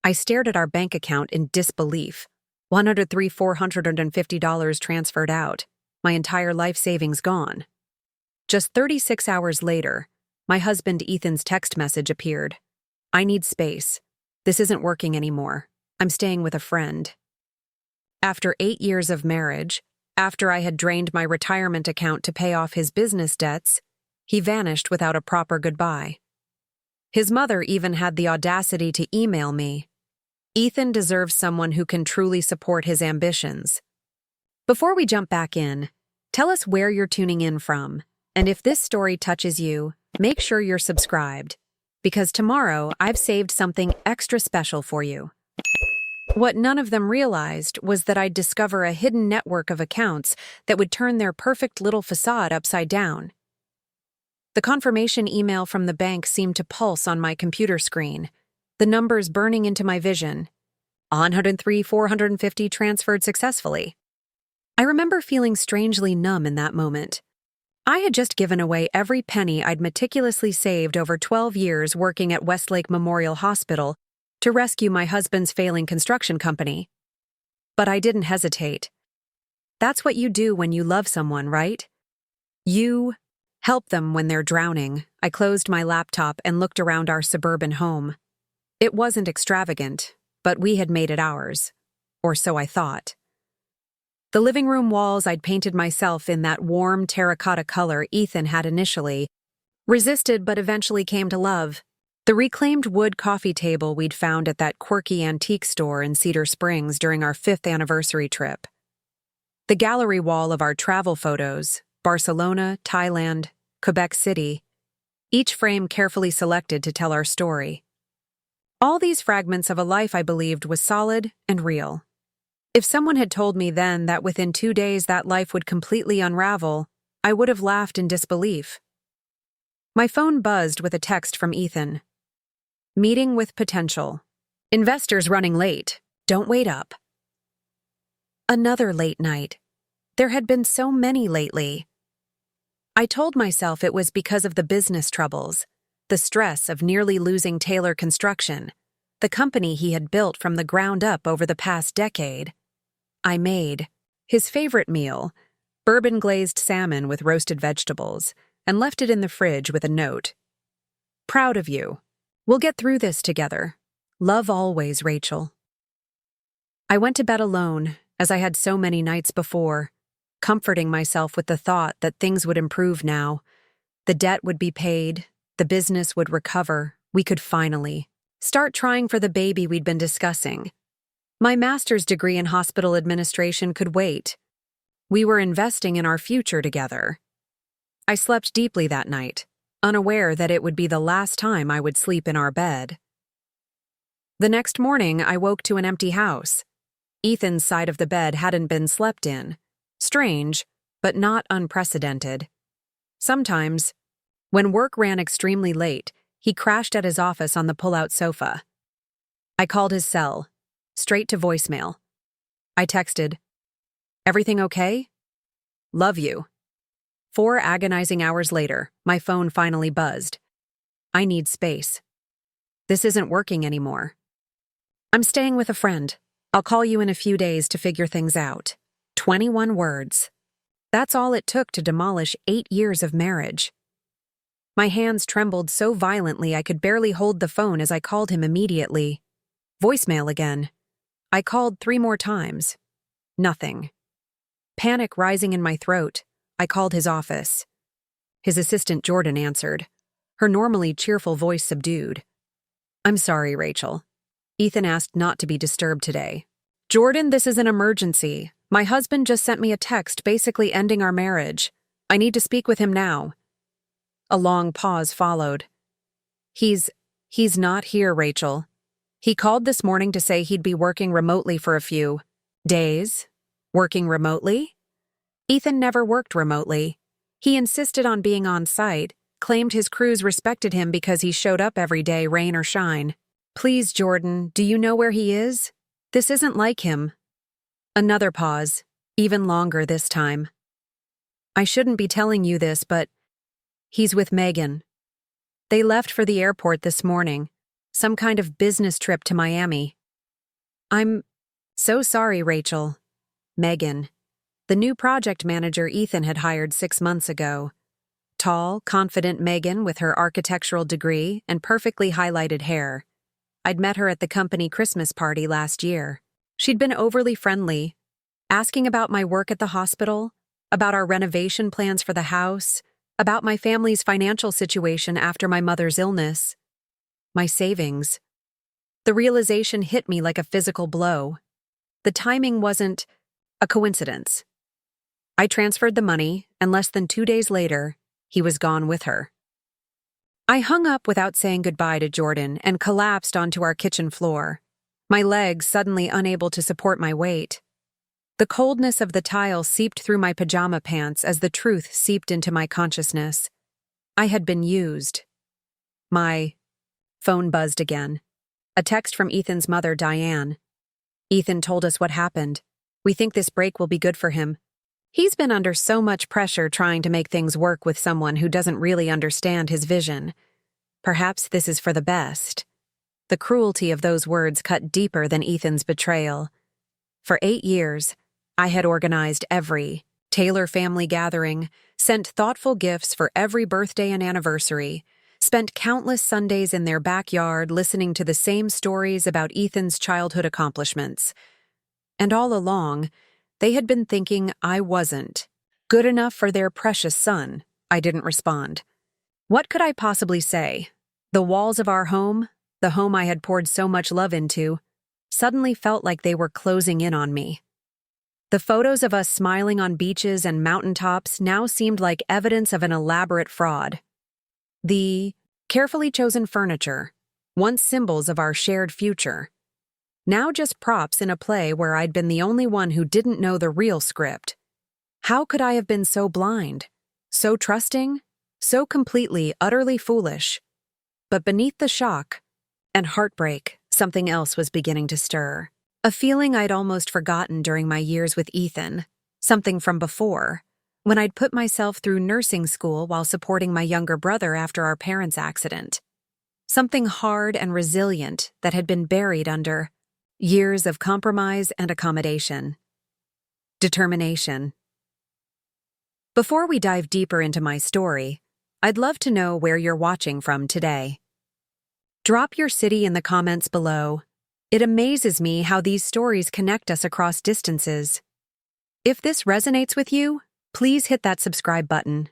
I stared at our bank account in disbelief. $103,450 transferred out. My entire life savings gone. Just 36 hours later, my husband Ethan's text message appeared. I need space. This isn't working anymore. I'm staying with a friend. After 8 years of marriage, after I had drained my retirement account to pay off his business debts, he vanished without a proper goodbye. His mother even had the audacity to email me. Ethan deserves someone who can truly support his ambitions. Before we jump back in, tell us where you're tuning in from, and if this story touches you, make sure you're subscribed, because tomorrow I've saved something extra special for you. What none of them realized was that I'd discover a hidden network of accounts that would turn their perfect little facade upside down. The confirmation email from the bank seemed to pulse on my computer screen, the numbers burning into my vision. 103,450 transferred successfully. I remember feeling strangely numb in that moment. I had just given away every penny I'd meticulously saved over 12 years working at Westlake Memorial Hospital to rescue my husband's failing construction company. But I didn't hesitate. That's what you do when you love someone, right? You help them when they're drowning. I closed my laptop and looked around our suburban home. It wasn't extravagant, but we had made it ours. Or so I thought. The living room walls I'd painted myself in that warm terracotta color Ethan had initially resisted but eventually came to love. The reclaimed wood coffee table we'd found at that quirky antique store in Cedar Springs during our 5th anniversary trip. The gallery wall of our travel photos, Barcelona, Thailand, Quebec City, each frame carefully selected to tell our story. All these fragments of a life I believed was solid and real. If someone had told me then that within 2 days that life would completely unravel, I would have laughed in disbelief. My phone buzzed with a text from Ethan. Meeting with potential. Investors running late. Don't wait up. Another late night. There had been so many lately. I told myself it was because of the business troubles, the stress of nearly losing Taylor Construction, the company he had built from the ground up over the past decade. I made his favorite meal, bourbon-glazed salmon with roasted vegetables, and left it in the fridge with a note. Proud of you. We'll get through this together. Love always, Rachel. I went to bed alone, as I had so many nights before, comforting myself with the thought that things would improve now. The debt would be paid, the business would recover, we could finally start trying for the baby we'd been discussing. My master's degree in hospital administration could wait. We were investing in our future together. I slept deeply that night, unaware that it would be the last time I would sleep in our bed. The next morning, I woke to an empty house. Ethan's side of the bed hadn't been slept in. Strange, but not unprecedented. Sometimes, when work ran extremely late, he crashed at his office on the pull-out sofa. I called his cell, straight to voicemail. I texted, "Everything okay? Love you." 4 agonizing hours later, my phone finally buzzed. I need space. This isn't working anymore. I'm staying with a friend. I'll call you in a few days to figure things out. 21 words. That's all it took to demolish 8 years of marriage. My hands trembled so violently I could barely hold the phone as I called him immediately. Voicemail again. I called 3 more times. Nothing. Panic rising in my throat, I called his office. His assistant Jordan answered, her normally cheerful voice subdued. "I'm sorry, Rachel. Ethan asked not to be disturbed today." "Jordan, this is an emergency. My husband just sent me a text basically ending our marriage. I need to speak with him now." A long pause followed. He's not here, Rachel. He called this morning to say he'd be working remotely for a few days. Working remotely? Ethan never worked remotely. He insisted on being on site, claimed his crews respected him because he showed up every day, rain or shine. "Please, Jordan, do you know where he is? This isn't like him." Another pause, even longer this time. "I shouldn't be telling you this, but he's with Megan. They left for the airport this morning. Some kind of business trip to Miami. I'm so sorry, Rachel. Megan, the new project manager Ethan had hired 6 months ago. Tall, confident Megan with her architectural degree and perfectly highlighted hair. I'd met her at the company Christmas party last year. She'd been overly friendly, asking about my work at the hospital, about our renovation plans for the house, about my family's financial situation after my mother's illness. My savings. The realization hit me like a physical blow. The timing wasn't a coincidence. I transferred the money, and less than 2 days later, he was gone with her. I hung up without saying goodbye to Jordan and collapsed onto our kitchen floor, my legs suddenly unable to support my weight. The coldness of the tile seeped through my pajama pants as the truth seeped into my consciousness. I had been used. My phone buzzed again. A text from Ethan's mother, Diane. Ethan told us what happened. We think this break will be good for him. He's been under so much pressure trying to make things work with someone who doesn't really understand his vision. Perhaps this is for the best. The cruelty of those words cut deeper than Ethan's betrayal. For 8 years, I had organized every Taylor family gathering, sent thoughtful gifts for every birthday and anniversary, spent countless Sundays in their backyard listening to the same stories about Ethan's childhood accomplishments. And all along, they had been thinking I wasn't good enough for their precious son. I didn't respond. What could I possibly say? The walls of our home, the home I had poured so much love into, suddenly felt like they were closing in on me. The photos of us smiling on beaches and mountaintops now seemed like evidence of an elaborate fraud. The carefully chosen furniture, once symbols of our shared future, now just props in a play where I'd been the only one who didn't know the real script. How could I have been so blind, so trusting, so completely, utterly foolish? But beneath the shock and heartbreak, something else was beginning to stir. A feeling I'd almost forgotten during my years with Ethan, something from before, when I'd put myself through nursing school while supporting my younger brother after our parents' accident. Something hard and resilient that had been buried under years of compromise and accommodation. Determination. Before we dive deeper into my story, I'd love to know where you're watching from today. Drop your city in the comments below. It amazes me how these stories connect us across distances. If this resonates with you, please hit that subscribe button.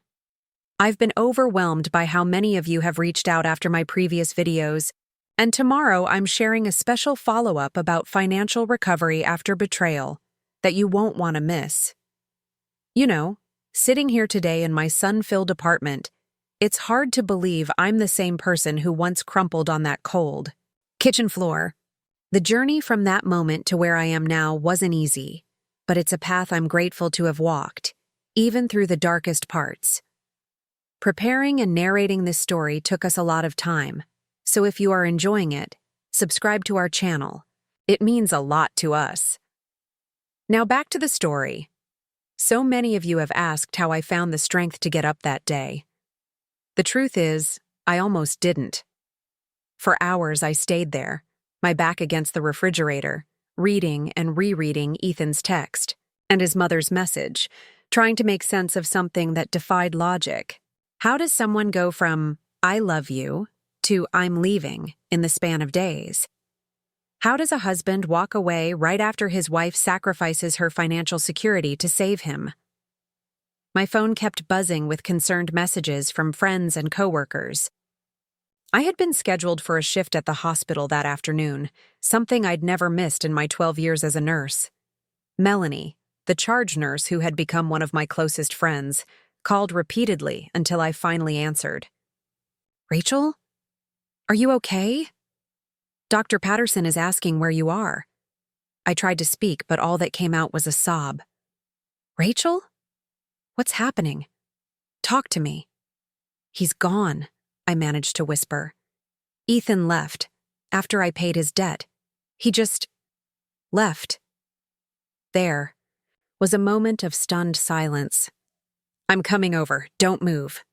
I've been overwhelmed by how many of you have reached out after my previous videos, and tomorrow I'm sharing a special follow-up about financial recovery after betrayal that you won't want to miss. You know, sitting here today in my sun-filled apartment, it's hard to believe I'm the same person who once crumpled on that cold kitchen floor. The journey from that moment to where I am now wasn't easy, but it's a path I'm grateful to have walked, even through the darkest parts. Preparing and narrating this story took us a lot of time, so if you are enjoying it, subscribe to our channel. It means a lot to us. Now back to the story. So many of you have asked how I found the strength to get up that day. The truth is, I almost didn't. For hours I stayed there, my back against the refrigerator, reading and rereading Ethan's text and his mother's message, trying to make sense of something that defied logic. How does someone go from, "I love you," to "I'm leaving" in the span of days? How does a husband walk away right after his wife sacrifices her financial security to save him? My phone kept buzzing with concerned messages from friends and coworkers. I had been scheduled for a shift at the hospital that afternoon, something I'd never missed in my 12 years as a nurse. Melanie, the charge nurse who had become one of my closest friends, called repeatedly until I finally answered. "Rachel? Are you okay? Dr. Patterson is asking where you are." I tried to speak, but all that came out was a sob. "Rachel? What's happening? Talk to me." "He's gone," I managed to whisper. "Ethan left, after I paid his debt. He just left." There was a moment of stunned silence. "I'm coming over, don't move."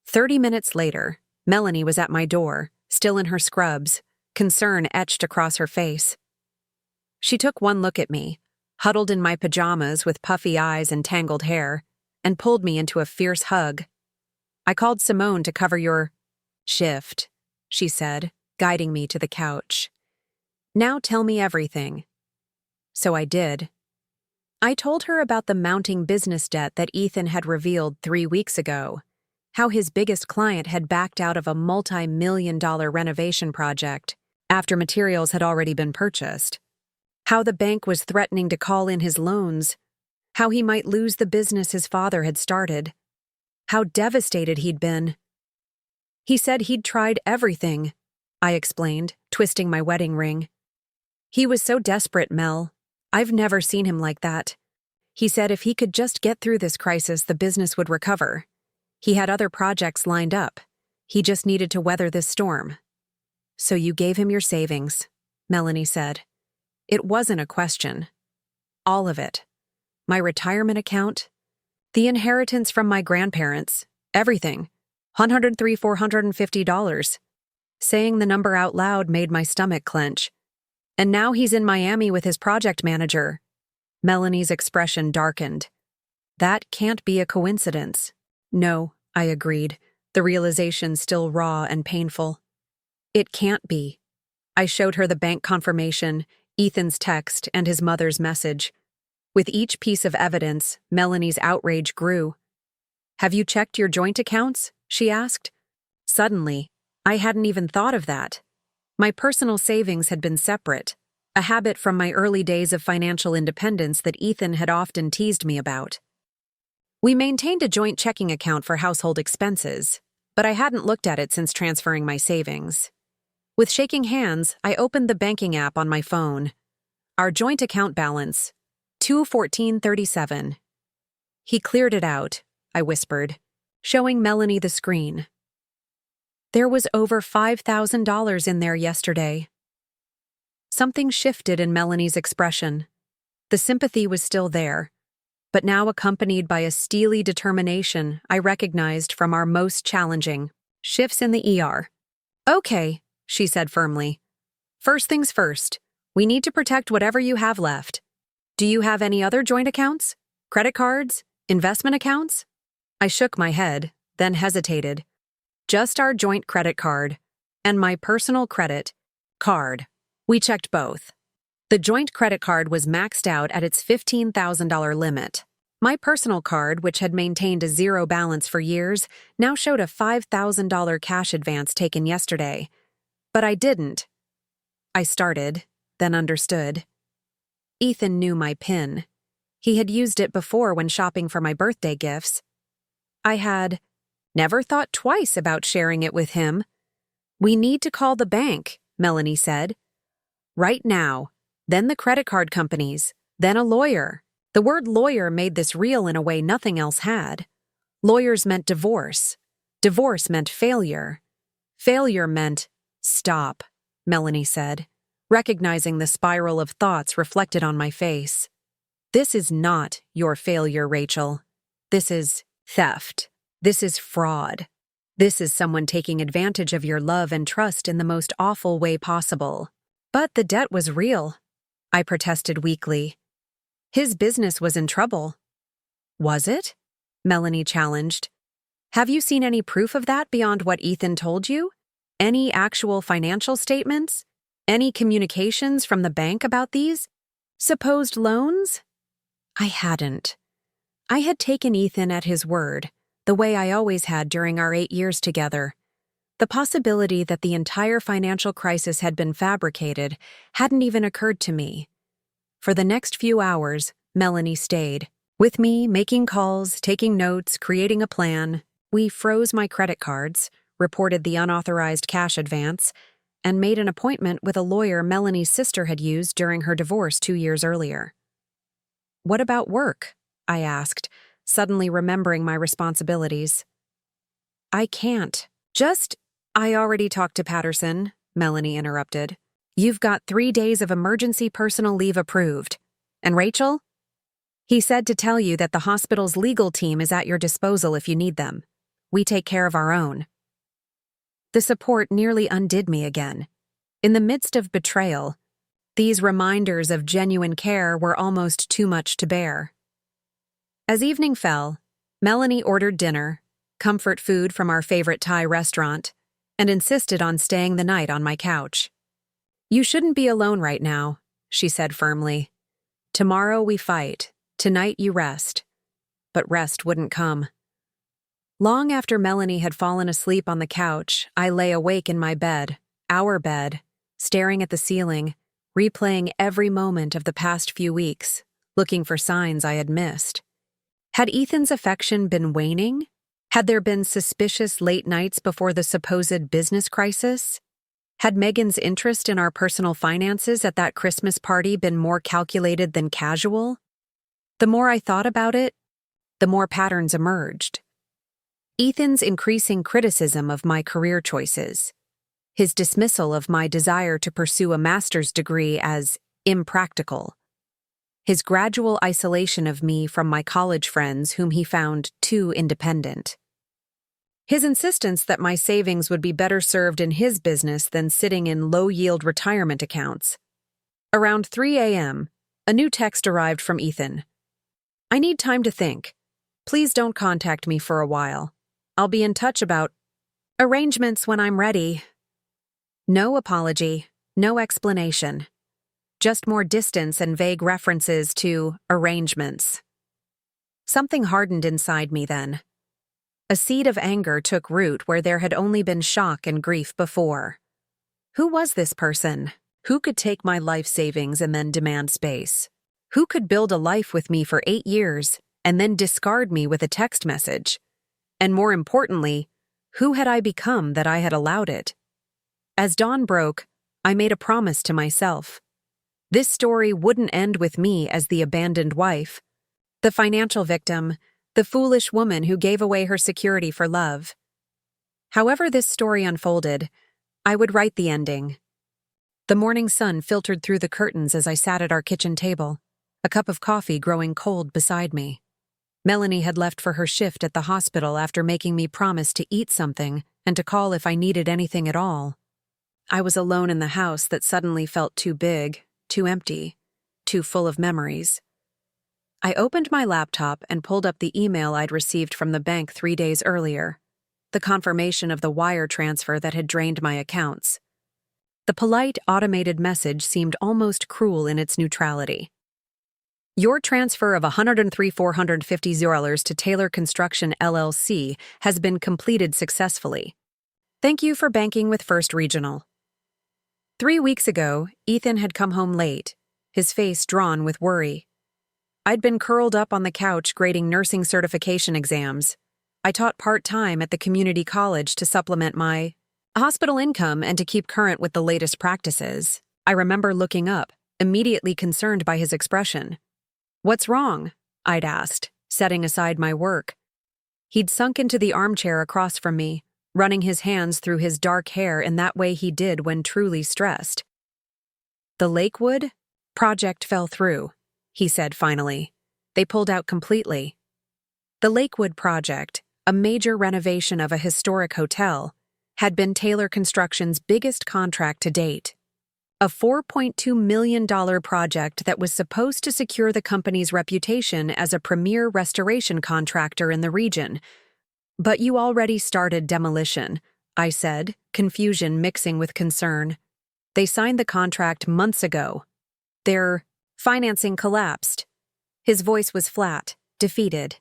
30 minutes later, Melanie was at my door, still in her scrubs, concern etched across her face. She took one look at me, huddled in my pajamas with puffy eyes and tangled hair, and pulled me into a fierce hug. "I called Simone to cover your shift," she said, guiding me to the couch. "Now tell me everything." So I did. I told her about the mounting business debt that Ethan had revealed 3 weeks ago, how his biggest client had backed out of a multi-million-dollar renovation project after materials had already been purchased, how the bank was threatening to call in his loans, how he might lose the business his father had started, how devastated he'd been. "He said he'd tried everything," I explained, twisting my wedding ring. "He was so desperate, Mel. I've never seen him like that. He said if he could just get through this crisis, the business would recover. He had other projects lined up. He just needed to weather this storm." "So you gave him your savings," Melanie said. It wasn't a question. All of it. My retirement account, the inheritance from my grandparents, everything. $103,450. Saying the number out loud made my stomach clench. "And now he's in Miami with his project manager." Melanie's expression darkened. "That can't be a coincidence." "No," I agreed, the realization still raw and painful. "It can't be." I showed her the bank confirmation, Ethan's text, and his mother's message. With each piece of evidence, Melanie's outrage grew. "Have you checked your joint accounts?" she asked. Suddenly, I hadn't even thought of that. My personal savings had been separate, a habit from my early days of financial independence that Ethan had often teased me about. We maintained a joint checking account for household expenses, but I hadn't looked at it since transferring my savings. With shaking hands, I opened the banking app on my phone. Our joint account balance, $214.37. "He cleared it out," I whispered, showing Melanie the screen. There was over $5,000 in there yesterday. Something shifted in Melanie's expression. The sympathy was still there, but now accompanied by a steely determination I recognized from our most challenging shifts in the ER. "Okay," she said firmly. "First things first, we need to protect whatever you have left. Do you have any other joint accounts? Credit cards? Investment accounts?" I shook my head, then hesitated. "Just our joint credit card and my personal credit card." We checked both. The joint credit card was maxed out at its $15,000 limit. My personal card, which had maintained a zero balance for years, now showed a $5,000 cash advance taken yesterday. But I didn't. I started, then understood. Ethan knew my PIN. He had used it before when shopping for my birthday gifts. I had never thought twice about sharing it with him. "We need to call the bank," Melanie said. "Right now, then the credit card companies, then a lawyer." The word lawyer made this real in a way nothing else had. Lawyers meant divorce. Divorce meant failure. Failure meant stop, Melanie said, recognizing the spiral of thoughts reflected on my face. "This is not your failure, Rachel. This is theft. This is fraud. This is someone taking advantage of your love and trust in the most awful way possible." "But the debt was real," I protested weakly. "His business was in trouble." "Was it?" Melanie challenged. "Have you seen any proof of that beyond what Ethan told you? Any actual financial statements? Any communications from the bank about these supposed loans?" I hadn't. I had taken Ethan at his word, the way I always had during our 8 years together. The possibility that the entire financial crisis had been fabricated hadn't even occurred to me. For the next few hours, Melanie stayed. With me, making calls, taking notes, creating a plan. We froze my credit cards, reported the unauthorized cash advance, and made an appointment with a lawyer Melanie's sister had used during her divorce 2 years earlier. "What about work?" I asked, suddenly remembering my responsibilities. "I can't. I already talked to Patterson," Melanie interrupted. "You've got 3 days of emergency personal leave approved. And Rachel? He said to tell you that the hospital's legal team is at your disposal if you need them. We take care of our own." The support nearly undid me again. In the midst of betrayal, these reminders of genuine care were almost too much to bear. As evening fell, Melanie ordered dinner, comfort food from our favorite Thai restaurant, and insisted on staying the night on my couch. "You shouldn't be alone right now," she said firmly. "Tomorrow we fight. Tonight you rest." But rest wouldn't come. Long after Melanie had fallen asleep on the couch, I lay awake in my bed, our bed, staring at the ceiling, replaying every moment of the past few weeks, looking for signs I had missed. Had Ethan's affection been waning? Had there been suspicious late nights before the supposed business crisis? Had Megan's interest in our personal finances at that Christmas party been more calculated than casual? The more I thought about it, the more patterns emerged. Ethan's increasing criticism of my career choices, his dismissal of my desire to pursue a master's degree as impractical, his gradual isolation of me from my college friends whom he found too independent, his insistence that my savings would be better served in his business than sitting in low-yield retirement accounts. Around 3 a.m., a new text arrived from Ethan. "I need time to think. Please don't contact me for a while. I'll be in touch about arrangements when I'm ready." No apology, no explanation. Just more distance and vague references to arrangements. Something hardened inside me then. A seed of anger took root where there had only been shock and grief before. Who was this person? Who could take my life savings and then demand space? Who could build a life with me for 8 years and then discard me with a text message? And more importantly, who had I become that I had allowed it? As dawn broke, I made a promise to myself. This story wouldn't end with me as the abandoned wife, the financial victim, the foolish woman who gave away her security for love. However this story unfolded, I would write the ending. The morning sun filtered through the curtains as I sat at our kitchen table, a cup of coffee growing cold beside me. Melanie had left for her shift at the hospital after making me promise to eat something and to call if I needed anything at all. I was alone in the house that suddenly felt too big, too empty, too full of memories. I opened my laptop and pulled up the email I'd received from the bank 3 days earlier, the confirmation of the wire transfer that had drained my accounts. The polite, automated message seemed almost cruel in its neutrality. "Your transfer of $103,450 to Taylor Construction LLC has been completed successfully. Thank you for banking with First Regional." 3 weeks ago, Ethan had come home late, his face drawn with worry. I'd been curled up on the couch grading nursing certification exams. I taught part-time at the community college to supplement my hospital income and to keep current with the latest practices. I remember looking up, immediately concerned by his expression. "What's wrong?" I'd asked, setting aside my work. He'd sunk into the armchair across from me, running his hands through his dark hair in that way he did when truly stressed. "The Lakewood project fell through," he said finally. "They pulled out completely." The Lakewood project, a major renovation of a historic hotel, had been Taylor Construction's biggest contract to date. A $4.2 million project that was supposed to secure the company's reputation as a premier restoration contractor in the region. "But you already started demolition," I said, confusion mixing with concern. "They signed the contract months ago. Their financing collapsed." His voice was flat, defeated.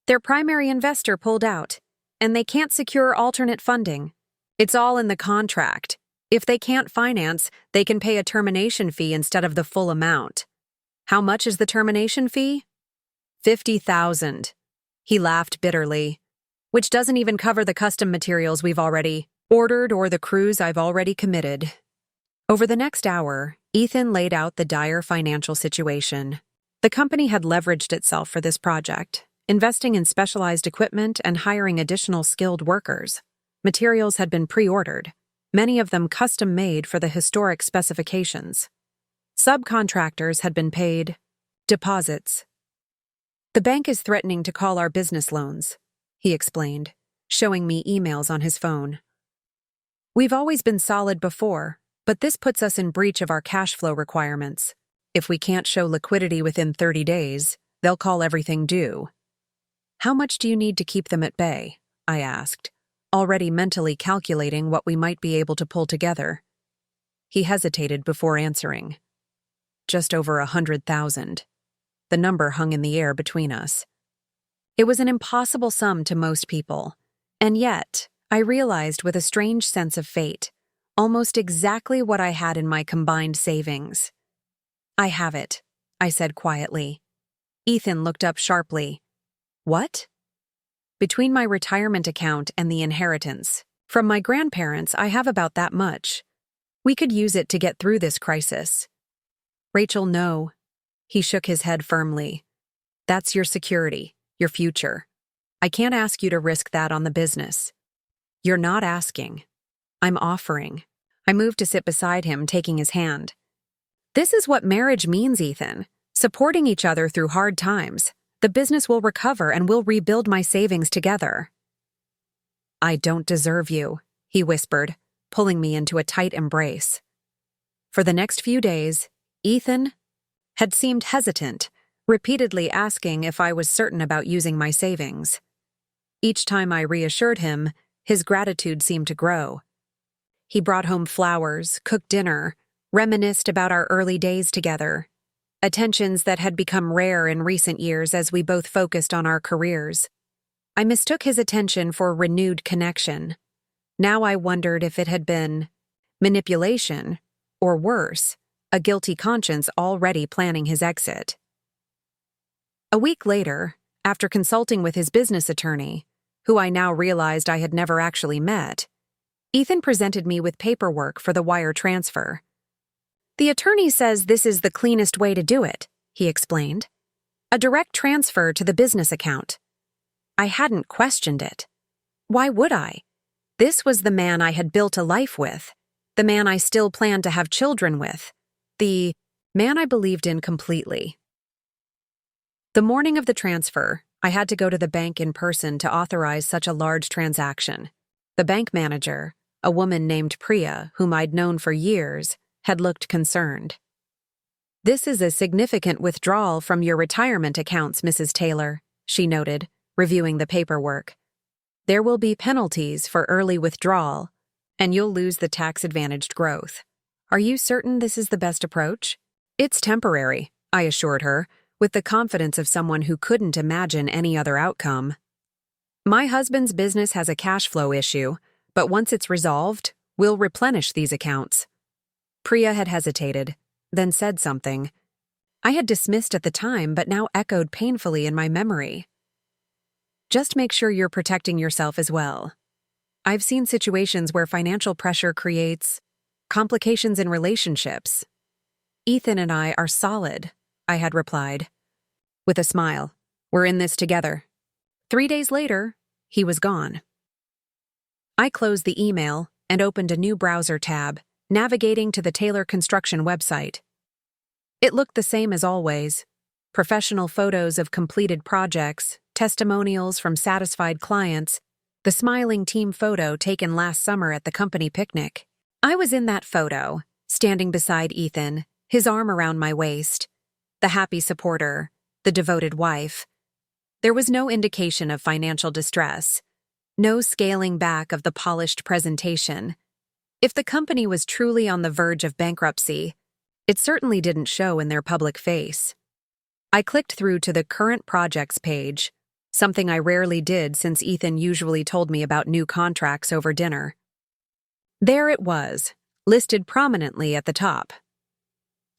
"Their primary investor pulled out, and they can't secure alternate funding. It's all in the contract. If they can't finance, they can pay a termination fee instead of the full amount." "How much is the termination fee?" $50,000. He laughed bitterly. "Which doesn't even cover the custom materials we've already ordered or the crews I've already committed." Over the next hour, Ethan laid out the dire financial situation. The company had leveraged itself for this project, investing in specialized equipment and hiring additional skilled workers. Materials had been pre-ordered, many of them custom-made for the historic specifications. Subcontractors had been paid deposits. "The bank is threatening to call our business loans," he explained, showing me emails on his phone. "We've always been solid before, But this puts us in breach of our cash flow requirements. If we can't show liquidity within 30 days, they'll call everything due. How much do you need to keep them at bay? I asked, already mentally calculating what we might be able to pull together. He hesitated before answering. Just over 100,000. The number hung in the air between us. It was an impossible sum to most people, and yet, I realized with a strange sense of fate, almost exactly what I had in my combined savings. I have it, I said quietly. Ethan looked up sharply. What? Between my retirement account and the inheritance, from my grandparents, I have about that much. We could use it to get through this crisis. Rachel, no. He shook his head firmly. That's your security, your future. I can't ask you to risk that on the business. You're not asking. I'm offering. I moved to sit beside him, taking his hand. This is what marriage means, Ethan. Supporting each other through hard times. The business will recover and we'll rebuild my savings together. I don't deserve you, he whispered, pulling me into a tight embrace. For the next few days, Ethan had seemed hesitant, repeatedly asking if I was certain about using my savings. Each time I reassured him, his gratitude seemed to grow. He brought home flowers, cooked dinner, reminisced about our early days together, attentions that had become rare in recent years as we both focused on our careers. I mistook his attention for renewed connection. Now I wondered if it had been manipulation, or worse, a guilty conscience already planning his exit. A week later, after consulting with his business attorney, who I now realized I had never actually met, Ethan presented me with paperwork for the wire transfer. The attorney says this is the cleanest way to do it, he explained. A direct transfer to the business account. I hadn't questioned it. Why would I? This was the man I had built a life with, the man I still planned to have children with, the man I believed in completely. The morning of the transfer, I had to go to the bank in person to authorize such a large transaction. The bank manager, a woman named Priya, whom I'd known for years, had looked concerned. This is a significant withdrawal from your retirement accounts, Mrs. Taylor, she noted, reviewing the paperwork. There will be penalties for early withdrawal, and you'll lose the tax-advantaged growth. Are you certain this is the best approach? It's temporary, I assured her, with the confidence of someone who couldn't imagine any other outcome. My husband's business has a cash flow issue, but once it's resolved, we'll replenish these accounts. Priya had hesitated, then said something I had dismissed at the time but now echoed painfully in my memory. Just make sure you're protecting yourself as well. I've seen situations where financial pressure creates complications in relationships. Ethan and I are solid, I had replied. With a smile, we're in this together. 3 days later, he was gone. I closed the email and opened a new browser tab, navigating to the Taylor Construction website. It looked the same as always. Professional photos of completed projects, testimonials from satisfied clients, the smiling team photo taken last summer at the company picnic. I was in that photo, standing beside Ethan, his arm around my waist, the happy supporter, the devoted wife. There was no indication of financial distress, no scaling back of the polished presentation. If the company was truly on the verge of bankruptcy, it certainly didn't show in their public face. I clicked through to the current projects page, something I rarely did since Ethan usually told me about new contracts over dinner. There it was, listed prominently at the top.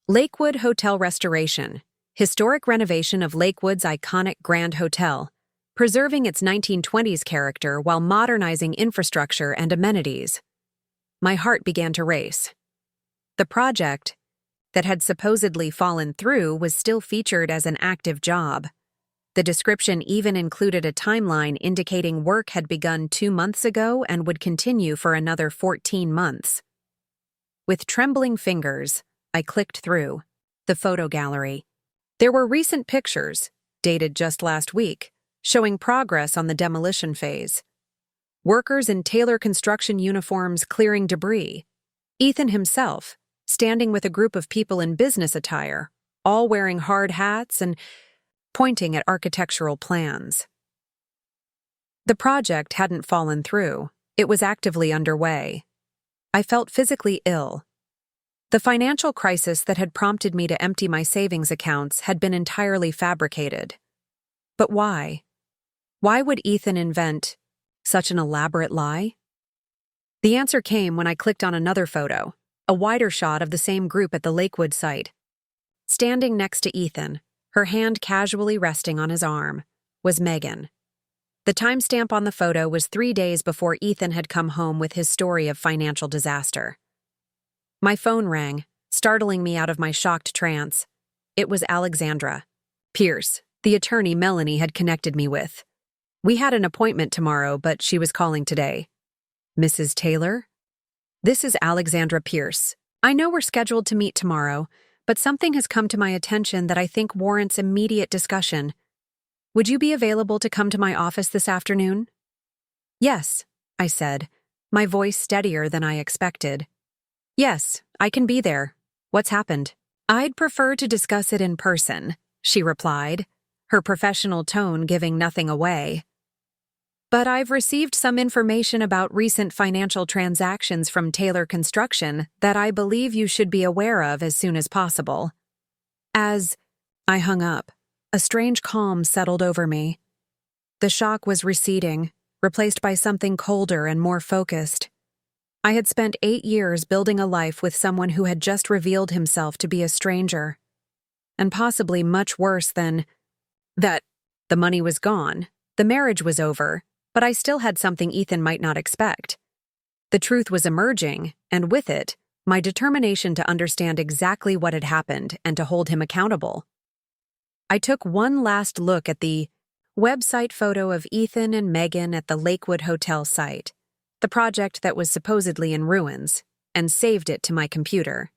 Lakewood Hotel Restoration, historic renovation of Lakewood's iconic Grand Hotel, preserving its 1920s character while modernizing infrastructure and amenities. My heart began to race. The project, that had supposedly fallen through, was still featured as an active job. The description even included a timeline indicating work had begun 2 months ago and would continue for another 14 months. With trembling fingers, I clicked through the photo gallery. There were recent pictures, dated just last week, showing progress on the demolition phase. Workers in Taylor Construction uniforms clearing debris, Ethan himself, standing with a group of people in business attire, all wearing hard hats and pointing at architectural plans. The project hadn't fallen through. It was actively underway. I felt physically ill. The financial crisis that had prompted me to empty my savings accounts had been entirely fabricated. But why? Why would Ethan invent such an elaborate lie? The answer came when I clicked on another photo, a wider shot of the same group at the Lakewood site. Standing next to Ethan, her hand casually resting on his arm, was Megan. The timestamp on the photo was 3 days before Ethan had come home with his story of financial disaster. My phone rang, startling me out of my shocked trance. It was Alexandra Pierce, the attorney Melanie had connected me with. We had an appointment tomorrow, but she was calling today. Mrs. Taylor? This is Alexandra Pierce. I know we're scheduled to meet tomorrow, but something has come to my attention that I think warrants immediate discussion. Would you be available to come to my office this afternoon? Yes, I said, my voice steadier than I expected. Yes, I can be there. What's happened? I'd prefer to discuss it in person, she replied, her professional tone giving nothing away. But I've received some information about recent financial transactions from Taylor Construction that I believe you should be aware of as soon as possible. As I hung up, a strange calm settled over me. The shock was receding, replaced by something colder and more focused. I had spent 8 years building a life with someone who had just revealed himself to be a stranger. And possibly much worse than that. The money was gone, the marriage was over, but I still had something Ethan might not expect. The truth was emerging, and with it, my determination to understand exactly what had happened and to hold him accountable. I took one last look at the website photo of Ethan and Megan at the Lakewood Hotel site, the project that was supposedly in ruins, and saved it to my computer.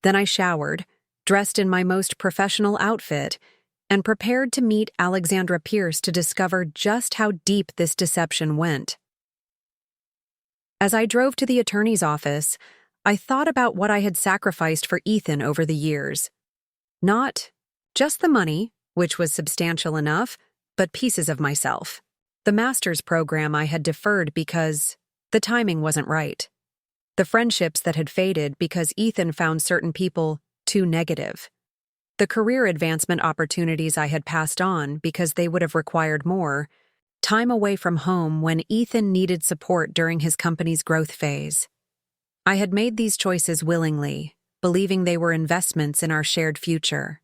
Then I showered, dressed in my most professional outfit, and prepared to meet Alexandra Pierce to discover just how deep this deception went. As I drove to the attorney's office, I thought about what I had sacrificed for Ethan over the years. Not just the money, which was substantial enough, but pieces of myself. The master's program I had deferred because the timing wasn't right. The friendships that had faded because Ethan found certain people too negative. The career advancement opportunities I had passed on because they would have required more time away from home when Ethan needed support during his company's growth phase. I had made these choices willingly, believing they were investments in our shared future.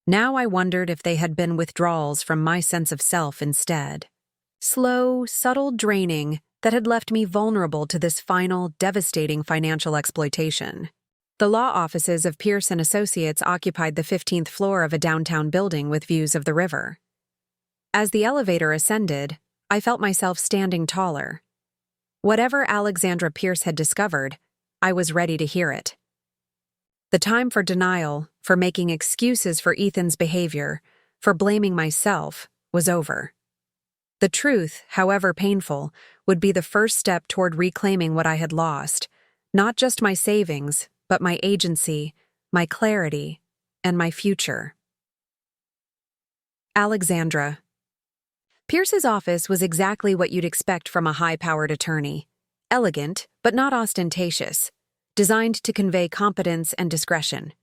Now I wondered if they had been withdrawals from my sense of self instead. Slow, subtle draining that had left me vulnerable to this final, devastating financial exploitation. The law offices of Pierce & Associates occupied the 15th floor of a downtown building with views of the river. As the elevator ascended, I felt myself standing taller. Whatever Alexandra Pierce had discovered, I was ready to hear it. The time for denial, for making excuses for Ethan's behavior, for blaming myself, was over. The truth, however painful, would be the first step toward reclaiming what I had lost, not just my savings, but my agency, my clarity, and my future. Alexandra. Pierce's office was exactly what you'd expect from a high-powered attorney. Elegant, but not ostentatious, designed to convey competence and discretion.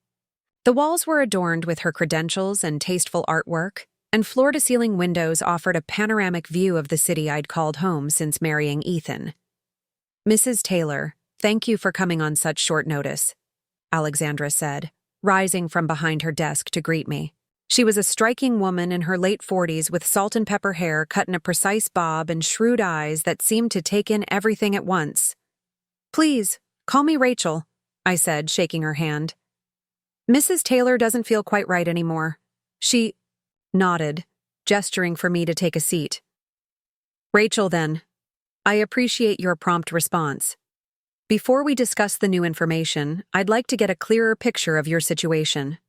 The walls were adorned with her credentials and tasteful artwork, and floor-to-ceiling windows offered a panoramic view of the city I'd called home since marrying Ethan. Mrs. Taylor, thank you for coming on such short notice, Alexandra said, rising from behind her desk to greet me. She was a striking woman in her late 40s with salt and pepper hair cut in a precise bob and shrewd eyes that seemed to take in everything at once. Please, call me Rachel, I said, shaking her hand. Mrs. Taylor doesn't feel quite right anymore. She nodded, gesturing for me to take a seat. Rachel, then. I appreciate your prompt response. Before we discuss the new information, I'd like to get a clearer picture of your situation.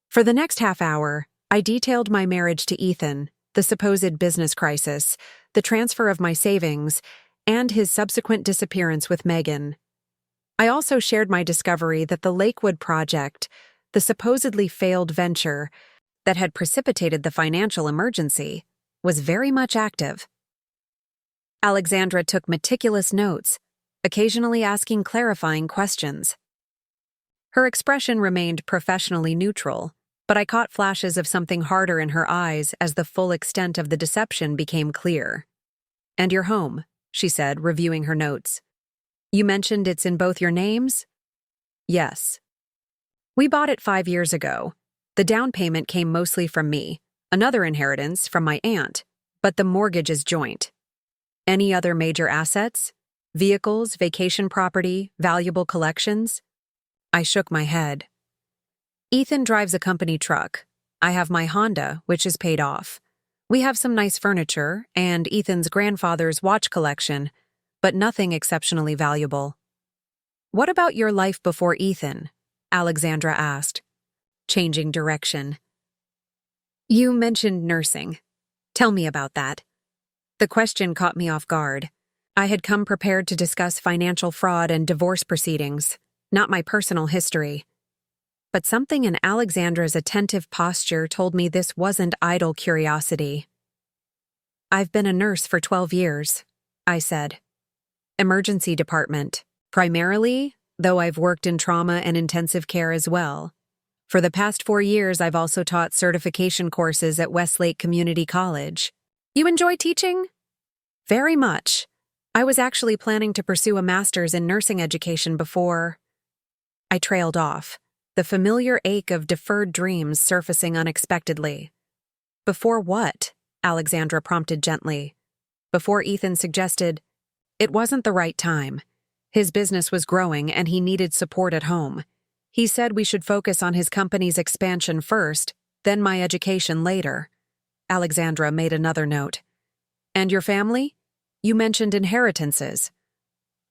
For the next half hour, I detailed my marriage to Ethan, the supposed business crisis, the transfer of my savings, and his subsequent disappearance with Megan. I also shared my discovery that the Lakewood project, the supposedly failed venture that had precipitated the financial emergency, was very much active. Alexandra took meticulous notes, occasionally asking clarifying questions. Her expression remained professionally neutral, but I caught flashes of something harder in her eyes as the full extent of the deception became clear. "And your home," she said, reviewing her notes. "You mentioned it's in both your names?" "Yes. We bought it 5 years ago. The down payment came mostly from me, another inheritance from my aunt, but the mortgage is joint. Any other major assets? Vehicles, vacation property, valuable collections?" I shook my head. "Ethan drives a company truck. I have my Honda, which is paid off. We have some nice furniture and Ethan's grandfather's watch collection, but nothing exceptionally valuable." "What about your life before Ethan?" Alexandra asked, changing direction. "You mentioned nursing. Tell me about that." The question caught me off guard. I had come prepared to discuss financial fraud and divorce proceedings, not my personal history. But something in Alexandra's attentive posture told me this wasn't idle curiosity. "I've been a nurse for 12 years, I said. "Emergency department, primarily, though I've worked in trauma and intensive care as well. For the past 4 years, I've also taught certification courses at Westlake Community College." "You enjoy teaching?" "Very much. I was actually planning to pursue a master's in nursing education before—" I trailed off, the familiar ache of deferred dreams surfacing unexpectedly. "Before what?" Alexandra prompted gently. "Before Ethan suggested it wasn't the right time. His business was growing and he needed support at home. He said we should focus on his company's expansion first, then my education later." Alexandra made another note. "And your family? You mentioned inheritances."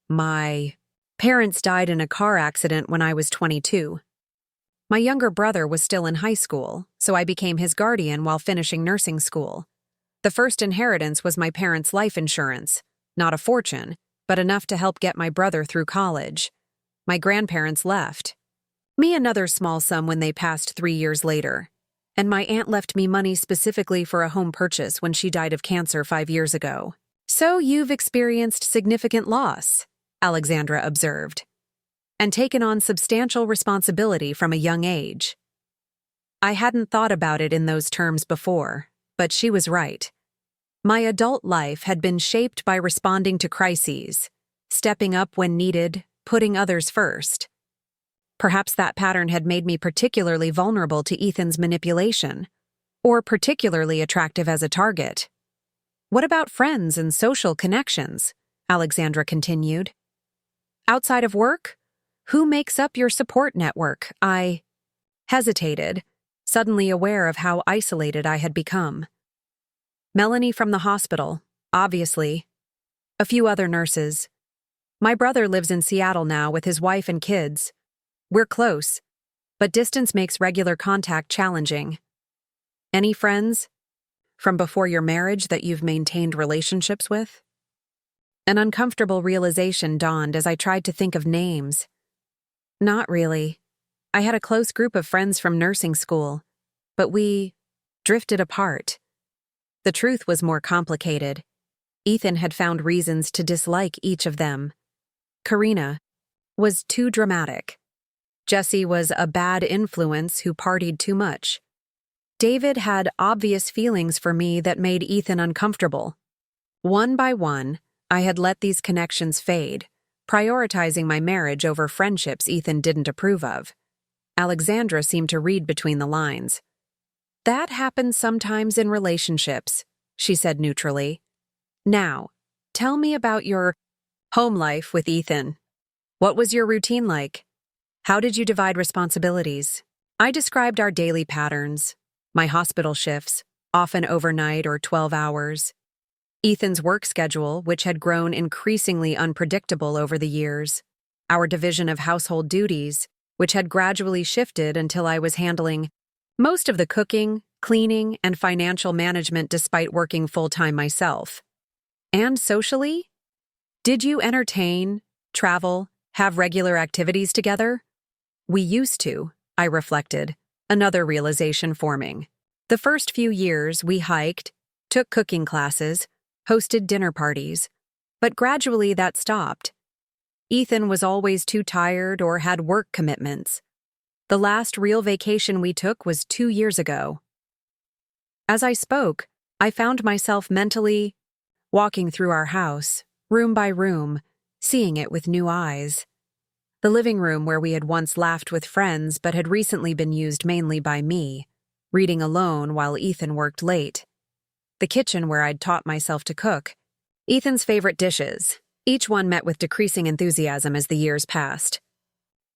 "My parents died in a car accident when I was 22. My younger brother was still in high school, so I became his guardian while finishing nursing school. The first inheritance was my parents' life insurance, not a fortune, but enough to help get my brother through college. My grandparents left me another small sum when they passed 3 years later, and my aunt left me money specifically for a home purchase when she died of cancer 5 years ago." "So you've experienced significant loss," Alexandra observed, "and taken on substantial responsibility from a young age." I hadn't thought about it in those terms before, but she was right. My adult life had been shaped by responding to crises, stepping up when needed, putting others first. Perhaps that pattern had made me particularly vulnerable to Ethan's manipulation, or particularly attractive as a target. "What about friends and social connections?" Alexandra continued. "Outside of work? Who makes up your support network?" I hesitated, suddenly aware of how isolated I had become. "Melanie from the hospital, obviously. A few other nurses. My brother lives in Seattle now with his wife and kids. We're close, but distance makes regular contact challenging." "Any friends from before your marriage that you've maintained relationships with?" An uncomfortable realization dawned as I tried to think of names. "Not really. I had a close group of friends from nursing school, but we drifted apart." The truth was more complicated. Ethan had found reasons to dislike each of them. Karina was too dramatic. Jesse was a bad influence who partied too much. David had obvious feelings for me that made Ethan uncomfortable. One by one, I had let these connections fade, prioritizing my marriage over friendships Ethan didn't approve of. Alexandra seemed to read between the lines. "That happens sometimes in relationships," she said neutrally. "Now, tell me about your home life with Ethan. What was your routine like? How did you divide responsibilities?" I described our daily patterns, my hospital shifts, often overnight or 12 hours. Ethan's work schedule, which had grown increasingly unpredictable over the years. Our division of household duties, which had gradually shifted until I was handling most of the cooking, cleaning, and financial management despite working full-time myself. And socially? Did you entertain, travel, Have regular activities together? We used to, I reflected, another realization forming. The first few years, we hiked, took cooking classes, hosted dinner parties, but gradually that stopped. Ethan was always too tired or had work commitments. The last real vacation we took was 2 years ago. As I spoke, I found myself mentally walking through our house, room by room, seeing it with new eyes. The living room where we had once laughed with friends but had recently been used mainly by me, reading alone while Ethan worked late. The kitchen where I'd taught myself to cook. Ethan's favorite dishes, each one met with decreasing enthusiasm as the years passed.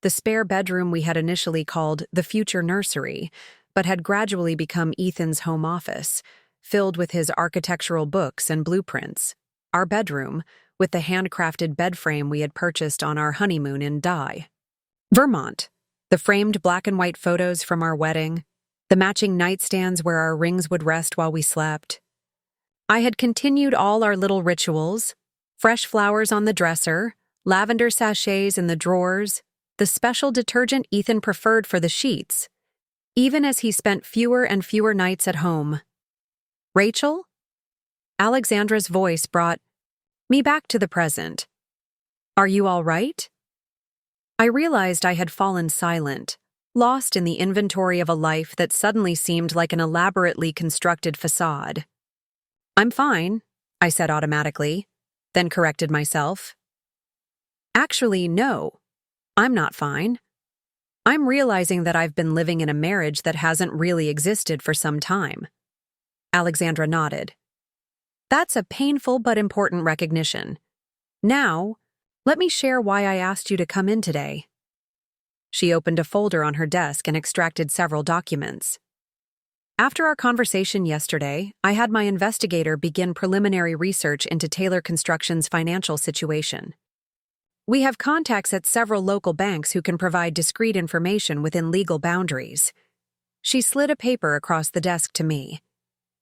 The spare bedroom we had initially called the future nursery, but had gradually become Ethan's home office, filled with his architectural books and blueprints. Our bedroom, with the handcrafted bed frame we had purchased on our honeymoon in Dye, Vermont. The framed black and white photos from our wedding, the matching nightstands where our rings would rest while we slept. I had continued all our little rituals, fresh flowers on the dresser, lavender sachets in the drawers, the special detergent Ethan preferred for the sheets, even as he spent fewer and fewer nights at home. Rachel? Alexandra's voice brought me back to the present. Are you all right? I realized I had fallen silent, lost in the inventory of a life that suddenly seemed like an elaborately constructed facade. I'm fine, I said automatically, then corrected myself. Actually, no, I'm not fine. I'm realizing that I've been living in a marriage that hasn't really existed for some time. Alexandra nodded. That's a painful but important recognition. Now, let me share why I asked you to come in today. She opened a folder on her desk and extracted several documents. After our conversation yesterday, I had my investigator begin preliminary research into Taylor Construction's financial situation. We have contacts at several local banks who can provide discrete information within legal boundaries. She slid a paper across the desk to me.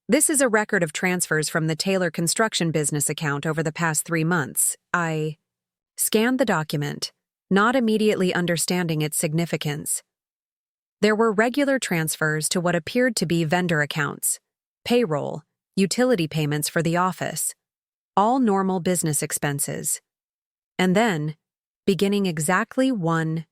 This is a record of transfers from the Taylor Construction business account over the past 3 months. I scanned the document, not immediately understanding its significance. There were regular transfers to what appeared to be vendor accounts, payroll, utility payments for the office, all normal business expenses. And then, beginning exactly 1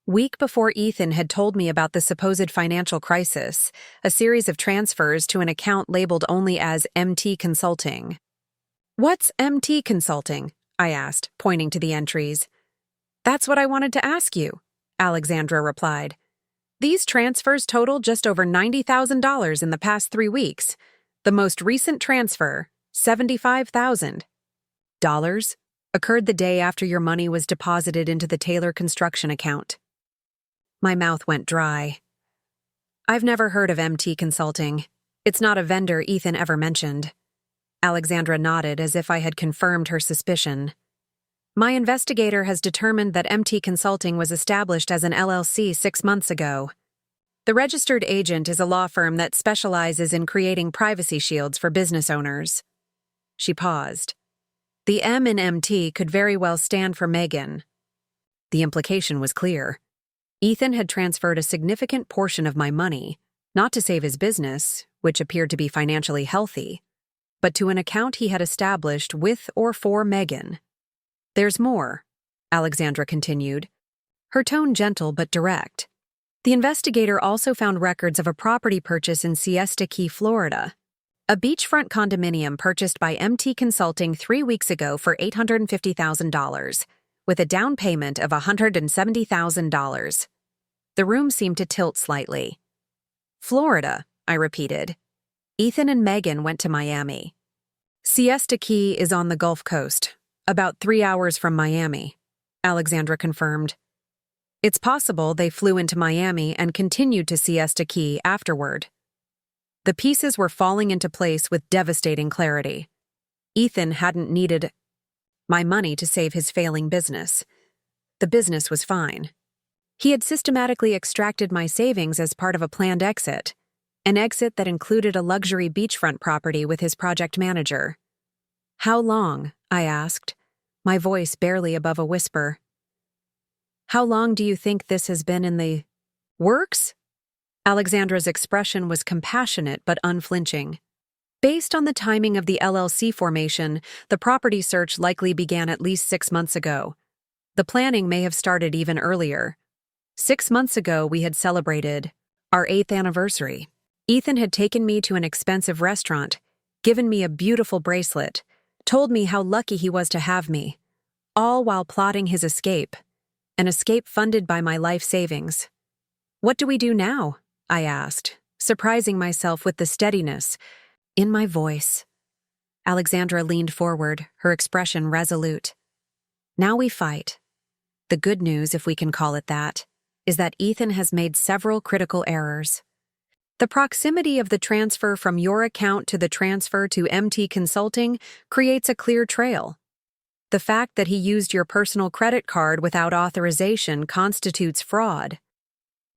week before Ethan had told me about the supposed financial crisis, a series of transfers to an account labeled only as MT Consulting. What's MT Consulting? I asked, pointing to the entries. That's what I wanted to ask you, Alexandra replied. These transfers total just over $90,000 in the past 3 weeks. The most recent transfer, $75,000, occurred the day after your money was deposited into the Taylor Construction account. My mouth went dry. I've never heard of MT Consulting. It's not a vendor Ethan ever mentioned. Alexandra nodded as if I had confirmed her suspicion. My investigator has determined that MT Consulting was established as an LLC 6 months ago. The registered agent is a law firm that specializes in creating privacy shields for business owners. She paused. The M in MT could very well stand for Megan. The implication was clear. Ethan had transferred a significant portion of my money, not to save his business, which appeared to be financially healthy, but to an account he had established with or for Megan. There's more, Alexandra continued, her tone gentle but direct. The investigator also found records of a property purchase in Siesta Key, Florida. A beachfront condominium purchased by MT Consulting 3 weeks ago for $850,000, with a down payment of $170,000. The room seemed to tilt slightly. Florida, I repeated. Ethan and Megan went to Miami. Siesta Key is on the Gulf Coast, about 3 hours from Miami, Alexandra confirmed. It's possible they flew into Miami and continued to Siesta Key afterward. The pieces were falling into place with devastating clarity. Ethan hadn't needed my money to save his failing business. The business was fine. He had systematically extracted my savings as part of a planned exit, an exit that included a luxury beachfront property with his project manager. How long? I asked, my voice barely above a whisper. How long do you think this has been in the works? Alexandra's expression was compassionate but unflinching. Based on the timing of the LLC formation, the property search likely began at least 6 months ago. The planning may have started even earlier. 6 months ago, we had celebrated our 8th anniversary. Ethan had taken me to an expensive restaurant, given me a beautiful bracelet, told me how lucky he was to have me, all while plotting his escape, an escape funded by my life savings. What do we do now? I asked, surprising myself with the steadiness in my voice. Alexandra leaned forward, her expression resolute. Now we fight. The good news, if we can call it that, is that Ethan has made several critical errors. The proximity of the transfer from your account to the transfer to MT Consulting creates a clear trail. The fact that he used your personal credit card without authorization constitutes fraud.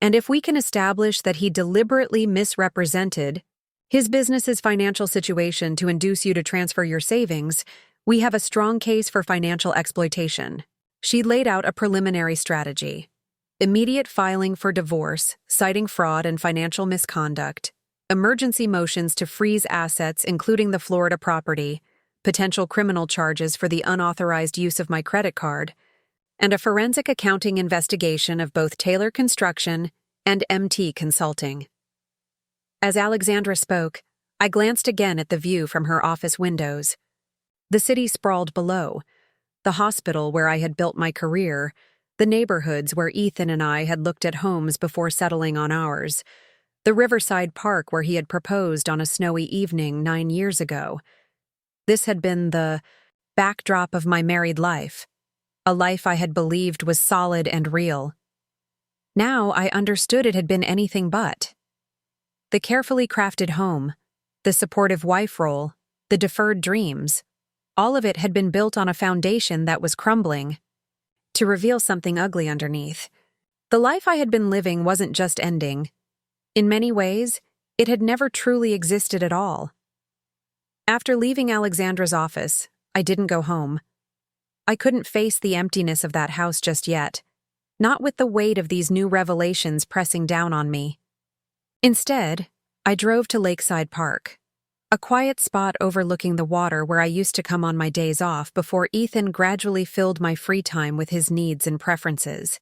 And if we can establish that he deliberately misrepresented his business's financial situation to induce you to transfer your savings, we have a strong case for financial exploitation. She laid out a preliminary strategy. Immediate filing for divorce, citing fraud and financial misconduct, emergency motions to freeze assets including the Florida property, potential criminal charges for the unauthorized use of my credit card, and a forensic accounting investigation of both Taylor Construction and MT Consulting. As Alexandra spoke, I glanced again at the view from her office windows. The city sprawled below, the hospital where I had built my career, the neighborhoods where Ethan and I had looked at homes before settling on ours, the riverside park where he had proposed on a snowy evening 9 years ago. This had been the backdrop of my married life, a life I had believed was solid and real. Now I understood it had been anything but. The carefully crafted home, the supportive wife role, the deferred dreams, all of it had been built on a foundation that was crumbling, to reveal something ugly underneath. The life I had been living wasn't just ending. In many ways, it had never truly existed at all. After leaving Alexandra's office, I didn't go home. I couldn't face the emptiness of that house just yet, not with the weight of these new revelations pressing down on me. Instead, I drove to Lakeside Park, a quiet spot overlooking the water where I used to come on my days off before Ethan gradually filled my free time with his needs and preferences.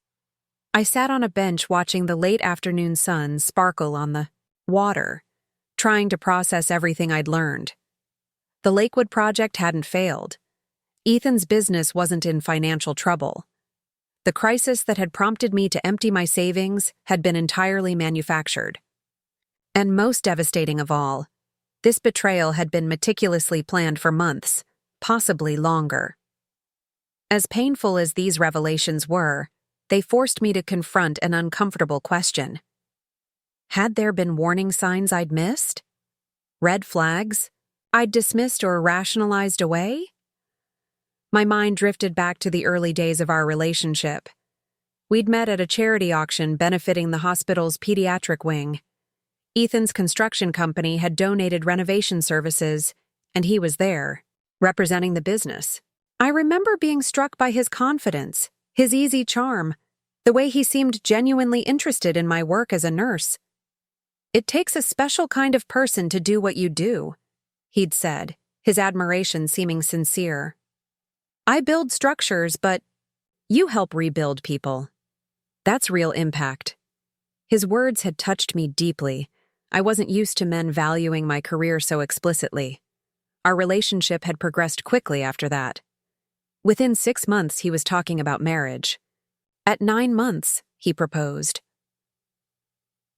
I sat on a bench watching the late afternoon sun sparkle on the water, trying to process everything I'd learned. The Lakewood project hadn't failed. Ethan's business wasn't in financial trouble. The crisis that had prompted me to empty my savings had been entirely manufactured. And most devastating of all, this betrayal had been meticulously planned for months, possibly longer. As painful as these revelations were, they forced me to confront an uncomfortable question. Had there been warning signs I'd missed? Red flags I'd dismissed or rationalized away? My mind drifted back to the early days of our relationship. We'd met at a charity auction benefiting the hospital's pediatric wing. Ethan's construction company had donated renovation services, and he was there, representing the business. I remember being struck by his confidence, his easy charm, the way he seemed genuinely interested in my work as a nurse. "It takes a special kind of person to do what you do," he'd said, his admiration seeming sincere. "I build structures, but you help rebuild people. That's real impact." His words had touched me deeply. I wasn't used to men valuing my career so explicitly. Our relationship had progressed quickly after that. Within 6 months, he was talking about marriage. At 9 months, he proposed.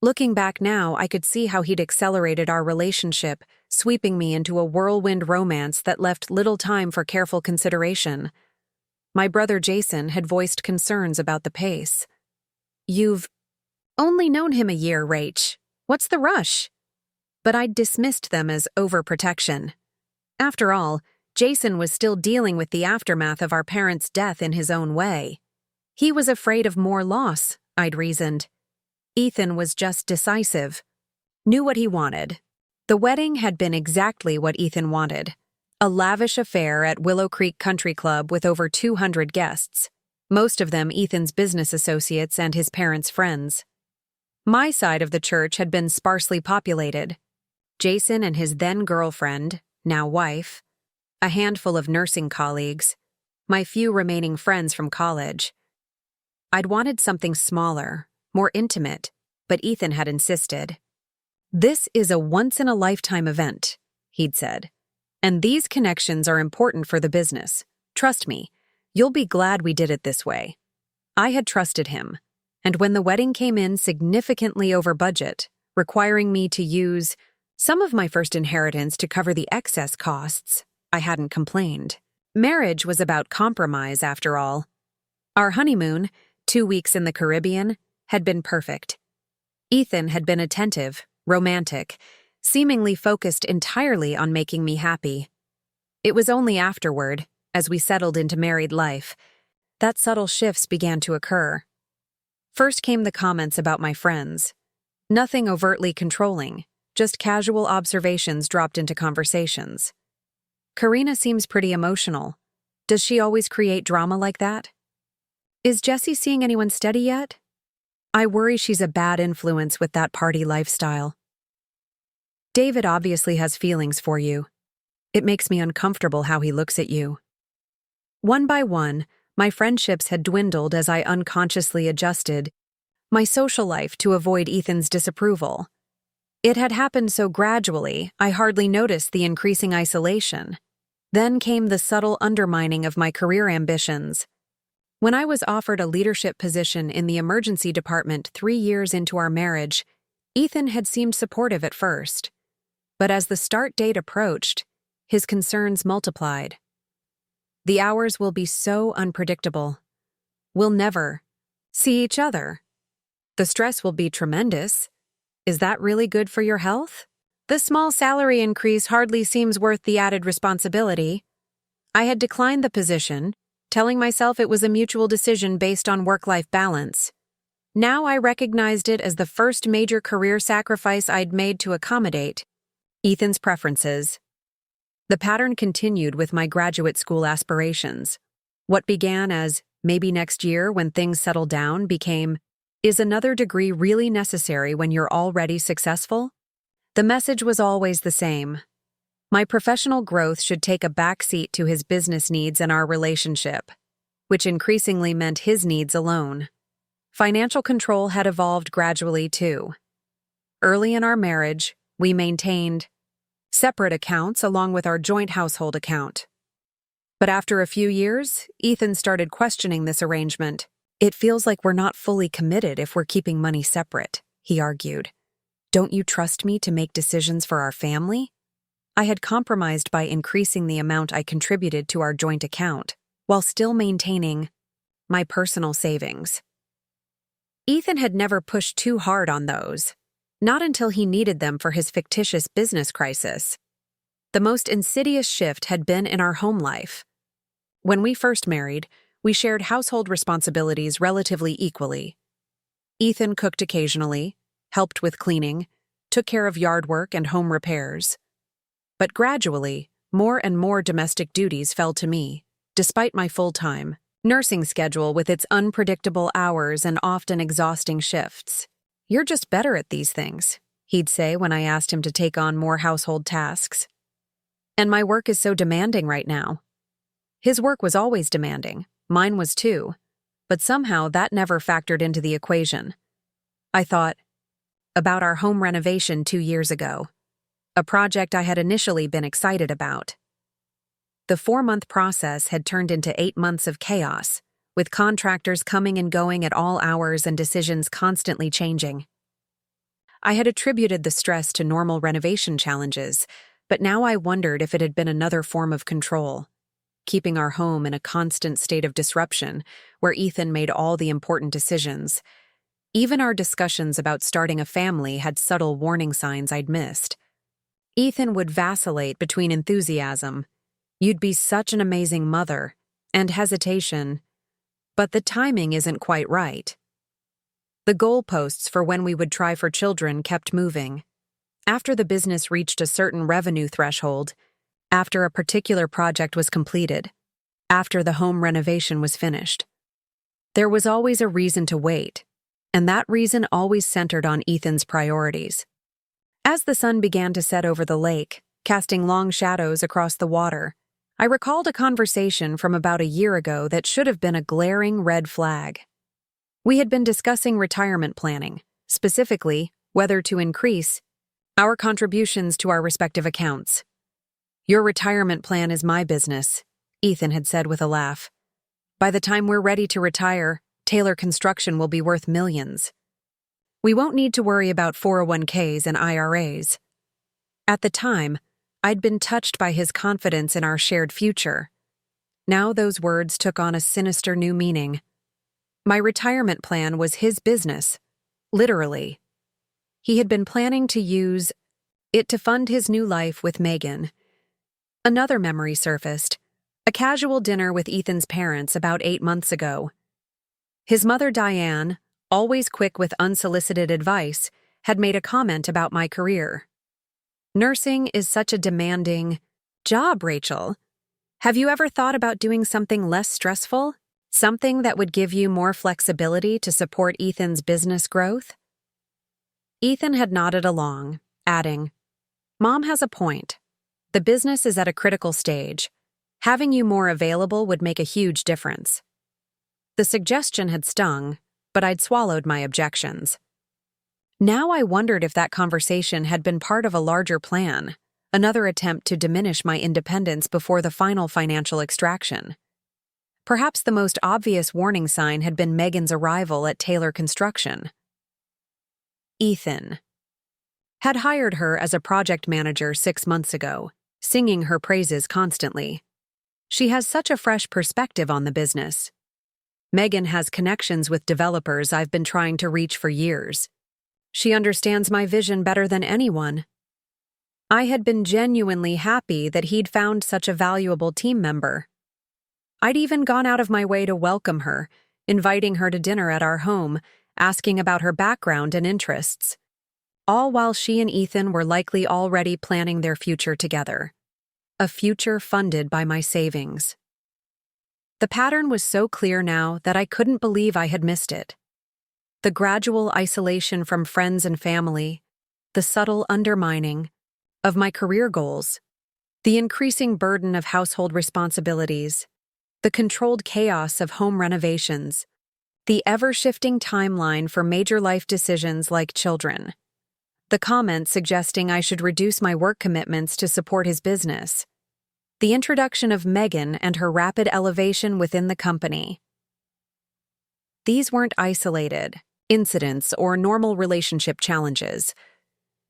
Looking back now, I could see how he'd accelerated our relationship, sweeping me into a whirlwind romance that left little time for careful consideration. My brother Jason had voiced concerns about the pace. "You've only known him a year, Rach. What's the rush?" But I'd dismissed them as overprotection. After all, Jason was still dealing with the aftermath of our parents' death in his own way. He was afraid of more loss, I'd reasoned. Ethan was just decisive, knew what he wanted. The wedding had been exactly what Ethan wanted. A lavish affair at Willow Creek Country Club with over 200 guests. most of them Ethan's business associates and his parents' friends. My side of the church had been sparsely populated. Jason and his then-girlfriend, now wife, a handful of nursing colleagues, my few remaining friends from college. I'd wanted something smaller, more intimate, but Ethan had insisted. "This is a once-in-a-lifetime event," he'd said, "and these connections are important for the business. Trust me, you'll be glad we did it this way." I had trusted him, and when the wedding came in significantly over budget, requiring me to use some of my first inheritance to cover the excess costs, I hadn't complained. Marriage was about compromise, after all. Our honeymoon, 2 weeks in the Caribbean, had been perfect. Ethan had been attentive, romantic, seemingly focused entirely on making me happy. It was only afterward, as we settled into married life, that subtle shifts began to occur. First came the comments about my friends. Nothing overtly controlling, just casual observations dropped into conversations. "Karina seems pretty emotional. Does she always create drama like that? Is Jessie seeing anyone steady yet? I worry she's a bad influence with that party lifestyle. David obviously has feelings for you. It makes me uncomfortable how he looks at you." One by one, my friendships had dwindled as I unconsciously adjusted my social life to avoid Ethan's disapproval. It had happened so gradually, I hardly noticed the increasing isolation. Then came the subtle undermining of my career ambitions. When I was offered a leadership position in the emergency department 3 years into our marriage, Ethan had seemed supportive at first. But as the start date approached, his concerns multiplied. "The hours will be so unpredictable. We'll never see each other. The stress will be tremendous. Is that really good for your health? The small salary increase hardly seems worth the added responsibility." I had declined the position, telling myself it was a mutual decision based on work-life balance. Now I recognized it as the first major career sacrifice I'd made to accommodate Ethan's preferences. The pattern continued with my graduate school aspirations. What began as maybe next year when things settle down became, is another degree really necessary when you're already successful? The message was always the same. My professional growth should take a backseat to his business needs and our relationship, which increasingly meant his needs alone. Financial control had evolved gradually too. Early in our marriage, we maintained separate accounts along with our joint household account. But after a few years, Ethan started questioning this arrangement. "It feels like we're not fully committed if we're keeping money separate," he argued. "Don't you trust me to make decisions for our family?" I had compromised by increasing the amount I contributed to our joint account, while still maintaining my personal savings. Ethan had never pushed too hard on those, not until he needed them for his fictitious business crisis. The most insidious shift had been in our home life. When we first married, we shared household responsibilities relatively equally. Ethan cooked occasionally, helped with cleaning, took care of yard work and home repairs. But gradually, more and more domestic duties fell to me, despite my full-time nursing schedule with its unpredictable hours and often exhausting shifts. "You're just better at these things," he'd say when I asked him to take on more household tasks. "And my work is so demanding right now." His work was always demanding, mine was too, but somehow that never factored into the equation. I thought about our home renovation 2 years ago, a project I had initially been excited about. The 4-month process had turned into 8 months of chaos, with contractors coming and going at all hours and decisions constantly changing. I had attributed the stress to normal renovation challenges, but now I wondered if it had been another form of control, keeping our home in a constant state of disruption where Ethan made all the important decisions. Even our discussions about starting a family had subtle warning signs I'd missed. Ethan would vacillate between enthusiasm, "You'd be such an amazing mother," and hesitation, "But the timing isn't quite right." The goalposts for when we would try for children kept moving. After the business reached a certain revenue threshold, after a particular project was completed, after the home renovation was finished. There was always a reason to wait, and that reason always centered on Ethan's priorities. As the sun began to set over the lake, casting long shadows across the water, I recalled a conversation from about a year ago that should have been a glaring red flag. We had been discussing retirement planning, specifically whether to increase our contributions to our respective accounts. "Your retirement plan is my business," Ethan had said with a laugh. "By the time we're ready to retire, Taylor Construction will be worth millions. We won't need to worry about 401ks and IRAs. At the time, I'd been touched by his confidence in our shared future. Now those words took on a sinister new meaning. My retirement plan was his business, literally. He had been planning to use it to fund his new life with Megan. Another memory surfaced, a casual dinner with Ethan's parents about 8 months ago. His mother, Diane, always quick with unsolicited advice, had made a comment about my career. "Nursing is such a demanding job, Rachel. Have you ever thought about doing something less stressful? Something that would give you more flexibility to support Ethan's business growth?" Ethan had nodded along, adding, "Mom has a point. The business is at a critical stage. Having you more available would make a huge difference." The suggestion had stung, but I'd swallowed my objections. Now I wondered if that conversation had been part of a larger plan, another attempt to diminish my independence before the final financial extraction. Perhaps the most obvious warning sign had been Megan's arrival at Taylor Construction. Ethan had hired her as a project manager 6 months ago, singing her praises constantly. She has such a fresh perspective on the business. Megan has connections with developers I've been trying to reach for years. She understands my vision better than anyone. I had been genuinely happy that he'd found such a valuable team member. I'd even gone out of my way to welcome her, inviting her to dinner at our home, asking about her background and interests, all while she and Ethan were likely already planning their future together. A future funded by my savings. The pattern was so clear now that I couldn't believe I had missed it. The gradual isolation from friends and family, the subtle undermining of my career goals, the increasing burden of household responsibilities, the controlled chaos of home renovations, the ever-shifting timeline for major life decisions like children, the comments suggesting I should reduce my work commitments to support his business, the introduction of Megan and her rapid elevation within the company. These weren't isolated incidents or normal relationship challenges.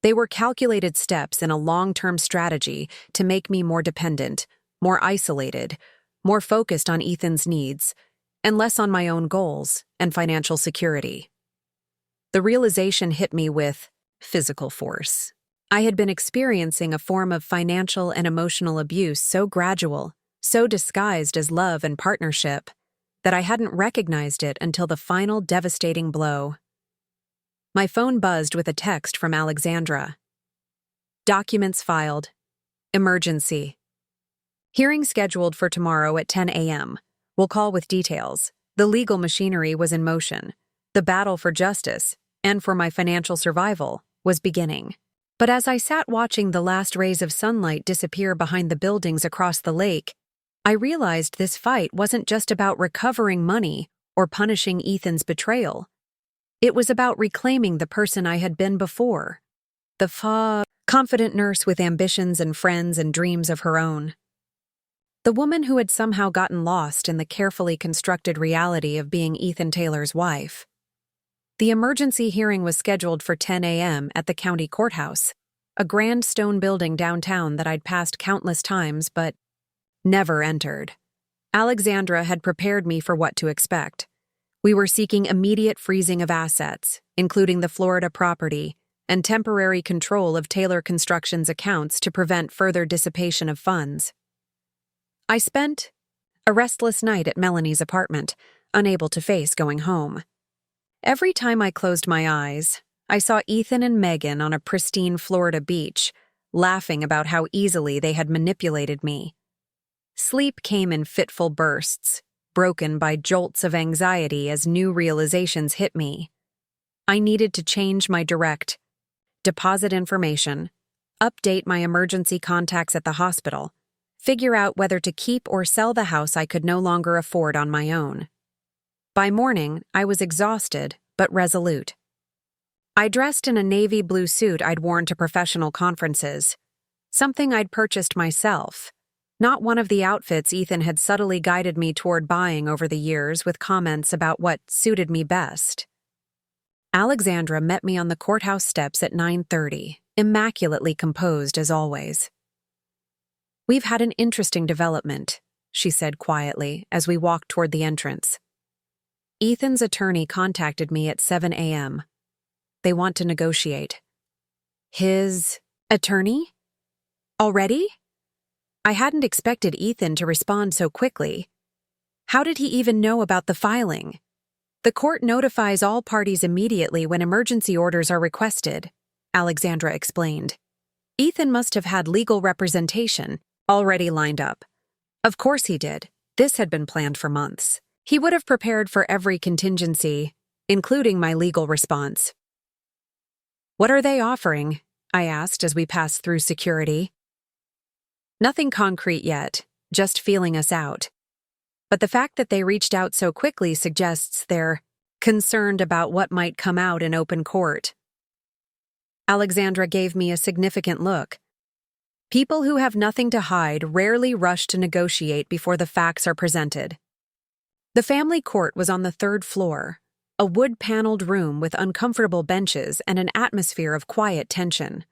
They were calculated steps in a long-term strategy to make me more dependent, more isolated, more focused on Ethan's needs, and less on my own goals and financial security. The realization hit me with physical force. I had been experiencing a form of financial and emotional abuse so gradual, so disguised as love and partnership, that I hadn't recognized it until the final devastating blow. My phone buzzed with a text from Alexandra. "Documents filed. Emergency. Hearing scheduled for tomorrow at 10 a.m. We'll call with details. The legal machinery was in motion. The battle for justice, and for my financial survival, was beginning." But as I sat watching the last rays of sunlight disappear behind the buildings across the lake, I realized this fight wasn't just about recovering money or punishing Ethan's betrayal. It was about reclaiming the person I had been before. The confident nurse with ambitions and friends and dreams of her own. The woman who had somehow gotten lost in the carefully constructed reality of being Ethan Taylor's wife. The emergency hearing was scheduled for 10 a.m. at the county courthouse, a grand stone building downtown that I'd passed countless times but never entered. Alexandra had prepared me for what to expect. We were seeking immediate freezing of assets, including the Florida property, and temporary control of Taylor Construction's accounts to prevent further dissipation of funds. I spent a restless night at Melanie's apartment, unable to face going home. Every time I closed my eyes, I saw Ethan and Megan on a pristine Florida beach, laughing about how easily they had manipulated me. Sleep came in fitful bursts, broken by jolts of anxiety as new realizations hit me. I needed to change my direct deposit information, update my emergency contacts at the hospital, figure out whether to keep or sell the house I could no longer afford on my own. By morning, I was exhausted but resolute. I dressed in a navy blue suit I'd worn to professional conferences, something I'd purchased myself, not one of the outfits Ethan had subtly guided me toward buying over the years with comments about what suited me best. Alexandra met me on the courthouse steps at 9:30, immaculately composed as always. "We've had an interesting development," she said quietly as we walked toward the entrance. "Ethan's attorney contacted me at 7 a.m. They want to negotiate." "His attorney? Already?" I hadn't expected Ethan to respond so quickly. How did he even know about the filing? "The court notifies all parties immediately when emergency orders are requested," Alexandra explained. "Ethan must have had legal representation already lined up." Of course he did. This had been planned for months. He would have prepared for every contingency, including my legal response. "What are they offering?" I asked as we passed through security. "Nothing concrete yet, just feeling us out. But the fact that they reached out so quickly suggests they're concerned about what might come out in open court." Alexandra gave me a significant look. People who have nothing to hide rarely rush to negotiate before the facts are presented. The family court was on the 3rd floor, a wood-paneled room with uncomfortable benches and an atmosphere of quiet tension.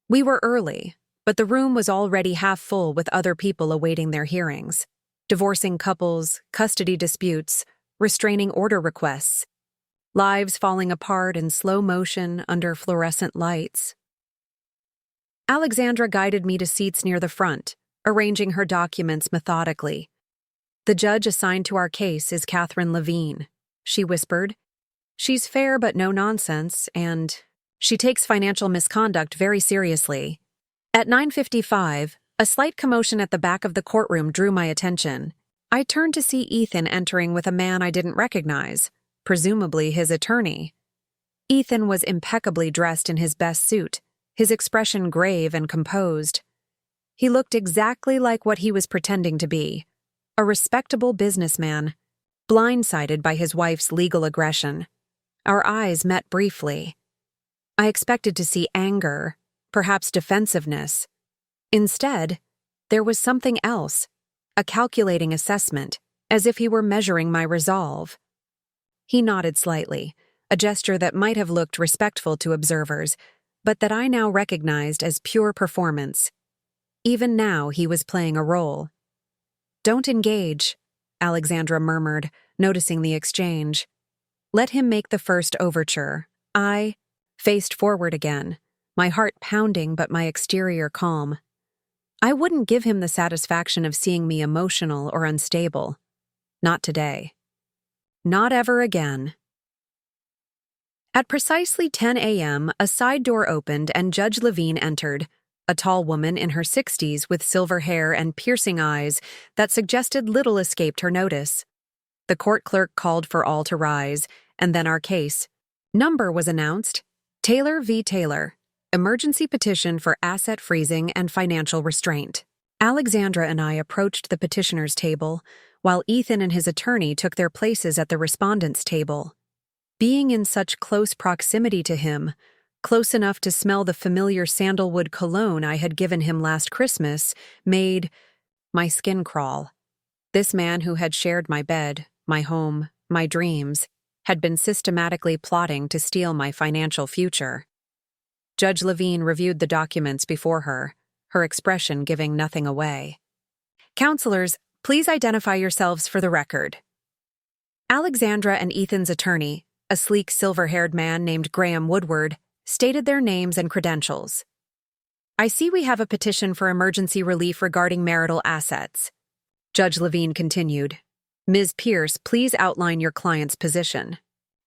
We were early, but the room was already half full with other people awaiting their hearings. Divorcing couples, custody disputes, restraining order requests, lives falling apart in slow motion under fluorescent lights. Alexandra guided me to seats near the front, arranging her documents methodically. "The judge assigned to our case is Catherine Levine," she whispered. "She's fair but no nonsense, and she takes financial misconduct very seriously." At 9:55, a slight commotion at the back of the courtroom drew my attention. I turned to see Ethan entering with a man I didn't recognize, presumably his attorney. Ethan was impeccably dressed in his best suit, his expression grave and composed. He looked exactly like what he was pretending to be, a respectable businessman, blindsided by his wife's legal aggression. Our eyes met briefly. I expected to see anger, perhaps defensiveness. Instead, there was something else, a calculating assessment, as if he were measuring my resolve. He nodded slightly, a gesture that might have looked respectful to observers, but that I now recognized as pure performance. Even now, he was playing a role. "Don't engage," Alexandra murmured, noticing the exchange. "Let him make the first overture." I faced forward again, my heart pounding but my exterior calm. I wouldn't give him the satisfaction of seeing me emotional or unstable. Not today. Not ever again. At precisely 10 a.m., a side door opened and Judge Levine entered, a tall woman in her 60s with silver hair and piercing eyes that suggested little escaped her notice. The court clerk called for all to rise, and then our case. Number was announced: Taylor v. Taylor. Emergency petition for asset freezing and financial restraint. Alexandra and I approached the petitioner's table, while Ethan and his attorney took their places at the respondent's table. Being in such close proximity to him, close enough to smell the familiar sandalwood cologne I had given him last Christmas, made my skin crawl. This man who had shared my bed, my home, my dreams, had been systematically plotting to steal my financial future. Judge Levine reviewed the documents before her, her expression giving nothing away. "Counselors, please identify yourselves for the record." Alexandra and Ethan's attorney, a sleek silver-haired man named Graham Woodward, stated their names and credentials. "I see we have a petition for emergency relief regarding marital assets." Judge Levine continued. "Ms. Pierce, please outline your client's position."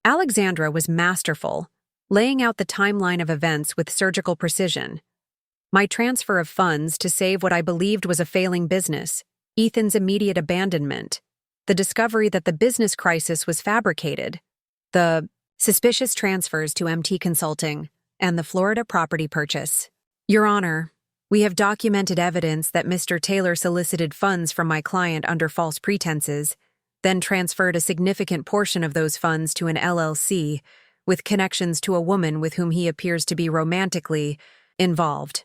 Alexandra was masterful, laying out the timeline of events with surgical precision. My transfer of funds to save what I believed was a failing business, Ethan's immediate abandonment, the discovery that the business crisis was fabricated, the suspicious transfers to MT Consulting, and the Florida property purchase. Your Honor, we have documented evidence that Mr. Taylor solicited funds from my client under false pretenses, then transferred a significant portion of those funds to an LLC with connections to a woman with whom he appears to be romantically involved.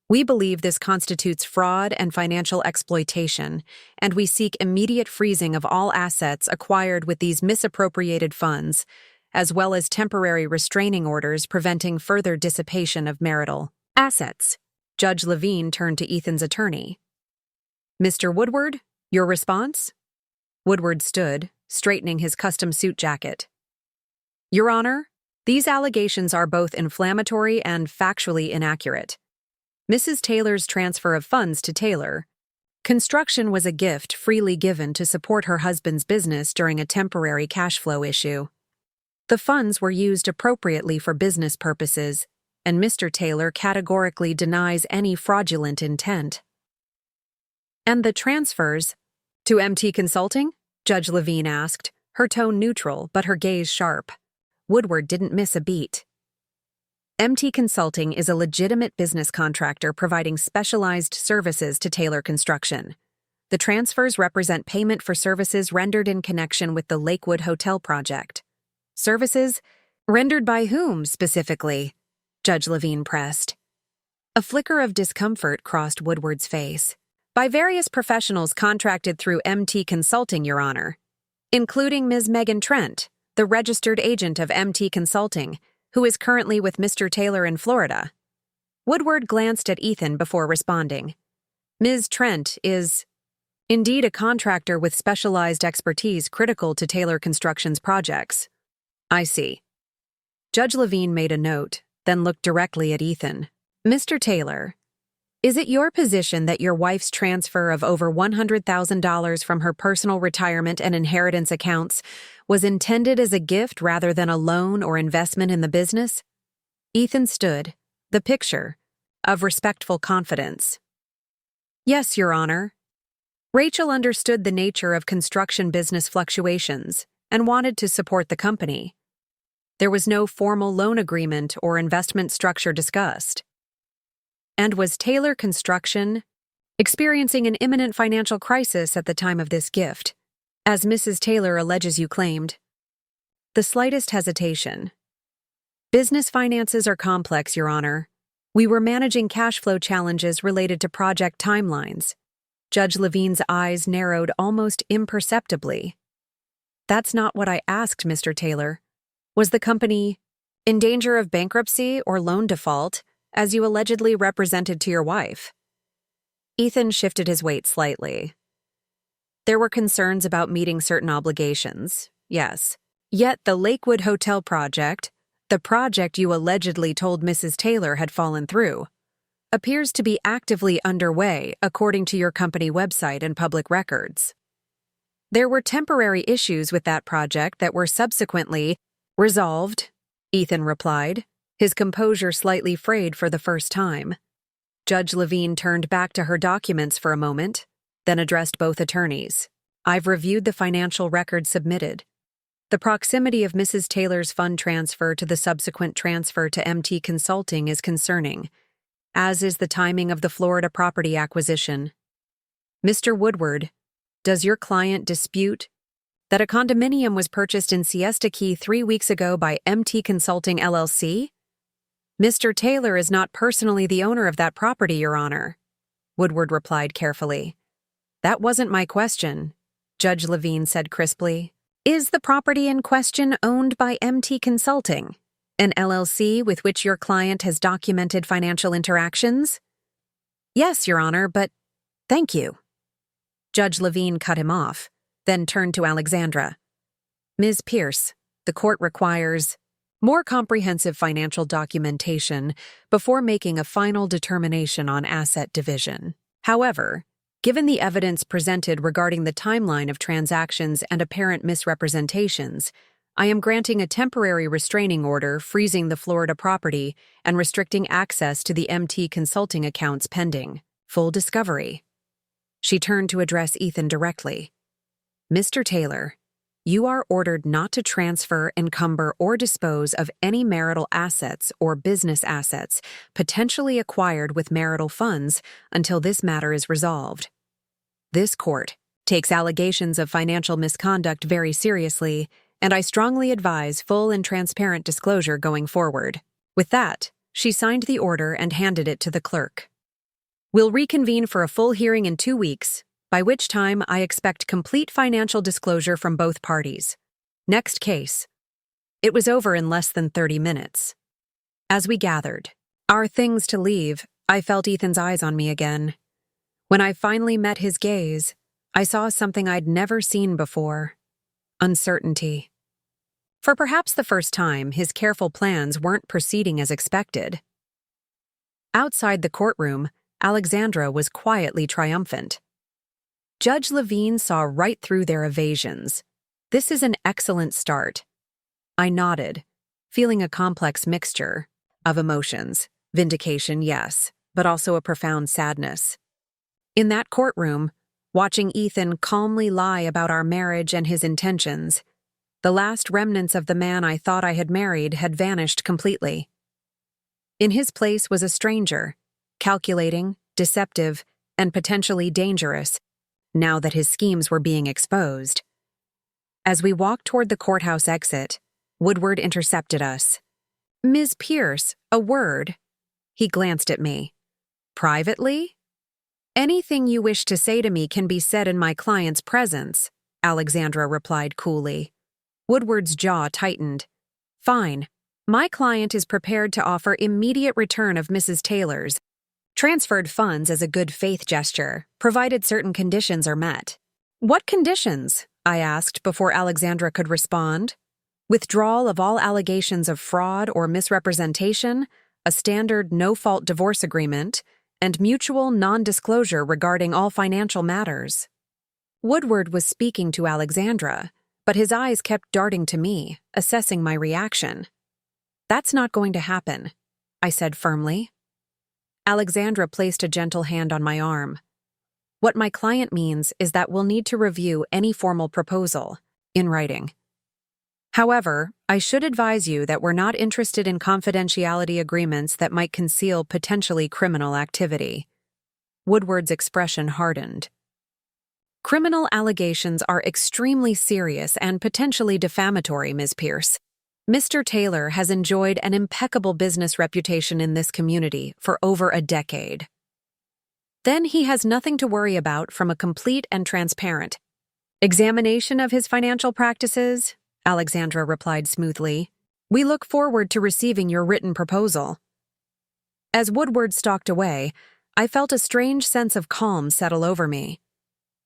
We believe this constitutes fraud and financial exploitation, and we seek immediate freezing of all assets acquired with these misappropriated funds, as well as temporary restraining orders preventing further dissipation of marital assets. Judge Levine turned to Ethan's attorney. Mr. Woodward, your response? Woodward stood, straightening his custom suit jacket. Your Honor, these allegations are both inflammatory and factually inaccurate. Mrs. Taylor's transfer of funds to Taylor. Construction was a gift freely given to support her husband's business during a temporary cash flow issue. The funds were used appropriately for business purposes, and Mr. Taylor categorically denies any fraudulent intent. And the transfers to MT Consulting? Judge Levine asked, her tone neutral but her gaze sharp. Woodward didn't miss a beat. MT Consulting is a legitimate business contractor providing specialized services to Taylor Construction. The transfers represent payment for services rendered in connection with the Lakewood Hotel project. Services? Rendered by whom, specifically? Judge Levine pressed. A flicker of discomfort crossed Woodward's face. By various professionals contracted through MT Consulting, Your Honor, including Ms. Megan Trent, the registered agent of MT Consulting, who is currently with Mr. Taylor in Florida. Woodward glanced at Ethan before responding. Ms. Trent is indeed a contractor with specialized expertise critical to Taylor Construction's projects. I see. Judge Levine made a note, then looked directly at Ethan. Mr. Taylor, is it your position that your wife's transfer of over $100,000 from her personal retirement and inheritance accounts was intended as a gift rather than a loan or investment in the business? Ethan stood, the picture of respectful confidence. Yes, Your Honor. Rachel understood the nature of construction business fluctuations and wanted to support the company. There was no formal loan agreement or investment structure discussed. And was Taylor Construction experiencing an imminent financial crisis at the time of this gift, as Mrs. Taylor alleges you claimed? The slightest hesitation. Business finances are complex, Your Honor. We were managing cash flow challenges related to project timelines. Judge Levine's eyes narrowed almost imperceptibly. That's not what I asked, Mr. Taylor. Was the company in danger of bankruptcy or loan default, as you allegedly represented to your wife? Ethan shifted his weight slightly. There were concerns about meeting certain obligations, yes. Yet the Lakewood Hotel project, the project you allegedly told Mrs. Taylor had fallen through, appears to be actively underway according to your company website and public records. There were temporary issues with that project that were subsequently resolved, Ethan replied, his composure slightly frayed for the first time. Judge Levine turned back to her documents for a moment, then addressed both attorneys. I've reviewed the financial records submitted. The proximity of Mrs. Taylor's fund transfer to the subsequent transfer to MT Consulting is concerning, as is the timing of the Florida property acquisition. Mr. Woodward, does your client dispute that a condominium was purchased in Siesta Key 3 weeks ago by MT Consulting LLC? Mr. Taylor is not personally the owner of that property, Your Honor, Woodward replied carefully. That wasn't my question, Judge Levine said crisply. Is the property in question owned by MT Consulting, an LLC with which your client has documented financial interactions? Yes, Your Honor, but thank you. Judge Levine cut him off, then turned to Alexandra. Ms. Pierce, the court requires more comprehensive financial documentation before making a final determination on asset division. However, given the evidence presented regarding the timeline of transactions and apparent misrepresentations, I am granting a temporary restraining order freezing the Florida property and restricting access to the MT Consulting accounts pending full discovery. She turned to address Ethan directly. Mr. Taylor, you are ordered not to transfer, encumber, or dispose of any marital assets or business assets potentially acquired with marital funds until this matter is resolved. This court takes allegations of financial misconduct very seriously, and I strongly advise full and transparent disclosure going forward. With that, she signed the order and handed it to the clerk. We'll reconvene for a full hearing in 2 weeks, by which time I expect complete financial disclosure from both parties. Next case. It was over in less than 30 minutes. As we gathered our things to leave, I felt Ethan's eyes on me again. When I finally met his gaze, I saw something I'd never seen before: uncertainty. For perhaps the first time, his careful plans weren't proceeding as expected. Outside the courtroom, Alexandra was quietly triumphant. Judge Levine saw right through their evasions. This is an excellent start. I nodded, feeling a complex mixture of emotions. Vindication, yes, but also a profound sadness. In that courtroom, watching Ethan calmly lie about our marriage and his intentions, the last remnants of the man I thought I had married had vanished completely. In his place was a stranger, calculating, deceptive, and potentially dangerous, now that his schemes were being exposed. As we walked toward the courthouse exit, Woodward intercepted us. "Ms. Pierce, a word." He glanced at me. "Privately?" "Anything you wish to say to me can be said in my client's presence," Alexandra replied coolly. Woodward's jaw tightened. "Fine. My client is prepared to offer immediate return of Mrs. Taylor's transferred funds as a good faith gesture, provided certain conditions are met." "What conditions?" I asked before Alexandra could respond. "Withdrawal of all allegations of fraud or misrepresentation, a standard no-fault divorce agreement, and mutual non-disclosure regarding all financial matters." Woodward was speaking to Alexandra, but his eyes kept darting to me, assessing my reaction. "That's not going to happen," I said firmly. Alexandra placed a gentle hand on my arm. "What my client means is that we'll need to review any formal proposal in writing. However, I should advise you that we're not interested in confidentiality agreements that might conceal potentially criminal activity." Woodward's expression hardened. "Criminal allegations are extremely serious and potentially defamatory, Ms. Pierce. Mr. Taylor has enjoyed an impeccable business reputation in this community for over a decade. Then he has nothing to worry about from a complete and transparent examination of his financial practices," Alexandra replied smoothly. "We look forward to receiving your written proposal." As Woodward stalked away, I felt a strange sense of calm settle over me.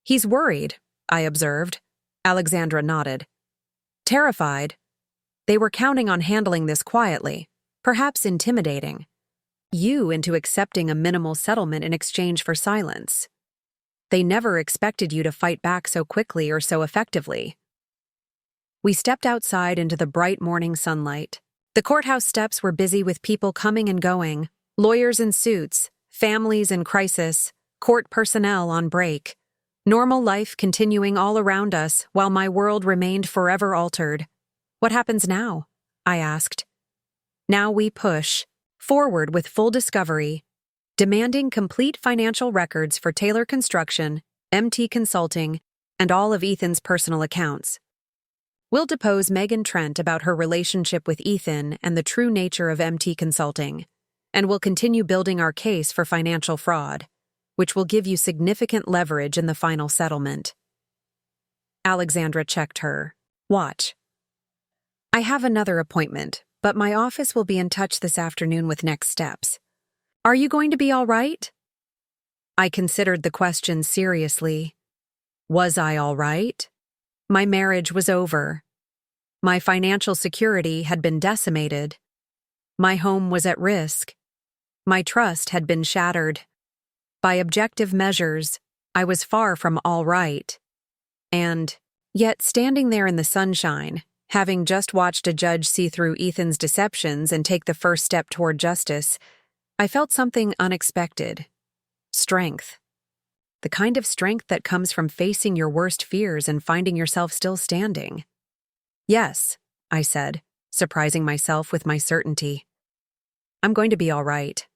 "He's worried," I observed. Alexandra nodded. "Terrified. They were counting on handling this quietly, perhaps intimidating you into accepting a minimal settlement in exchange for silence. They never expected you to fight back so quickly or so effectively." We stepped outside into the bright morning sunlight. The courthouse steps were busy with people coming and going, lawyers in suits, families in crisis, court personnel on break. Normal life continuing all around us while my world remained forever altered. "What happens now?" I asked. "Now we push forward with full discovery, demanding complete financial records for Taylor Construction, MT Consulting, and all of Ethan's personal accounts. We'll depose Megan Trent about her relationship with Ethan and the true nature of MT Consulting, and we'll continue building our case for financial fraud, which will give you significant leverage in the final settlement." Alexandra checked her watch. "I have another appointment, but my office will be in touch this afternoon with next steps. Are you going to be all right?" I considered the question seriously. Was I all right? My marriage was over. My financial security had been decimated. My home was at risk. My trust had been shattered. By objective measures, I was far from all right. And yet, standing there in the sunshine, having just watched a judge see through Ethan's deceptions and take the first step toward justice, I felt something unexpected. Strength. the kind of strength that comes from facing your worst fears and finding yourself still standing. Yes, I said, surprising myself with my certainty. I'm going to be all right.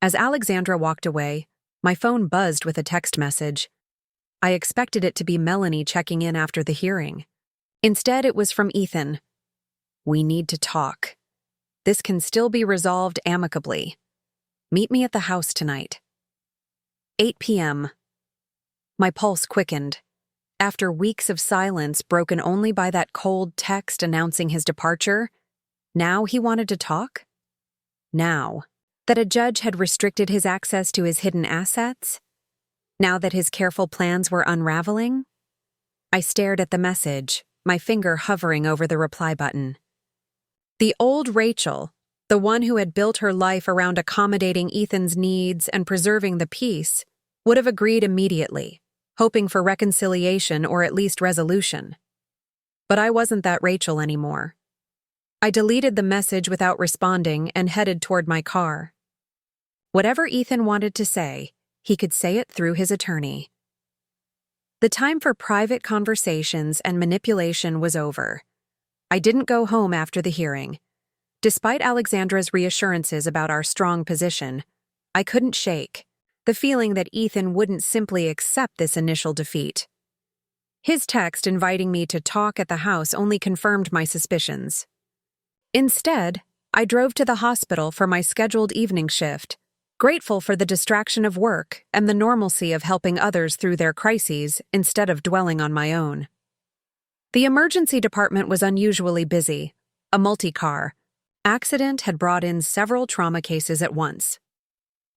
As Alexandra walked away, my phone buzzed with a text message. I expected it to be Melanie checking in after the hearing. Instead, it was from Ethan. We need to talk. This can still be resolved amicably. Meet me at the house tonight. 8 p.m. My pulse quickened. After weeks of silence broken only by that cold text announcing his departure, now he wanted to talk? Now that a judge had restricted his access to his hidden assets? Now that his careful plans were unraveling? I stared at the message, my finger hovering over the reply button. The old Rachel, the one who had built her life around accommodating Ethan's needs and preserving the peace, would have agreed immediately, hoping for reconciliation or at least resolution. But I wasn't that Rachel anymore. I deleted the message without responding and headed toward my car. Whatever Ethan wanted to say, he could say it through his attorney. The time for private conversations and manipulation was over. I didn't go home after the hearing. Despite Alexandra's reassurances about our strong position, I couldn't shake the feeling that Ethan wouldn't simply accept this initial defeat. His text inviting me to talk at the house only confirmed my suspicions. Instead, I drove to the hospital for my scheduled evening shift, grateful for the distraction of work and the normalcy of helping others through their crises instead of dwelling on my own. The emergency department was unusually busy. A multi-car accident had brought in several trauma cases at once.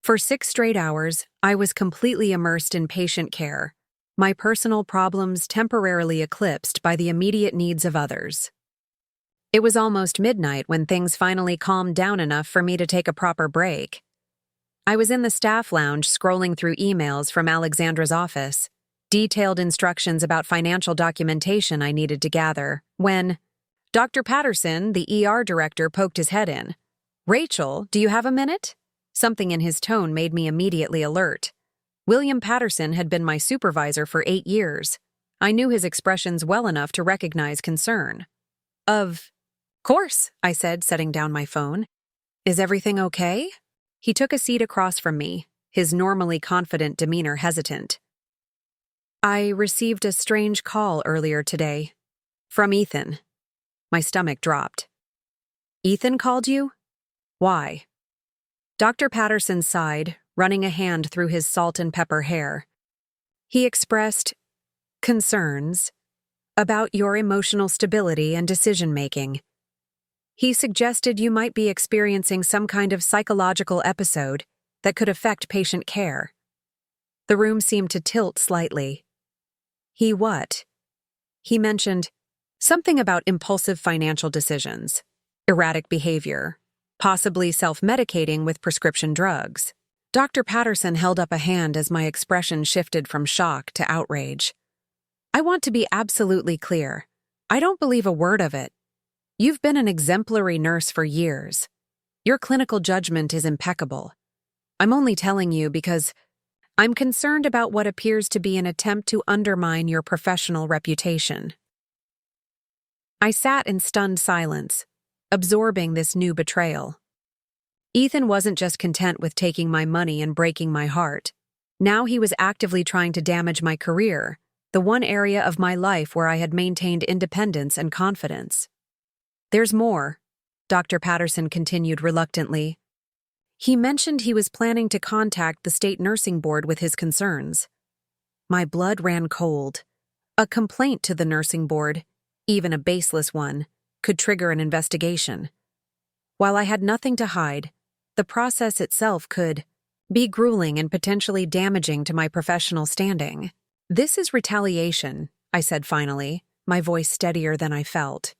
For 6 straight hours, I was completely immersed in patient care, my personal problems temporarily eclipsed by the immediate needs of others. It was almost midnight when things finally calmed down enough for me to take a proper break. I was in the staff lounge scrolling through emails from Alexandra's office, detailed instructions about financial documentation I needed to gather, when Dr. Patterson, the ER director, poked his head in. "Rachel, do you have a minute?" Something in his tone made me immediately alert. William Patterson had been my supervisor for 8 years. I knew his expressions well enough to recognize concern. Of course, I said, setting down my phone. Is everything okay? He took a seat across from me, his normally confident demeanor hesitant. I received a strange call earlier today. From Ethan. My stomach dropped. Ethan called you? Why? Dr. Patterson sighed, running a hand through his salt and pepper hair. He expressed concerns about your emotional stability and decision-making. He suggested you might be experiencing some kind of psychological episode that could affect patient care. The room seemed to tilt slightly. He what? He mentioned something about impulsive financial decisions, erratic behavior, possibly self-medicating with prescription drugs. Dr. Patterson held up a hand as my expression shifted from shock to outrage. I want to be absolutely clear. I don't believe a word of it. You've been an exemplary nurse for years. Your clinical judgment is impeccable. I'm only telling you because I'm concerned about what appears to be an attempt to undermine your professional reputation. I sat in stunned silence, absorbing this new betrayal. Ethan wasn't just content with taking my money and breaking my heart. Now he was actively trying to damage my career, the one area of my life where I had maintained independence and confidence. There's more, Dr. Patterson continued reluctantly. He mentioned he was planning to contact the state nursing board with his concerns. My blood ran cold. A complaint to the nursing board, even a baseless one, could trigger an investigation. While I had nothing to hide, the process itself could be grueling and potentially damaging to my professional standing. This is retaliation, I said finally, my voice steadier than I felt.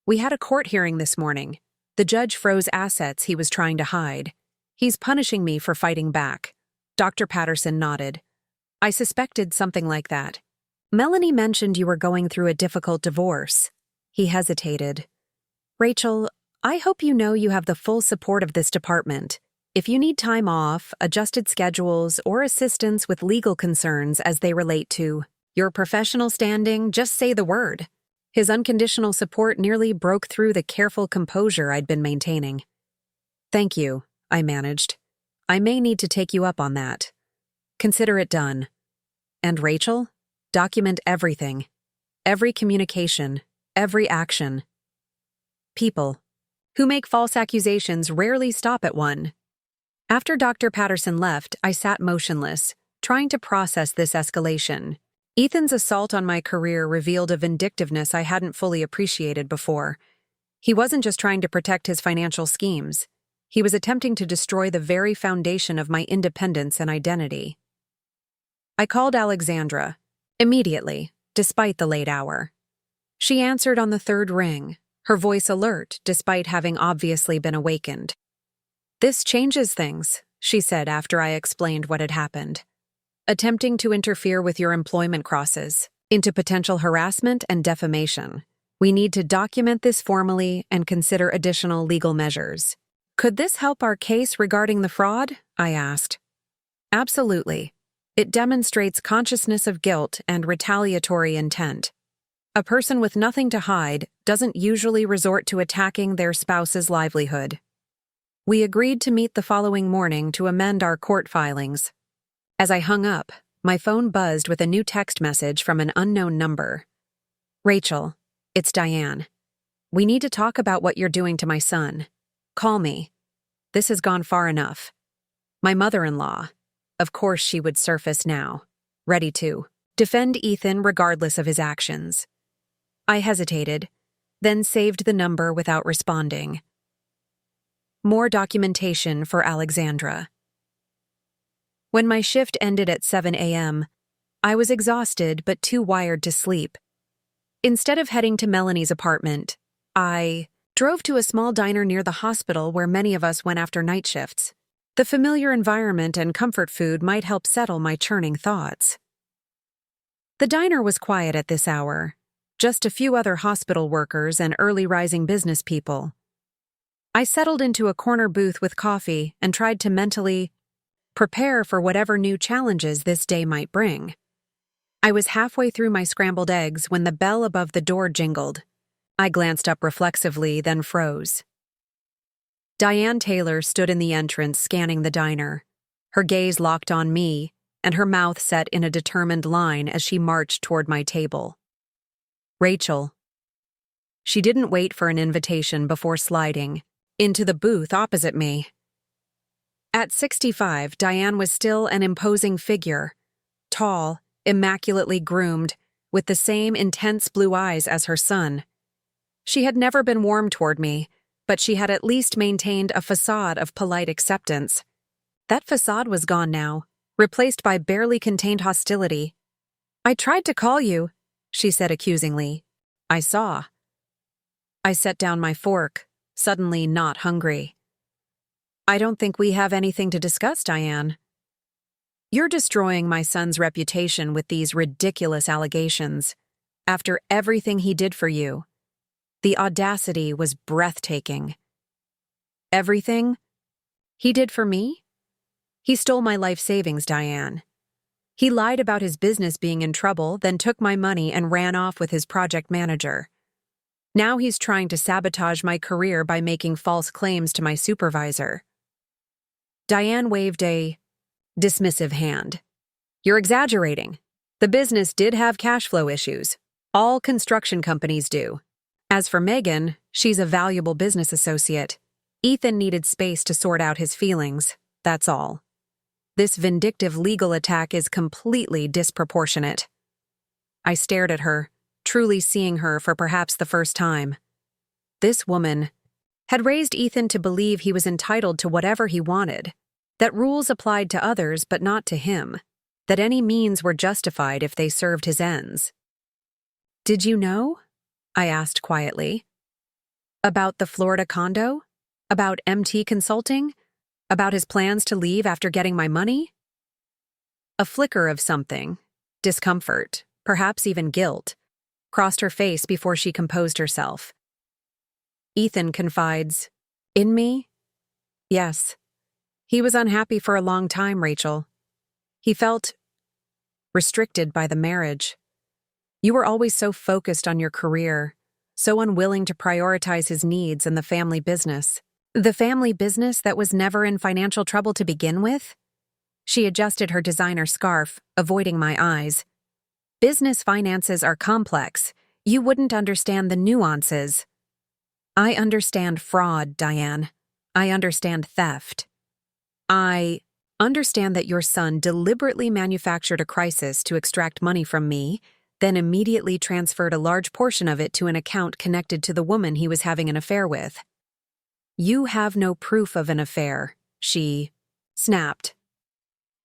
We had a court hearing this morning. The judge froze assets he was trying to hide. He's punishing me for fighting back. Dr. Patterson nodded. I suspected something like that. Melanie mentioned you were going through a difficult divorce. He hesitated. Rachel, I hope you know you have the full support of this department. If you need time off, adjusted schedules, or assistance with legal concerns as they relate to your professional standing, just say the word. His unconditional support nearly broke through the careful composure I'd been maintaining. Thank you, I managed. I may need to take you up on that. Consider it done. And Rachel, document everything. Every communication, every action. People who make false accusations rarely stop at one. After Dr. Patterson left, I sat motionless, trying to process this escalation. Ethan's assault on my career revealed a vindictiveness I hadn't fully appreciated before. He wasn't just trying to protect his financial schemes. He was attempting to destroy the very foundation of my independence and identity. I called Alexandra, immediately, despite the late hour. She answered on the third ring, her voice alert despite having obviously been awakened. "This changes things," she said after I explained what had happened. "Attempting to interfere with your employment crosses into potential harassment and defamation. We need to document this formally and consider additional legal measures." "Could this help our case regarding the fraud?" I asked. "Absolutely. It demonstrates consciousness of guilt and retaliatory intent. A person with nothing to hide doesn't usually resort to attacking their spouse's livelihood." We agreed to meet the following morning to amend our court filings. As I hung up, my phone buzzed with a new text message from an unknown number. "Rachel, it's Diane. We need to talk about what you're doing to my son. Call me. This has gone far enough." My mother-in-law. Of course she would surface now, ready to defend Ethan regardless of his actions. I hesitated, then saved the number without responding. More documentation for Alexandra. When my shift ended at 7 a.m., I was exhausted but too wired to sleep. Instead of heading to Melanie's apartment, I drove to a small diner near the hospital where many of us went after night shifts. The familiar environment and comfort food might help settle my churning thoughts. The diner was quiet at this hour, just a few other hospital workers and early-rising business people. I settled into a corner booth with coffee and tried to mentally prepare for whatever new challenges this day might bring. I was halfway through my scrambled eggs when the bell above the door jingled. I glanced up reflexively, then froze. Diane Taylor stood in the entrance scanning the diner, her gaze locked on me and her mouth set in a determined line as she marched toward my table. "Rachel." She didn't wait for an invitation before sliding into the booth opposite me. At 65, Diane was still an imposing figure, tall, immaculately groomed, with the same intense blue eyes as her son. She had never been warm toward me, but she had at least maintained a facade of polite acceptance. That facade was gone now, replaced by barely contained hostility. "I tried to call you," she said accusingly. "I saw." I set down my fork, suddenly not hungry. "I don't think we have anything to discuss, Diane." "You're destroying my son's reputation with these ridiculous allegations. After everything he did for you." The audacity was breathtaking. "Everything he did for me? He stole my life savings, Diane. He lied about his business being in trouble, then took my money and ran off with his project manager. Now he's trying to sabotage my career by making false claims to my supervisor." Diane waved a dismissive hand. "You're exaggerating. The business did have cash flow issues. All construction companies do. As for Megan, she's a valuable business associate. Ethan needed space to sort out his feelings, that's all. This vindictive legal attack is completely disproportionate." I stared at her, truly seeing her for perhaps the first time. This woman had raised Ethan to believe he was entitled to whatever he wanted, that rules applied to others but not to him, that any means were justified if they served his ends. "Did you know?" I asked quietly. "About the Florida condo? About MT Consulting? About his plans to leave after getting my money?" A flicker of something, discomfort, perhaps even guilt, crossed her face before she composed herself. "Ethan confides in me?" "Yes. He was unhappy for a long time, Rachel. He felt restricted by the marriage. You were always so focused on your career, so unwilling to prioritize his needs and the family business. The family business that was never in financial trouble to begin with? She adjusted her designer scarf, avoiding my eyes. Business finances are complex. You wouldn't understand the nuances. I understand fraud, Diane. I understand theft. I understand that your son deliberately manufactured a crisis to extract money from me, then immediately transferred a large portion of it to an account connected to the woman he was having an affair with. You have no proof of an affair, she snapped.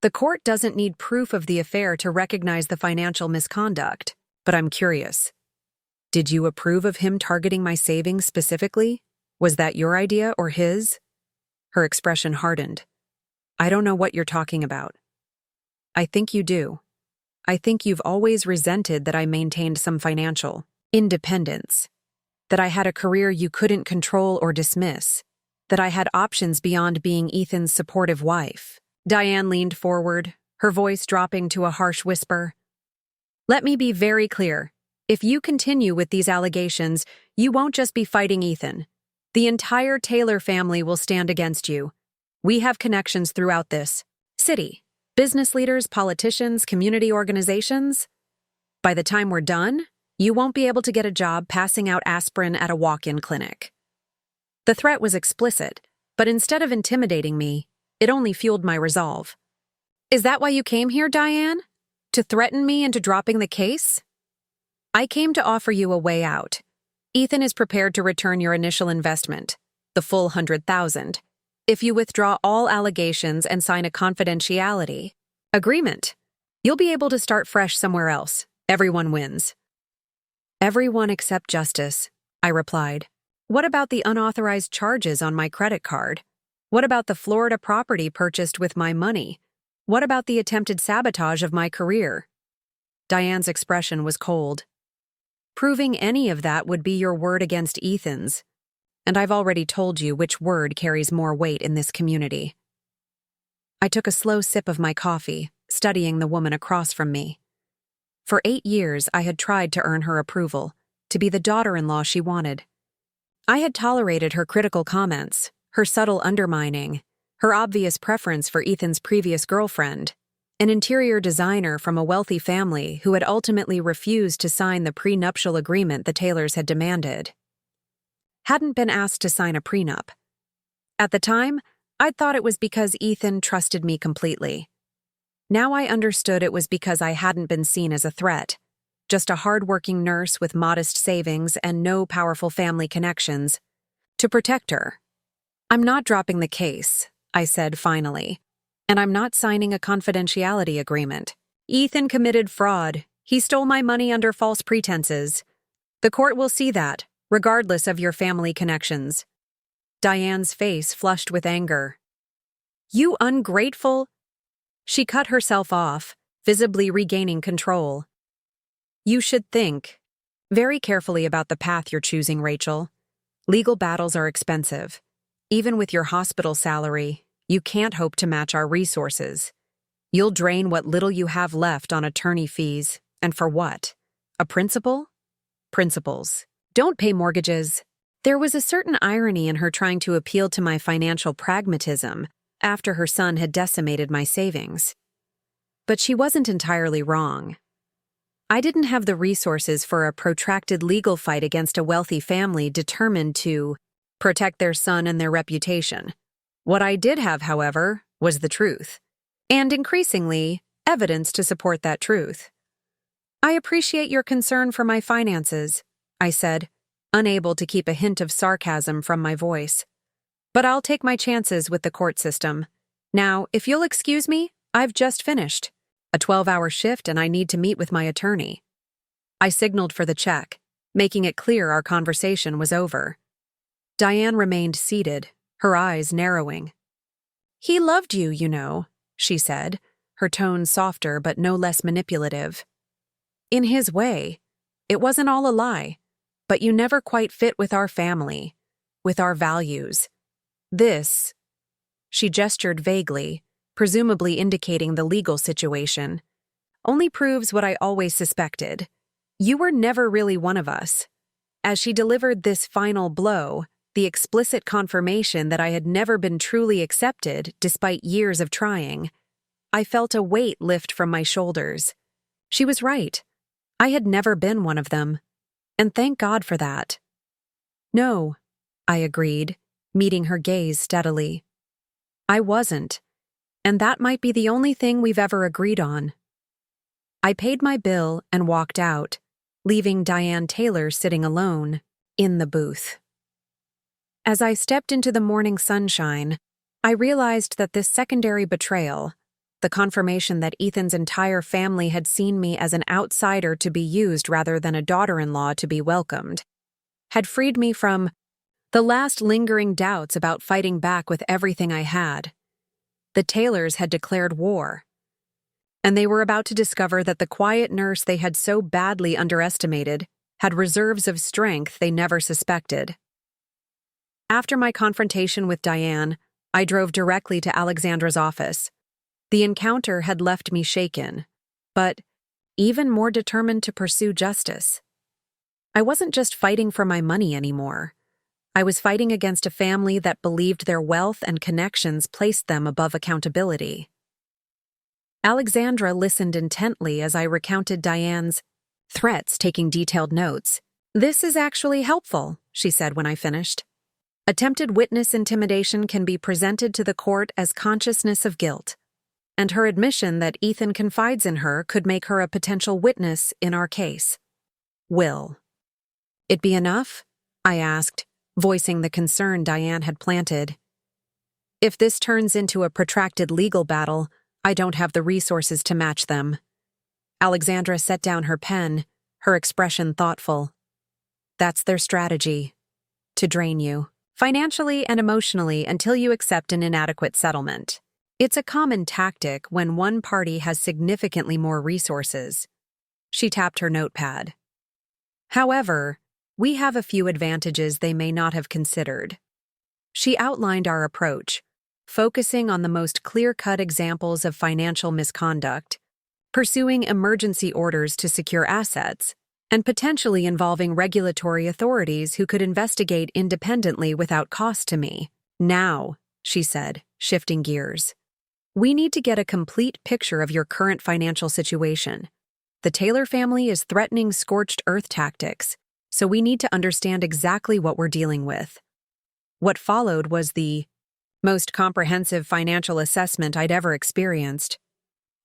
The court doesn't need proof of the affair to recognize the financial misconduct, but I'm curious. Did you approve of him targeting my savings specifically? Was that your idea or his? Her expression hardened. I don't know what you're talking about. I think you do. I think you've always resented that I maintained some financial independence, that I had a career you couldn't control or dismiss, that I had options beyond being Ethan's supportive wife. Diane leaned forward, her voice dropping to a harsh whisper. Let me be very clear. If you continue with these allegations, you won't just be fighting Ethan. The entire Taylor family will stand against you. We have connections throughout this city. Business leaders, politicians, community organizations. By the time we're done, you won't be able to get a job passing out aspirin at a walk-in clinic. The threat was explicit, but instead of intimidating me, it only fueled my resolve. Is that why you came here, Diane? To threaten me into dropping the case? I came to offer you a way out. Ethan is prepared to return your initial investment, the full $100,000, if you withdraw all allegations and sign a confidentiality agreement. You'll be able to start fresh somewhere else. Everyone wins. Everyone except justice, I replied. What about the unauthorized charges on my credit card? What about the Florida property purchased with my money? What about the attempted sabotage of my career? Diane's expression was cold. Proving any of that would be your word against Ethan's, and I've already told you which word carries more weight in this community. I took a slow sip of my coffee, studying the woman across from me. For 8 years, I had tried to earn her approval, to be the daughter-in-law she wanted. I had tolerated her critical comments, her subtle undermining, her obvious preference for Ethan's previous girlfriend, an interior designer from a wealthy family who had ultimately refused to sign the prenuptial agreement the Taylors had demanded. Hadn't been asked to sign a prenup. At the time, I'd thought it was because Ethan trusted me completely. Now I understood it was because I hadn't been seen as a threat, just a hard-working nurse with modest savings and no powerful family connections. To protect her. I'm not dropping the case, I said finally, and I'm not signing a confidentiality agreement. Ethan committed fraud. He stole my money under false pretenses. The court will see that, regardless of your family connections. Diane's face flushed with anger. You ungrateful... She cut herself off, visibly regaining control. You should think very carefully about the path you're choosing, Rachel. Legal battles are expensive. Even with your hospital salary, you can't hope to match our resources. You'll drain what little you have left on attorney fees. And for what? A principal? Principals. Don't pay mortgages. There was a certain irony in her trying to appeal to my financial pragmatism after her son had decimated my savings. But she wasn't entirely wrong. I didn't have the resources for a protracted legal fight against a wealthy family determined to protect their son and their reputation. What I did have, however, was the truth, and increasingly, evidence to support that truth. I appreciate your concern for my finances, I said, unable to keep a hint of sarcasm from my voice. But I'll take my chances with the court system. Now, if you'll excuse me, I've just finished. A 12-hour shift and I need to meet with my attorney. I signaled for the check, making it clear our conversation was over. Diane remained seated, her eyes narrowing. He loved you, you know, she said, her tone softer but no less manipulative. In his way, it wasn't all a lie, but you never quite fit with our family, with our values. This, She gestured vaguely, presumably indicating the legal situation. Only proves what I always suspected. You were never really one of us. As she delivered this final blow, the explicit confirmation that I had never been truly accepted despite years of trying, I felt a weight lift from my shoulders. She was right. I had never been one of them. And thank God for that. No, I agreed, meeting her gaze steadily. I wasn't. And that might be the only thing we've ever agreed on. I paid my bill and walked out, leaving Diane Taylor sitting alone in the booth. As I stepped into the morning sunshine, I realized that this secondary betrayal, the confirmation that Ethan's entire family had seen me as an outsider to be used rather than a daughter-in-law to be welcomed, had freed me from the last lingering doubts about fighting back with everything I had. The Taylors had declared war, and they were about to discover that the quiet nurse they had so badly underestimated had reserves of strength they never suspected. After my confrontation with Diane, I drove directly to Alexandra's office. The encounter had left me shaken, but even more determined to pursue justice. I wasn't just fighting for my money anymore. I was fighting against a family that believed their wealth and connections placed them above accountability. Alexandra listened intently as I recounted Diane's threats, taking detailed notes. "This is actually helpful," she said when I finished. "Attempted witness intimidation can be presented to the court as consciousness of guilt, and her admission that Ethan confides in her could make her a potential witness in our case. Will it be enough?" I asked, voicing the concern Diane had planted. "If this turns into a protracted legal battle, I don't have the resources to match them." Alexandra set down her pen, her expression thoughtful. "That's their strategy. To drain you, financially and emotionally, until you accept an inadequate settlement. It's a common tactic when one party has significantly more resources." She tapped her notepad. "However, we have a few advantages they may not have considered." She outlined our approach, focusing on the most clear-cut examples of financial misconduct, pursuing emergency orders to secure assets, and potentially involving regulatory authorities who could investigate independently without cost to me. "Now," she said, shifting gears, "we need to get a complete picture of your current financial situation. The Taylor family is threatening scorched earth tactics, so we need to understand exactly what we're dealing with." What followed was the most comprehensive financial assessment I'd ever experienced.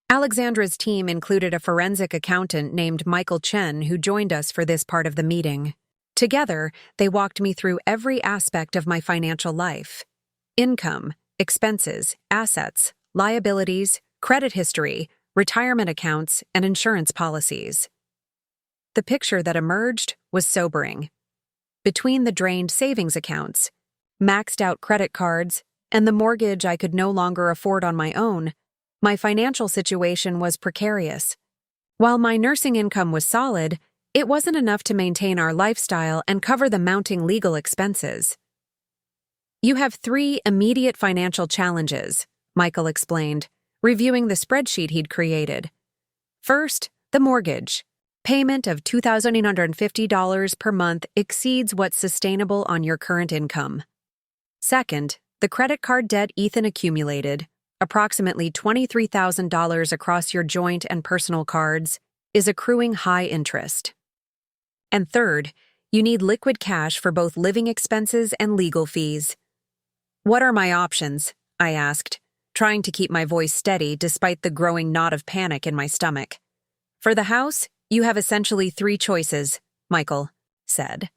Alexandra's team included a forensic accountant named Michael Chen who joined us for this part of the meeting. Together, they walked me through every aspect of my financial life: income, expenses, assets, liabilities, credit history, retirement accounts, and insurance policies. The picture that emerged was sobering. Between the drained savings accounts, maxed-out credit cards, and the mortgage I could no longer afford on my own, my financial situation was precarious. While my nursing income was solid, it wasn't enough to maintain our lifestyle and cover the mounting legal expenses. "You have 3 immediate financial challenges," Michael explained, reviewing the spreadsheet he'd created. "First, the mortgage. Payment of $2,850 per month exceeds what's sustainable on your current income. Second, the credit card debt Ethan accumulated, approximately $23,000 across your joint and personal cards, is accruing high interest. And third, you need liquid cash for both living expenses and legal fees." "What are my options?" I asked, trying to keep my voice steady despite the growing knot of panic in my stomach. "For the house, you have essentially 3 choices," Michael said.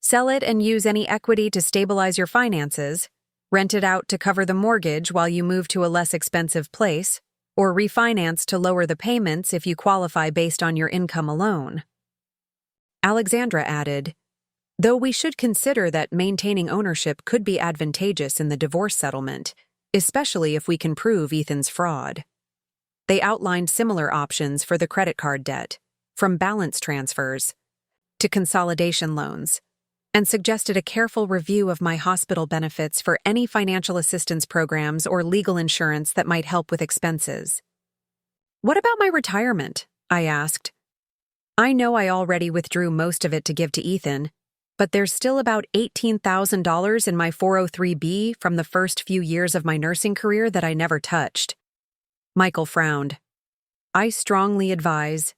"Sell it and use any equity to stabilize your finances, rent it out to cover the mortgage while you move to a less expensive place, or refinance to lower the payments if you qualify based on your income alone." Alexandra added, "Though we should consider that maintaining ownership could be advantageous in the divorce settlement, especially if we can prove Ethan's fraud." They outlined similar options for the credit card debt, from balance transfers to consolidation loans. and suggested a careful review of my hospital benefits for any financial assistance programs or legal insurance that might help with expenses. "What about my retirement?" I asked. "I know I already withdrew most of it to give to Ethan, but there's still about $18,000 in my 403(b) from the first few years of my nursing career that I never touched." Michael frowned. "I strongly advise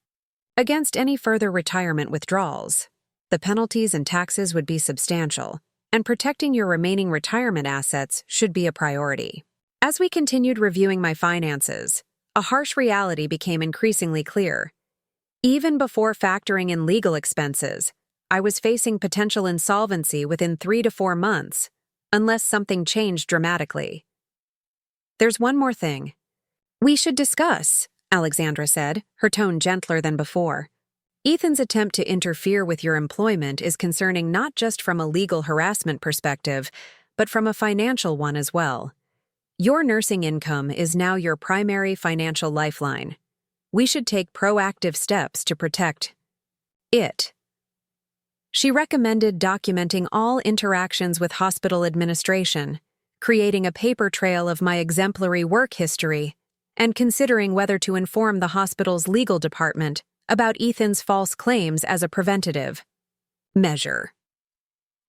against any further retirement withdrawals. The penalties and taxes would be substantial, and protecting your remaining retirement assets should be a priority." As we continued reviewing my finances, a harsh reality became increasingly clear. Even before factoring in legal expenses, I was facing potential insolvency within 3 to 4 months, unless something changed dramatically. "There's one more thing we should discuss," Alexandra said, her tone gentler than before. "Ethan's attempt to interfere with your employment is concerning not just from a legal harassment perspective, but from a financial one as well. Your nursing income is now your primary financial lifeline. We should take proactive steps to protect it." She recommended documenting all interactions with hospital administration, creating a paper trail of my exemplary work history, and considering whether to inform the hospital's legal department about Ethan's false claims as a preventative measure.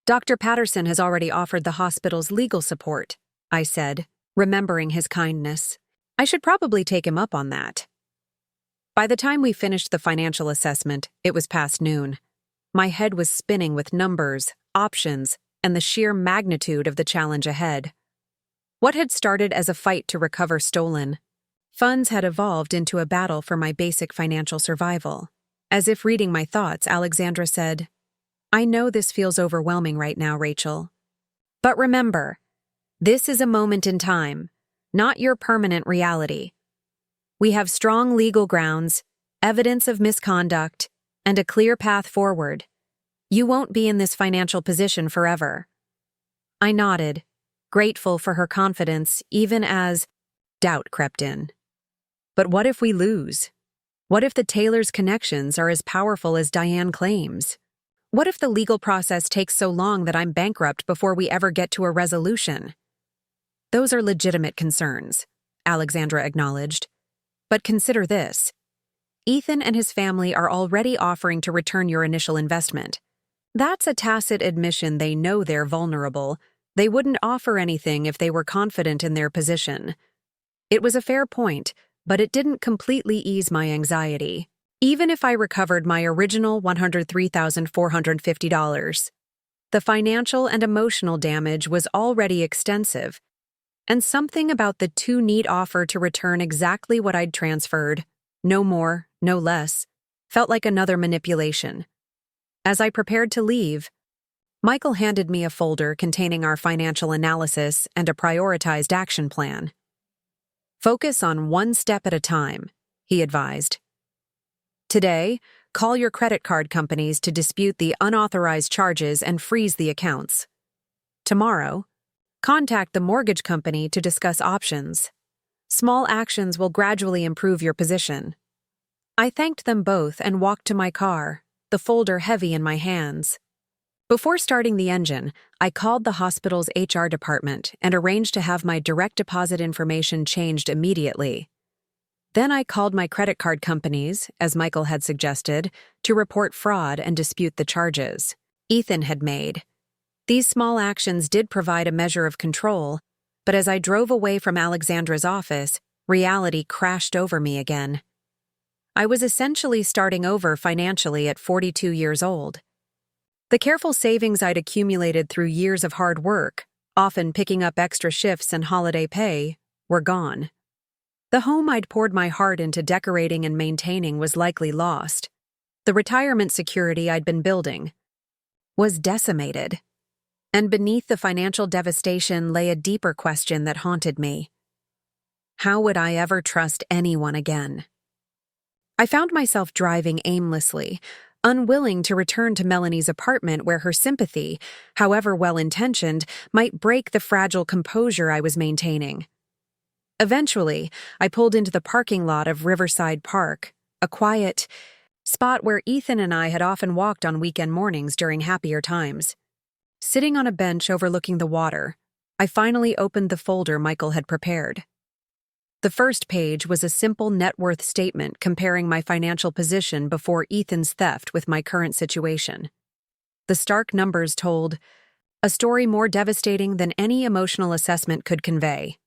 "Dr. Patterson has already offered the hospital's legal support," I said, remembering his kindness. "I should probably take him up on that." By the time we finished the financial assessment, it was past noon. My head was spinning with numbers, options, and the sheer magnitude of the challenge ahead. What had started as a fight to recover stolen funds had evolved into a battle for my basic financial survival. As if reading my thoughts, Alexandra said, "I know this feels overwhelming right now, Rachel. But remember, this is a moment in time, not your permanent reality. We have strong legal grounds, evidence of misconduct, and a clear path forward. You won't be in this financial position forever." I nodded, grateful for her confidence even as doubt crept in. But what if we lose? What if the Taylors' connections are as powerful as Diane claims? What if the legal process takes so long that I'm bankrupt before we ever get to a resolution? "Those are legitimate concerns," Alexandra acknowledged. "But consider this. Ethan and his family are already offering to return your initial investment. That's a tacit admission they know they're vulnerable. They wouldn't offer anything if they were confident in their position." It was a fair point, but it didn't completely ease my anxiety. Even if I recovered my original $103,450, the financial and emotional damage was already extensive, and something about the too neat offer to return exactly what I'd transferred, no more, no less, felt like another manipulation. As I prepared to leave, Michael handed me a folder containing our financial analysis and a prioritized action plan. "Focus on one step at a time," he advised. "Today, call your credit card companies to dispute the unauthorized charges and freeze the accounts. Tomorrow, contact the mortgage company to discuss options. Small actions will gradually improve your position." I thanked them both and walked to my car, the folder heavy in my hands. Before starting the engine, I called the hospital's HR department and arranged to have my direct deposit information changed immediately. Then I called my credit card companies, as Michael had suggested, to report fraud and dispute the charges Ethan had made. These small actions did provide a measure of control, but as I drove away from Alexandra's office, reality crashed over me again. I was essentially starting over financially at 42 years old. The careful savings I'd accumulated through years of hard work, often picking up extra shifts and holiday pay, were gone. The home I'd poured my heart into decorating and maintaining was likely lost. The retirement security I'd been building was decimated. And beneath the financial devastation lay a deeper question that haunted me. How would I ever trust anyone again? I found myself driving aimlessly, unwilling to return to Melanie's apartment where her sympathy, however well-intentioned, might break the fragile composure I was maintaining. Eventually, I pulled into the parking lot of Riverside Park, a quiet spot where Ethan and I had often walked on weekend mornings during happier times. Sitting on a bench overlooking the water, I finally opened the folder Michael had prepared. The first page was a simple net worth statement comparing my financial position before Ethan's theft with my current situation. The stark numbers told a story more devastating than any emotional assessment could convey.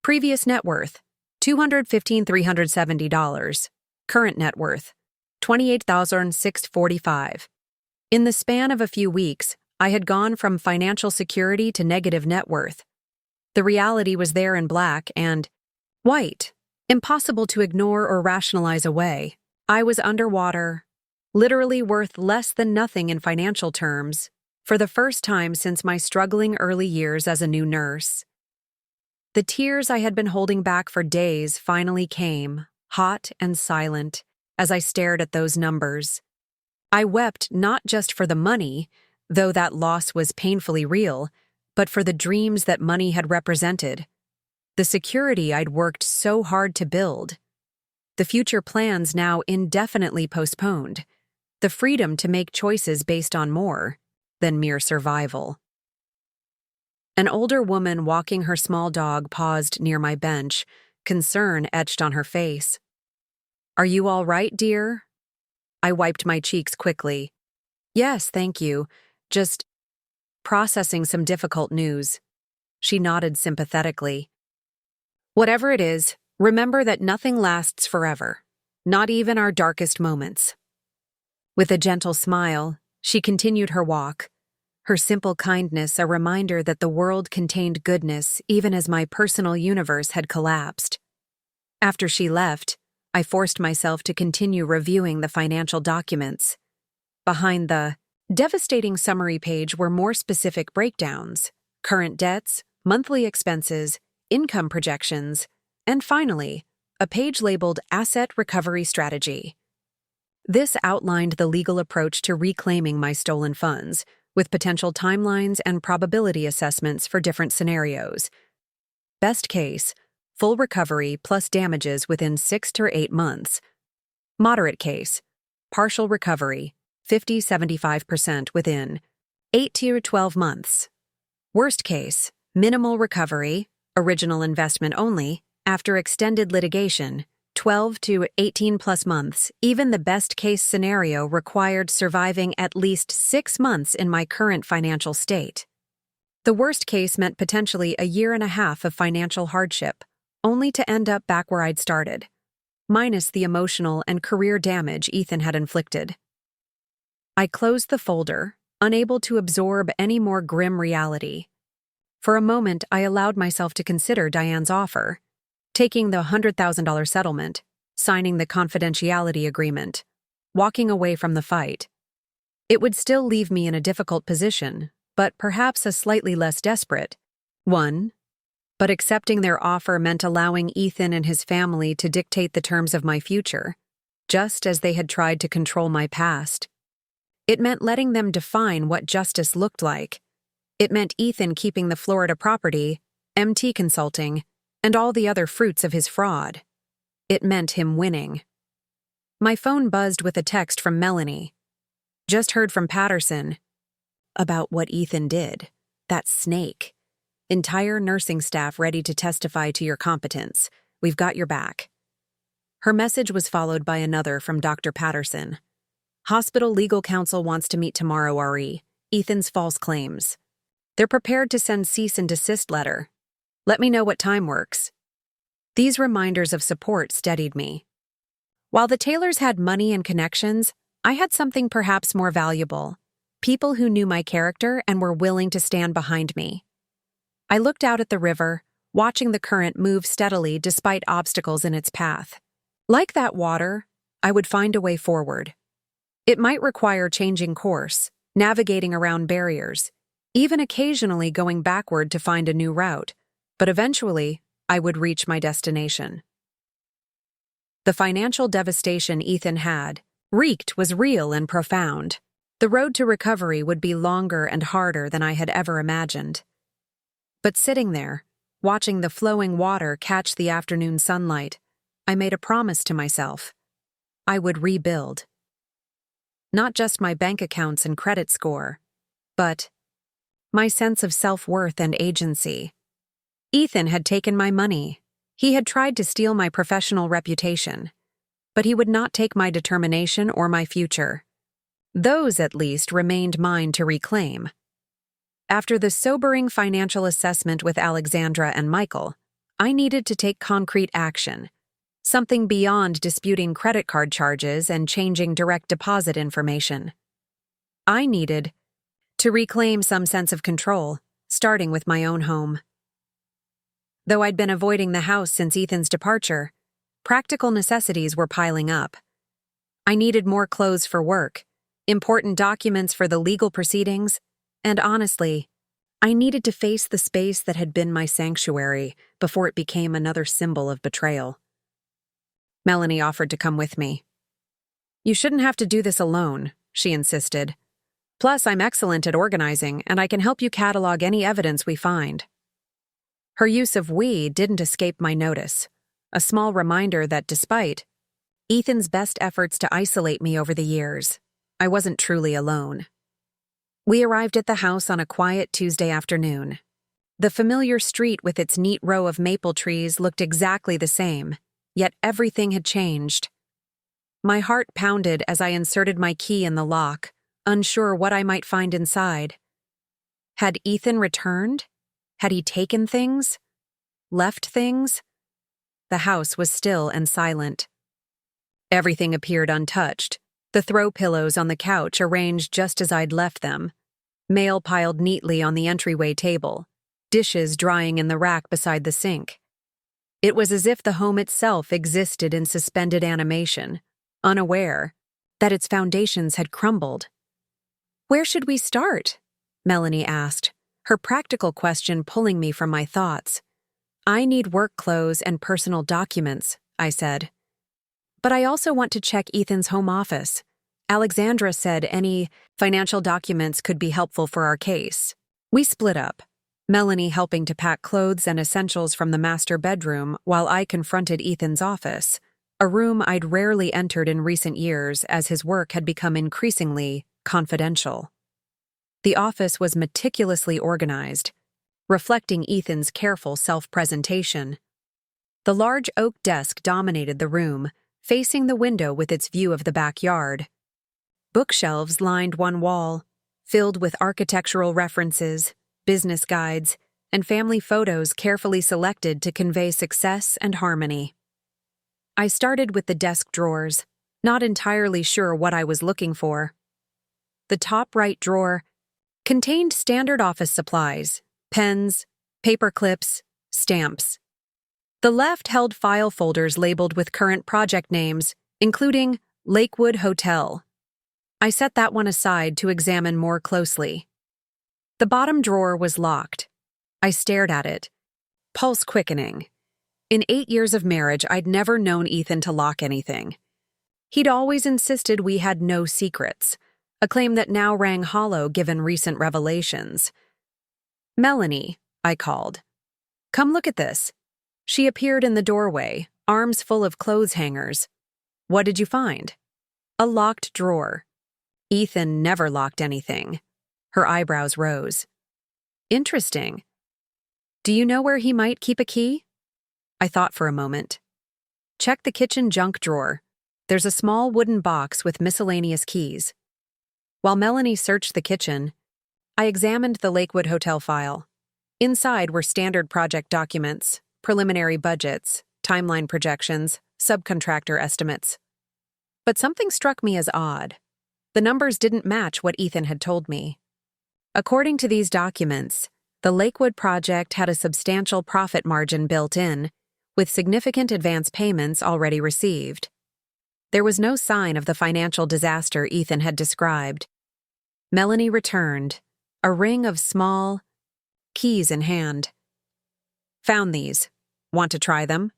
Previous net worth, $215,370. Current net worth, $28,645. In the span of a few weeks, I had gone from financial security to negative net worth. The reality was there in black and white, impossible to ignore or rationalize away. I was underwater, literally worth less than nothing in financial terms, for the first time since my struggling early years as a new nurse. The tears I had been holding back for days finally came, hot and silent, as I stared at those numbers. I wept not just for the money, though that loss was painfully real, but for the dreams that money had represented. The security I'd worked so hard to build. The future plans now indefinitely postponed. The freedom to make choices based on more than mere survival. An older woman walking her small dog paused near my bench, concern etched on her face. "Are you all right, dear?" I wiped my cheeks quickly. "Yes, thank you. Just processing some difficult news." She nodded sympathetically. "Whatever it is, remember that nothing lasts forever, not even our darkest moments." With a gentle smile, she continued her walk, her simple kindness a reminder that the world contained goodness even as my personal universe had collapsed. After she left, I forced myself to continue reviewing the financial documents. Behind the devastating summary page were more specific breakdowns, current debts, monthly expenses, income projections, and finally, a page labeled Asset Recovery Strategy. This outlined the legal approach to reclaiming my stolen funds, with potential timelines and probability assessments for different scenarios. Best case, full recovery plus damages within 6 to 8 months. Moderate case, partial recovery, 50-75% within 8 to 12 months. Worst case, minimal recovery, original investment only, after extended litigation, 12 to 18 plus months. Even the best case scenario required surviving at least 6 months in my current financial state. The worst case meant potentially a year and a half of financial hardship, only to end up back where I'd started, minus the emotional and career damage Ethan had inflicted. I closed the folder, unable to absorb any more grim reality. For a moment, I allowed myself to consider Diane's offer, taking the $100,000 settlement, signing the confidentiality agreement, walking away from the fight. It would still leave me in a difficult position, but perhaps a slightly less desperate one. But accepting their offer meant allowing Ethan and his family to dictate the terms of my future, just as they had tried to control my past. It meant letting them define what justice looked like. It meant Ethan keeping the Florida property, MT Consulting, and all the other fruits of his fraud. It meant him winning. My phone buzzed with a text from Melanie. "Just heard from Patterson about what Ethan did. That snake. Entire nursing staff ready to testify to your competence. We've got your back." Her message was followed by another from Dr. Patterson. "Hospital legal counsel wants to meet tomorrow, RE. Ethan's false claims. They're prepared to send cease and desist letter. Let me know what time works." These reminders of support steadied me. While the Taylors had money and connections, I had something perhaps more valuable: people who knew my character and were willing to stand behind me. I looked out at the river, watching the current move steadily despite obstacles in its path. Like that water, I would find a way forward. It might require changing course, navigating around barriers, even occasionally going backward to find a new route, but eventually, I would reach my destination. The financial devastation Ethan had wreaked was real and profound. The road to recovery would be longer and harder than I had ever imagined. But sitting there, watching the flowing water catch the afternoon sunlight, I made a promise to myself. I would rebuild. Not just my bank accounts and credit score, but my sense of self-worth and agency. Ethan had taken my money. He had tried to steal my professional reputation. But he would not take my determination or my future. Those, at least, remained mine to reclaim. After the sobering financial assessment with Alexandra and Michael, I needed to take concrete action, something beyond disputing credit card charges and changing direct deposit information. I needed to reclaim some sense of control, starting with my own home. Though I'd been avoiding the house since Ethan's departure, practical necessities were piling up. I needed more clothes for work, important documents for the legal proceedings, and honestly, I needed to face the space that had been my sanctuary before it became another symbol of betrayal. Melanie offered to come with me. "You shouldn't have to do this alone," she insisted. "Plus, I'm excellent at organizing, and I can help you catalog any evidence we find." Her use of "we" didn't escape my notice, a small reminder that despite Ethan's best efforts to isolate me over the years, I wasn't truly alone. We arrived at the house on a quiet Tuesday afternoon. The familiar street with its neat row of maple trees looked exactly the same, yet everything had changed. My heart pounded as I inserted my key in the lock, unsure what I might find inside. Had Ethan returned? Had he taken things? Left things? The house was still and silent. Everything appeared untouched, the throw pillows on the couch arranged just as I'd left them, mail piled neatly on the entryway table, dishes drying in the rack beside the sink. It was as if the home itself existed in suspended animation, unaware that its foundations had crumbled. "Where should we start?" Melanie asked, her practical question pulling me from my thoughts. "I need work clothes and personal documents," I said. "But I also want to check Ethan's home office. Alexandra said any financial documents could be helpful for our case." We split up, Melanie helping to pack clothes and essentials from the master bedroom while I confronted Ethan's office, a room I'd rarely entered in recent years as his work had become increasingly confidential. The office was meticulously organized, reflecting Ethan's careful self-presentation. The large oak desk dominated the room, facing the window with its view of the backyard. Bookshelves lined one wall, filled with architectural references, business guides, and family photos carefully selected to convey success and harmony. I started with the desk drawers, not entirely sure what I was looking for. The top right drawer contained standard office supplies, pens, paper clips, stamps. The left held file folders labeled with current project names, including Lakewood Hotel. I set that one aside to examine more closely. The bottom drawer was locked. I stared at it, pulse quickening. In 8 years of marriage, I'd never known Ethan to lock anything. He'd always insisted we had no secrets, a claim that now rang hollow given recent revelations. "Melanie," I called. "Come look at this." She appeared in the doorway, arms full of clothes hangers. "What did you find?" "A locked drawer." "Ethan never locked anything." Her eyebrows rose. "Interesting. Do you know where he might keep a key?" I thought for a moment. "Check the kitchen junk drawer. There's a small wooden box with miscellaneous keys." While Melanie searched the kitchen, I examined the Lakewood Hotel file. Inside were standard project documents, preliminary budgets, timeline projections, subcontractor estimates. But something struck me as odd. The numbers didn't match what Ethan had told me. According to these documents, the Lakewood project had a substantial profit margin built in, with significant advance payments already received. There was no sign of the financial disaster Ethan had described. Melanie returned, a ring of small keys in hand. "Found these. Want to try them?"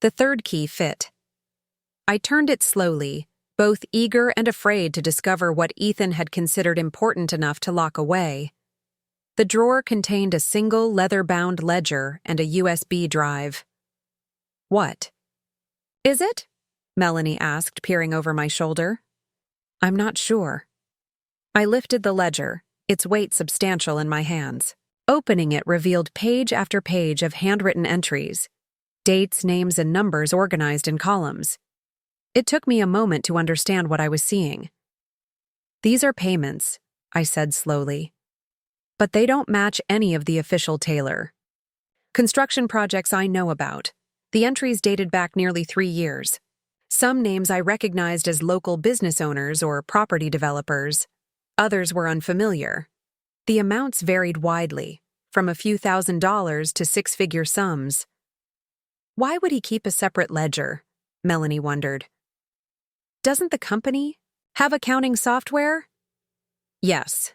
The third key fit. I turned it slowly, both eager and afraid to discover what Ethan had considered important enough to lock away. The drawer contained a single leather-bound ledger and a USB drive. "What is it?" Melanie asked, peering over my shoulder. "I'm not sure." I lifted the ledger, its weight substantial in my hands. Opening it revealed page after page of handwritten entries, dates, names, and numbers organized in columns. It took me a moment to understand what I was seeing. "These are payments," I said slowly. "But they don't match any of the official Taylor construction projects I know about." The entries dated back nearly 3 years. Some names I recognized as local business owners or property developers. Others were unfamiliar. The amounts varied widely, from a few $1,000s to six-figure sums. Why would he keep a separate ledger? Melanie wondered. Doesn't the company have accounting software? Yes.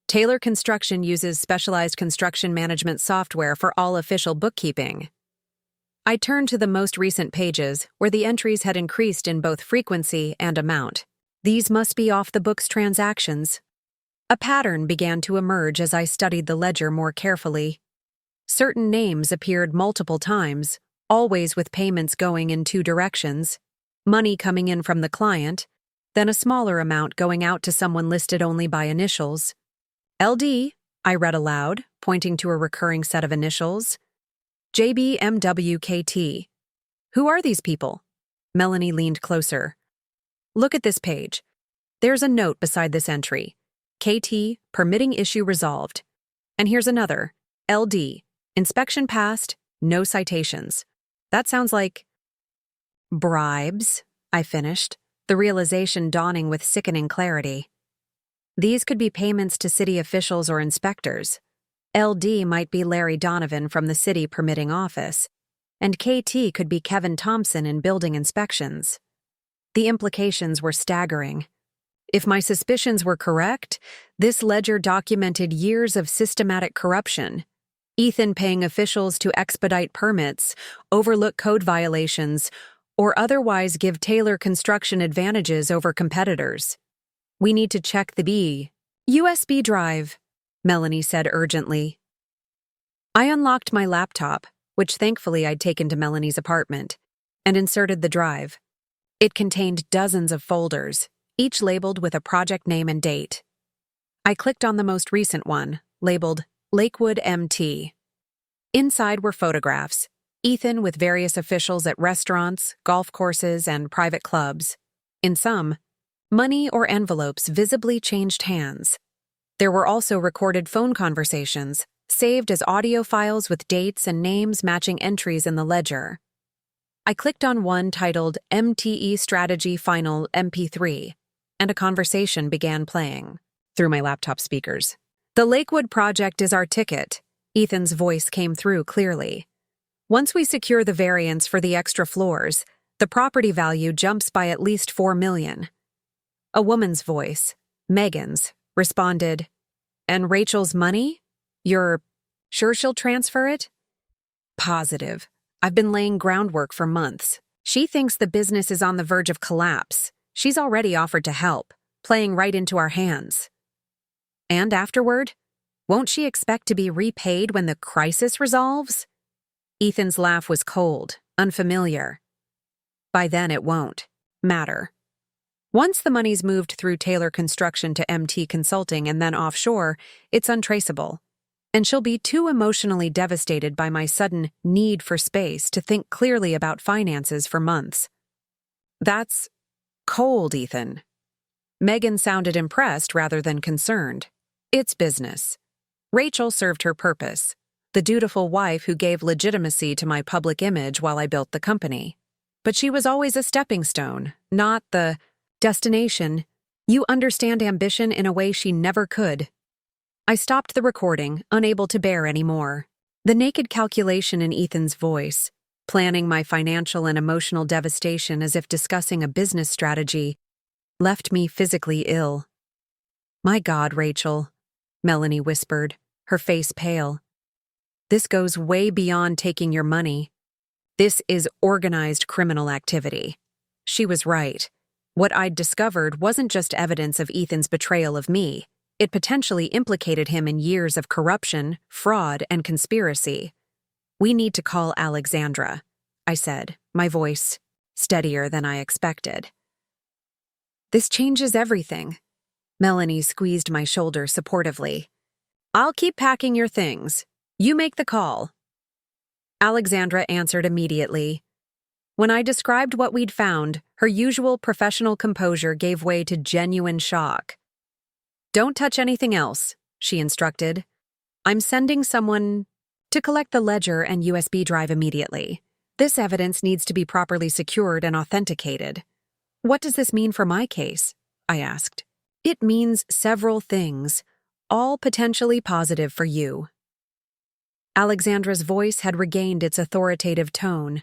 Taylor Construction uses specialized construction management software for all official bookkeeping. I turned to the most recent pages, where the entries had increased in both frequency and amount. These must be off-the-books transactions. A pattern began to emerge as I studied the ledger more carefully. Certain names appeared multiple times, always with payments going in 2 directions. Money coming in from the client, then a smaller amount going out to someone listed only by initials. LD, I read aloud, pointing to a recurring set of initials. JBMWKT. Who are these people? Melanie leaned closer. Look at this page. There's a note beside this entry. KT, permitting issue resolved. And here's another. LD, inspection passed, no citations. That sounds like bribes, I finished, the realization dawning with sickening clarity. These could be payments to city officials or inspectors. LD might be Larry Donovan from the city permitting office, and KT could be Kevin Thompson in building inspections. The implications were staggering. If my suspicions were correct, this ledger documented years of systematic corruption. Ethan paying officials to expedite permits, overlook code violations, or otherwise give Taylor Construction advantages over competitors. We need to check the USB drive, Melanie said urgently. I unlocked my laptop, which thankfully I'd taken to Melanie's apartment, and inserted the drive. It contained dozens of folders, each labeled with a project name and date. I clicked on the most recent one, labeled Lakewood MT. Inside were photographs, Ethan with various officials at restaurants, golf courses, and private clubs. In some, money or envelopes visibly changed hands. There were also recorded phone conversations, saved as audio files with dates and names matching entries in the ledger. I clicked on one titled MTE Strategy Final MP3, and a conversation began playing through my laptop speakers. The Lakewood project is our ticket, Ethan's voice came through clearly. Once we secure the variance for the extra floors, the property value jumps by at least $4 million. A woman's voice, Megan's, responded, And Rachel's money? You're sure she'll transfer it? Positive. I've been laying groundwork for months. She thinks the business is on the verge of collapse. She's already offered to help, playing right into our hands. And afterward? Won't she expect to be repaid when the crisis resolves? Ethan's laugh was cold, unfamiliar. By then it won't matter. Once the money's moved through Taylor Construction to MT Consulting and then offshore, it's untraceable. And she'll be too emotionally devastated by my sudden need for space to think clearly about finances for months. That's cold, Ethan. Megan sounded impressed rather than concerned. It's business. Rachel served her purpose, the dutiful wife who gave legitimacy to my public image while I built the company. But she was always a stepping stone, not the destination. You understand ambition in a way she never could. I stopped the recording, unable to bear any more. The naked calculation in Ethan's voice, planning my financial and emotional devastation as if discussing a business strategy, left me physically ill. My God, Rachel, Melanie whispered, her face pale. This goes way beyond taking your money. This is organized criminal activity. She was right. What I'd discovered wasn't just evidence of Ethan's betrayal of me. It potentially implicated him in years of corruption, fraud, and conspiracy. We need to call Alexandra, I said, my voice steadier than I expected. This changes everything. Melanie squeezed my shoulder supportively. I'll keep packing your things. You make the call. Alexandra answered immediately. When I described what we'd found, her usual professional composure gave way to genuine shock. Don't touch anything else, she instructed. I'm sending someone to collect the ledger and USB drive immediately. This evidence needs to be properly secured and authenticated. What does this mean for my case? I asked. It means several things, all potentially positive for you. Alexandra's voice had regained its authoritative tone.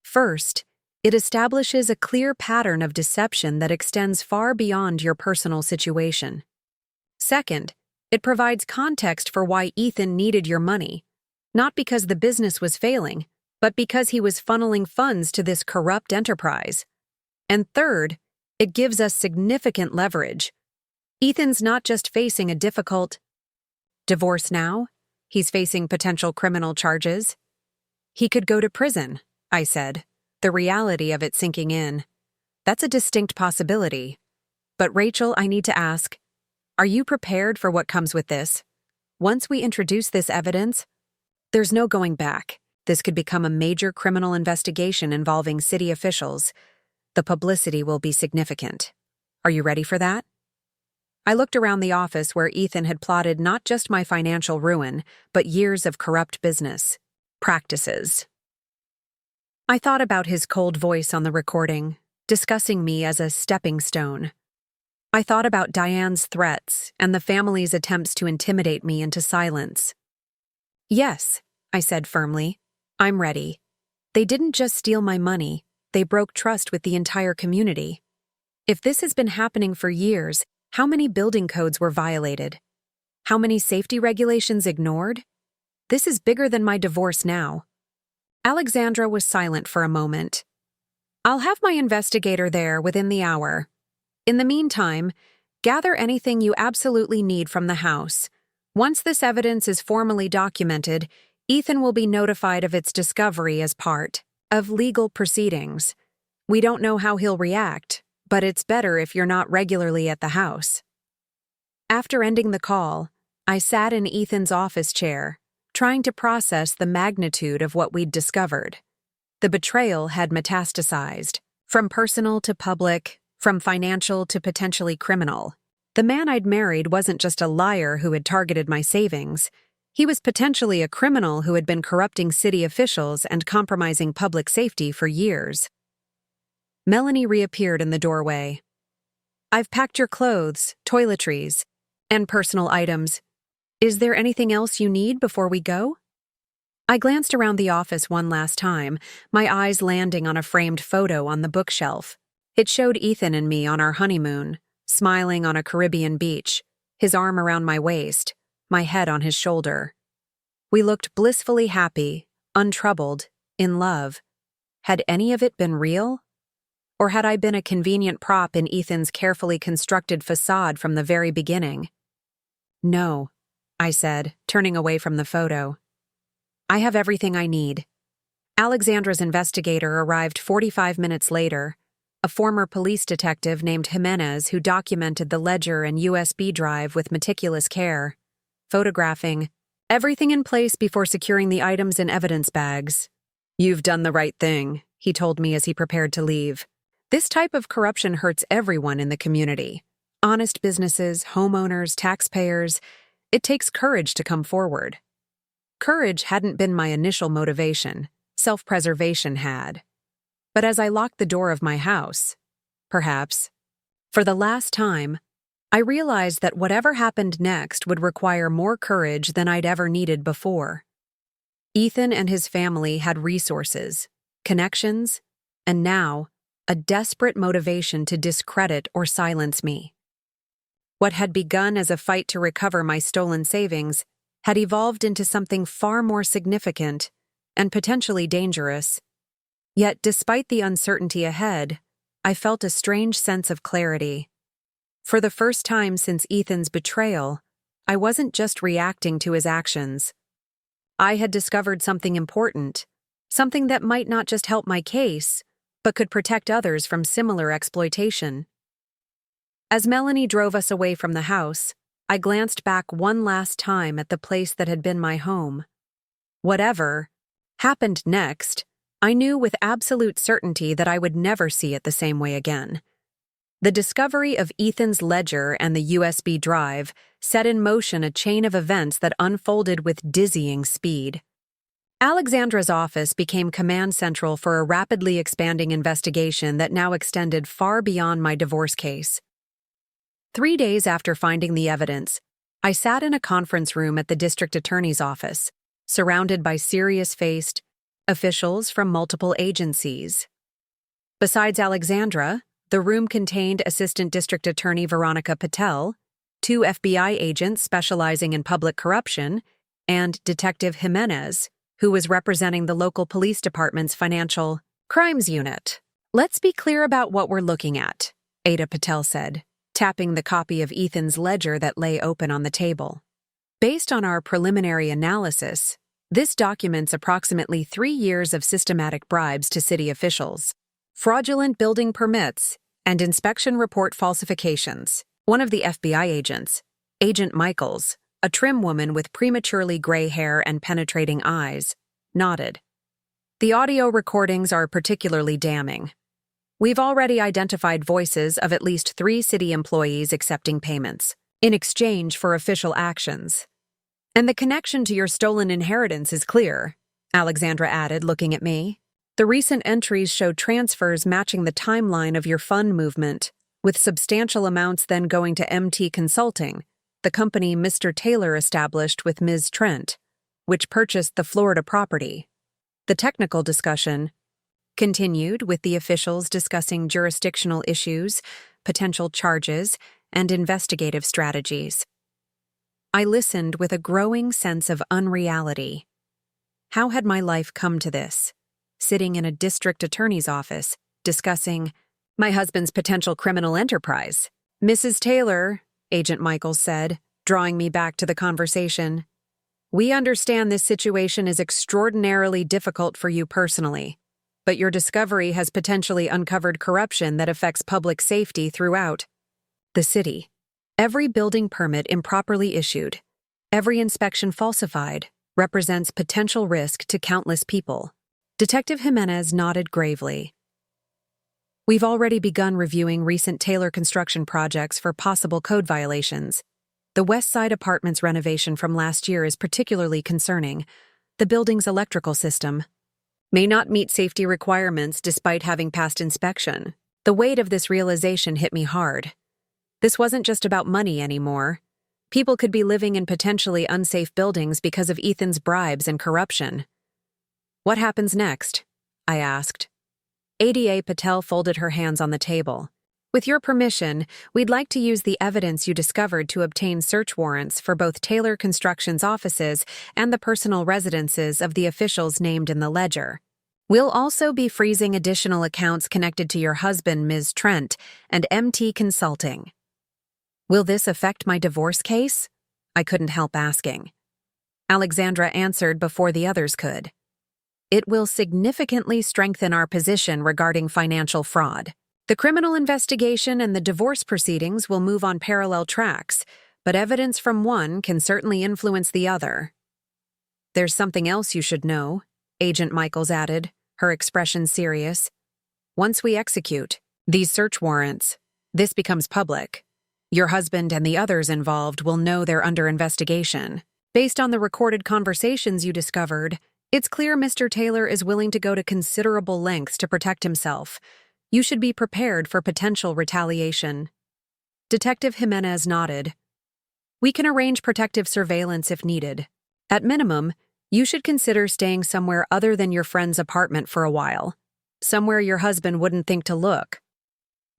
First, it establishes a clear pattern of deception that extends far beyond your personal situation. Second, it provides context for why Ethan needed your money, not because the business was failing, but because he was funneling funds to this corrupt enterprise. And third, it gives us significant leverage. Ethan's not just facing a difficult divorce now, he's facing potential criminal charges. He could go to prison, I said, the reality of it sinking in. That's a distinct possibility. But Rachel, I need to ask, are you prepared for what comes with this? Once we introduce this evidence, there's no going back. This could become a major criminal investigation involving city officials. The publicity will be significant. Are you ready for that? I looked around the office where Ethan had plotted not just my financial ruin, but years of corrupt business practices. I thought about his cold voice on the recording, discussing me as a stepping stone. I thought about Diane's threats and the family's attempts to intimidate me into silence. Yes, I said firmly, I'm ready. They didn't just steal my money, they broke trust with the entire community. If this has been happening for years, how many building codes were violated? How many safety regulations ignored? This is bigger than my divorce now. Alexandra was silent for a moment. I'll have my investigator there within the hour. In the meantime, gather anything you absolutely need from the house. Once this evidence is formally documented, Ethan will be notified of its discovery as part of legal proceedings. We don't know how he'll react, but it's better if you're not regularly at the house. After ending the call, I sat in Ethan's office chair, trying to process the magnitude of what we'd discovered. The betrayal had metastasized, from personal to public, from financial to potentially criminal. The man I'd married wasn't just a liar who had targeted my savings. He was potentially a criminal who had been corrupting city officials and compromising public safety for years. Melanie reappeared in the doorway. I've packed your clothes, toiletries, and personal items. Is there anything else you need before we go? I glanced around the office one last time, my eyes landing on a framed photo on the bookshelf. It showed Ethan and me on our honeymoon, smiling on a Caribbean beach, his arm around my waist, my head on his shoulder. We looked blissfully happy, untroubled, in love. Had any of it been real? Or had I been a convenient prop in Ethan's carefully constructed facade from the very beginning? No, I said, turning away from the photo. I have everything I need. Alexandra's investigator arrived 45 minutes later, a former police detective named Jimenez who documented the ledger and USB drive with meticulous care, photographing everything in place before securing the items in evidence bags. You've done the right thing, he told me as he prepared to leave. This type of corruption hurts everyone in the community. Honest businesses, homeowners, taxpayers. It takes courage to come forward. Courage hadn't been my initial motivation. Self-preservation had. But as I locked the door of my house, perhaps, for the last time, I realized that whatever happened next would require more courage than I'd ever needed before. Ethan and his family had resources, connections, and now, a desperate motivation to discredit or silence me. What had begun as a fight to recover my stolen savings had evolved into something far more significant and potentially dangerous. Yet, despite the uncertainty ahead, I felt a strange sense of clarity. For the first time since Ethan's betrayal, I wasn't just reacting to his actions. I had discovered something important, something that might not just help my case, but could protect others from similar exploitation. As Melanie drove us away from the house, I glanced back one last time at the place that had been my home. Whatever happened next, I knew with absolute certainty that I would never see it the same way again. The discovery of Ethan's ledger and the USB drive set in motion a chain of events that unfolded with dizzying speed. Alexandra's office became command central for a rapidly expanding investigation that now extended far beyond my divorce case. 3 days after finding the evidence, I sat in a conference room at the district attorney's office, surrounded by serious-faced officials from multiple agencies. Besides Alexandra, the room contained Assistant District Attorney Veronica Patel, 2 FBI agents specializing in public corruption, and Detective Jimenez, who was representing the local police department's financial crimes unit. "Let's be clear about what we're looking at," Ada Patel said, tapping the copy of Ethan's ledger that lay open on the table. "Based on our preliminary analysis, this documents approximately 3 years of systematic bribes to city officials, fraudulent building permits, and inspection report falsifications." One of the FBI agents, Agent Michaels, a trim woman with prematurely gray hair and penetrating eyes, nodded. "The audio recordings are particularly damning. We've already identified voices of at least 3 city employees accepting payments in exchange for official actions. And the connection to your stolen inheritance is clear," Alexandra added, looking at me. "The recent entries show transfers matching the timeline of your fund movement, with substantial amounts then going to MT Consulting, the company Mr. Taylor established with Ms. Trent, which purchased the Florida property." The technical discussion continued, with the officials discussing jurisdictional issues, potential charges, and investigative strategies. I listened with a growing sense of unreality. How had my life come to this? Sitting in a district attorney's office, discussing my husband's potential criminal enterprise. "Mrs. Taylor," Agent Michaels said, drawing me back to the conversation, "we understand this situation is extraordinarily difficult for you personally, but your discovery has potentially uncovered corruption that affects public safety throughout the city. Every building permit improperly issued, every inspection falsified, represents potential risk to countless people." Detective Jimenez nodded gravely. "We've already begun reviewing recent Taylor construction projects for possible code violations. The West Side Apartments renovation from last year is particularly concerning. The building's electrical system may not meet safety requirements despite having passed inspection." The weight of this realization hit me hard. This wasn't just about money anymore. People could be living in potentially unsafe buildings because of Ethan's bribes and corruption. "What happens next?" I asked. ADA Patel folded her hands on the table. "With your permission, we'd like to use the evidence you discovered to obtain search warrants for both Taylor Construction's offices and the personal residences of the officials named in the ledger. We'll also be freezing additional accounts connected to your husband, Ms. Trent, and MT Consulting." "Will this affect my divorce case?" I couldn't help asking. Alexandra answered before the others could. "It will significantly strengthen our position regarding financial fraud. The criminal investigation and the divorce proceedings will move on parallel tracks, but evidence from one can certainly influence the other." "There's something else you should know," Agent Michaels added, her expression serious. "Once we execute these search warrants, this becomes public. Your husband and the others involved will know they're under investigation. Based on the recorded conversations you discovered, it's clear Mr. Taylor is willing to go to considerable lengths to protect himself. You should be prepared for potential retaliation." Detective Jimenez nodded. "We can arrange protective surveillance if needed. At minimum, you should consider staying somewhere other than your friend's apartment for a while, somewhere your husband wouldn't think to look."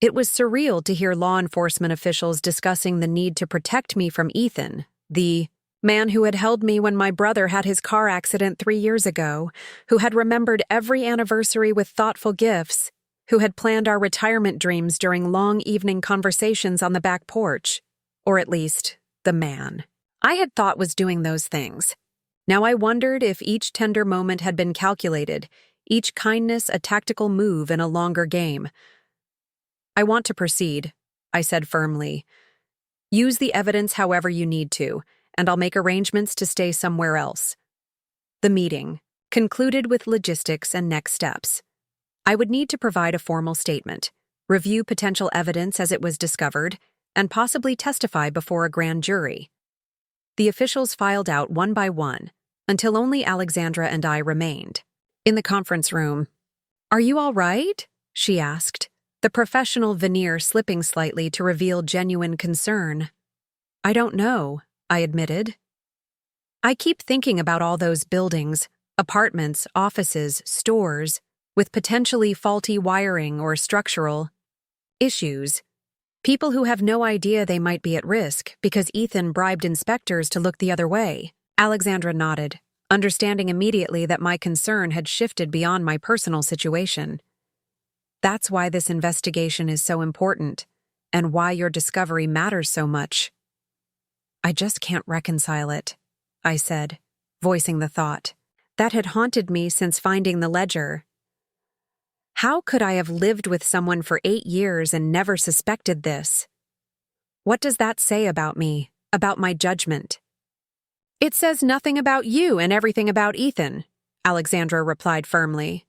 It was surreal to hear law enforcement officials discussing the need to protect me from Ethan, the man who had held me when my brother had his car accident 3 years ago, who had remembered every anniversary with thoughtful gifts, who had planned our retirement dreams during long evening conversations on the back porch, or at least, the man I had thought was doing those things. Now I wondered if each tender moment had been calculated, each kindness a tactical move in a longer game. "I want to proceed," I said firmly. Use the evidence however you need to, and I'll make arrangements to stay somewhere else. The meeting concluded with logistics and next steps. I would need to provide a formal statement, review potential evidence as it was discovered, and possibly testify before a grand jury. The officials filed out one by one, until only Alexandra and I remained. In the conference room, "Are you all right?" she asked, the professional veneer slipping slightly to reveal genuine concern. "I don't know," I admitted. "I keep thinking about all those buildings, apartments, offices, stores, with potentially faulty wiring or structural issues. People who have no idea they might be at risk because Ethan bribed inspectors to look the other way." Alexandra nodded, understanding immediately that my concern had shifted beyond my personal situation. "That's why this investigation is so important, and why your discovery matters so much." "I just can't reconcile it," I said, voicing the thought that had haunted me since finding the ledger. How could I have lived with someone for 8 years and never suspected this? What does that say about me, about my judgment? "It says nothing about you and everything about Ethan," Alexandra replied firmly.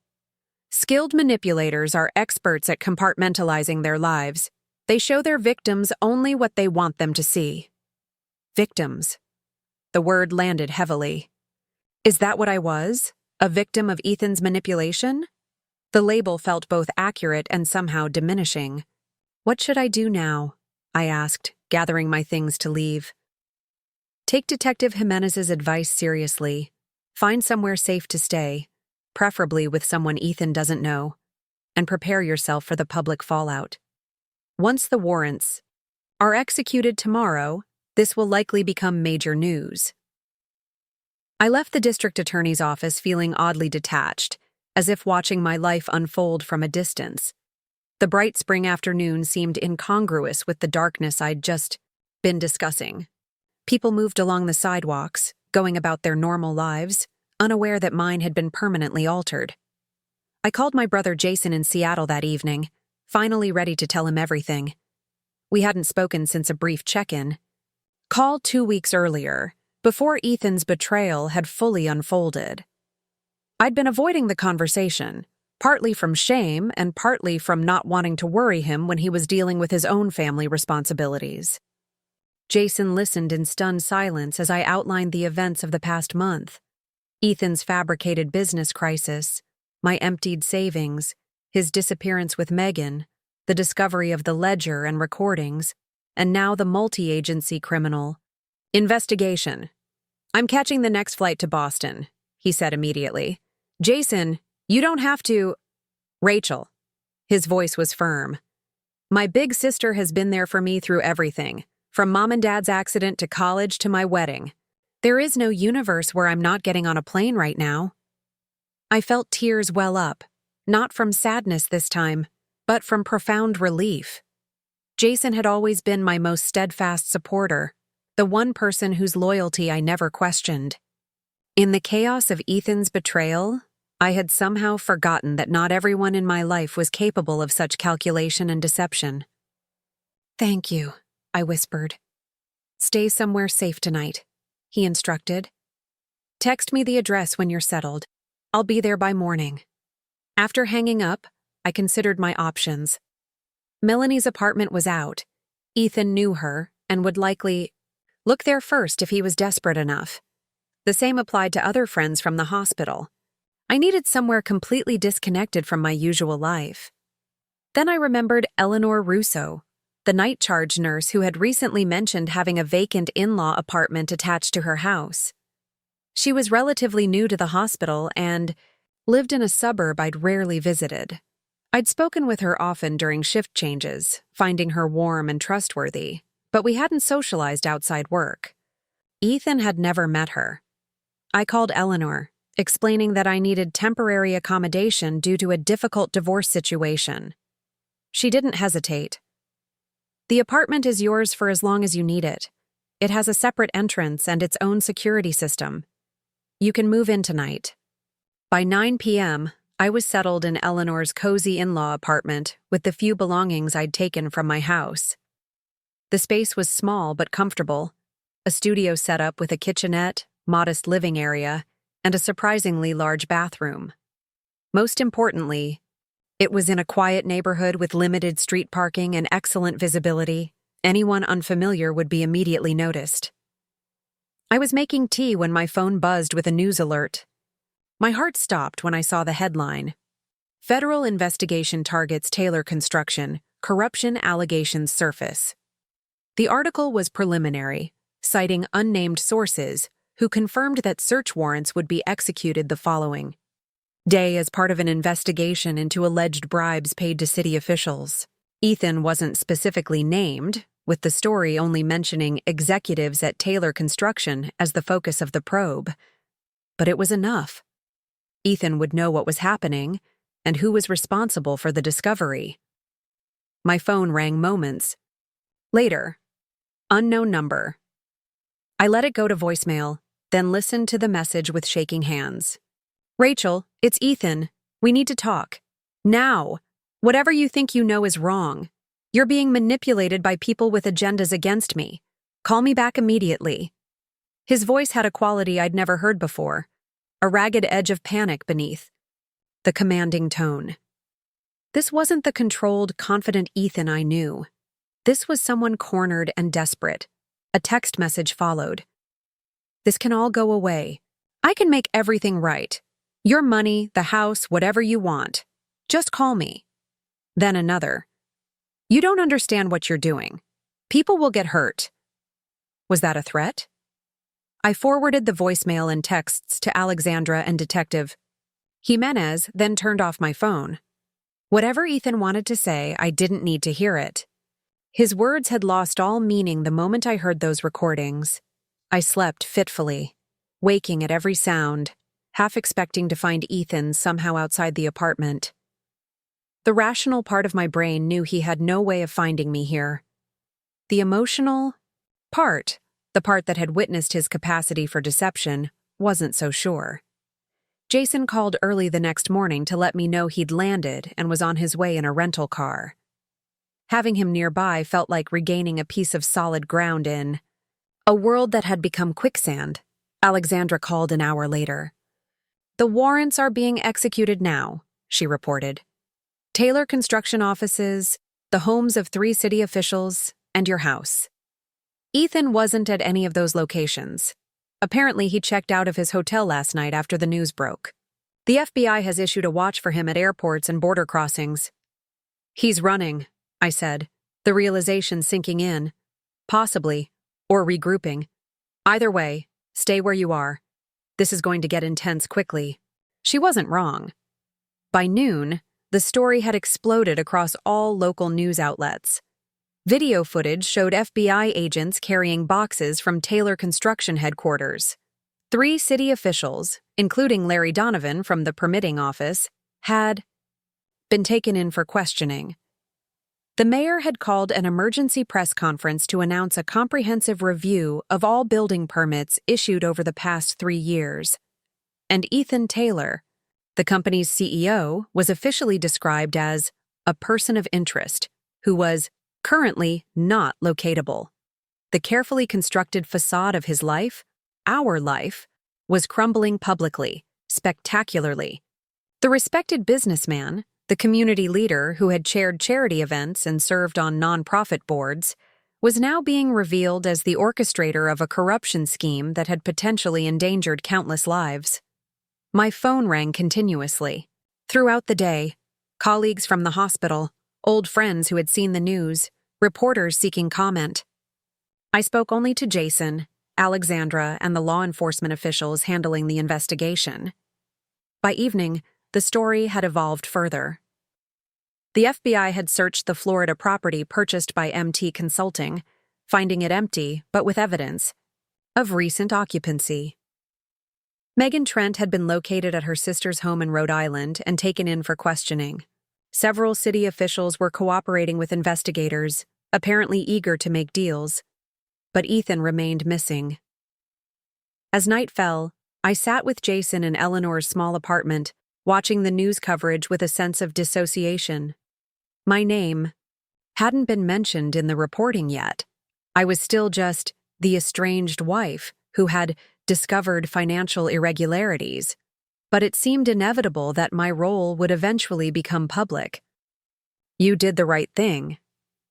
"Skilled manipulators are experts at compartmentalizing their lives. They show their victims only what they want them to see." Victims. The word landed heavily. Is that what I was? A victim of Ethan's manipulation? The label felt both accurate and somehow diminishing. "What should I do now?" I asked, gathering my things to leave. "Take Detective Jimenez's advice seriously. Find somewhere safe to stay, preferably with someone Ethan doesn't know, and prepare yourself for the public fallout. Once the warrants are executed tomorrow, this will likely become major news." I left the district attorney's office feeling oddly detached, as if watching my life unfold from a distance. The bright spring afternoon seemed incongruous with the darkness I'd just been discussing. People moved along the sidewalks, going about their normal lives, unaware that mine had been permanently altered. I called my brother Jason in Seattle that evening, finally ready to tell him everything. We hadn't spoken since a brief check-in. Called 2 weeks earlier, before Ethan's betrayal had fully unfolded. I'd been avoiding the conversation, partly from shame and partly from not wanting to worry him when he was dealing with his own family responsibilities. Jason listened in stunned silence as I outlined the events of the past month. Ethan's fabricated business crisis, my emptied savings, his disappearance with Megan, the discovery of the ledger and recordings, and now the multi-agency criminal investigation. "I'm catching the next flight to Boston," he said immediately. "Jason, you don't have to—" "Rachel." His voice was firm. "My big sister has been there for me through everything, from Mom and Dad's accident to college to my wedding. There is no universe where I'm not getting on a plane right now." I felt tears well up, not from sadness this time, but from profound relief. Jason had always been my most steadfast supporter, the one person whose loyalty I never questioned. In the chaos of Ethan's betrayal, I had somehow forgotten that not everyone in my life was capable of such calculation and deception. "Thank you," I whispered. "Stay somewhere safe tonight," he instructed. "Text me the address when you're settled. I'll be there by morning." After hanging up, I considered my options. Melanie's apartment was out. Ethan knew her and would likely look there first if he was desperate enough. The same applied to other friends from the hospital. I needed somewhere completely disconnected from my usual life. Then I remembered Eleanor Russo, the night charge nurse who had recently mentioned having a vacant in-law apartment attached to her house. She was relatively new to the hospital and lived in a suburb I'd rarely visited. I'd spoken with her often during shift changes, finding her warm and trustworthy, but we hadn't socialized outside work. Ethan had never met her. I called Eleanor, explaining that I needed temporary accommodation due to a difficult divorce situation. She didn't hesitate. "The apartment is yours for as long as you need it. It has a separate entrance and its own security system. You can move in tonight." By 9 p.m., I was settled in Eleanor's cozy in-law apartment with the few belongings I'd taken from my house. The space was small but comfortable, a studio setup with a kitchenette, modest living area, and a surprisingly large bathroom. Most importantly, it was in a quiet neighborhood with limited street parking and excellent visibility. Anyone unfamiliar would be immediately noticed. I was making tea when my phone buzzed with a news alert. My heart stopped when I saw the headline: Federal investigation targets Taylor Construction, corruption allegations surface. The article was preliminary, citing unnamed sources who confirmed that search warrants would be executed the following day as part of an investigation into alleged bribes paid to city officials. Ethan wasn't specifically named, with the story only mentioning executives at Taylor Construction as the focus of the probe. But it was enough. Ethan would know what was happening and who was responsible for the discovery. My phone rang moments later. Unknown number. I let it go to voicemail, then listened to the message with shaking hands. Rachel, it's Ethan. We need to talk. Now. Whatever you think you know is wrong. You're being manipulated by people with agendas against me. Call me back immediately. His voice had a quality I'd never heard before, a ragged edge of panic beneath the commanding tone. This wasn't the controlled, confident Ethan I knew. This was someone cornered and desperate. A text message followed. This can all go away. I can make everything right. Your money, the house, whatever you want. Just call me. Then another. You don't understand what you're doing. People will get hurt. Was that a threat? I forwarded the voicemail and texts to Alexandra and Detective Jimenez, then turned off my phone. Whatever Ethan wanted to say, I didn't need to hear it. His words had lost all meaning the moment I heard those recordings. I slept fitfully, waking at every sound, half expecting to find Ethan somehow outside the apartment. The rational part of my brain knew he had no way of finding me here. The emotional part, the part that had witnessed his capacity for deception, wasn't so sure. Jason called early the next morning to let me know he'd landed and was on his way in a rental car. Having him nearby felt like regaining a piece of solid ground in a world that had become quicksand. Alexandra called an hour later. The warrants are being executed now, she reported. Taylor Construction offices, the homes of 3 city officials, and your house. Ethan wasn't at any of those locations. Apparently, he checked out of his hotel last night after the news broke. The FBI has issued a watch for him at airports and border crossings. He's running, I said, the realization sinking in. Possibly, or regrouping. Either way, stay where you are. This is going to get intense quickly. She wasn't wrong. By noon, the story had exploded across all local news outlets. Video footage showed FBI agents carrying boxes from Taylor Construction headquarters. 3 city officials, including Larry Donovan from the permitting office, had been taken in for questioning. The mayor had called an emergency press conference to announce a comprehensive review of all building permits issued over the past 3 years. And Ethan Taylor, the company's CEO, was officially described as a person of interest who was currently not locatable. The carefully constructed facade of his life, our life, was crumbling publicly, spectacularly. The respected businessman, the community leader who had chaired charity events and served on nonprofit boards, was now being revealed as the orchestrator of a corruption scheme that had potentially endangered countless lives. My phone rang continuously. Throughout the day, colleagues from the hospital, old friends who had seen the news, reporters seeking comment. I spoke only to Jason, Alexandra, and the law enforcement officials handling the investigation. By evening, the story had evolved further. The FBI had searched the Florida property purchased by MT Consulting, finding it empty but with evidence of recent occupancy. Megan Trent had been located at her sister's home in Rhode Island and taken in for questioning. Several city officials were cooperating with investigators, apparently eager to make deals, but Ethan remained missing. As night fell, I sat with Jason in Eleanor's small apartment, watching the news coverage with a sense of dissociation. My name hadn't been mentioned in the reporting yet. I was still just the estranged wife who had discovered financial irregularities, but it seemed inevitable that my role would eventually become public. "You did the right thing,"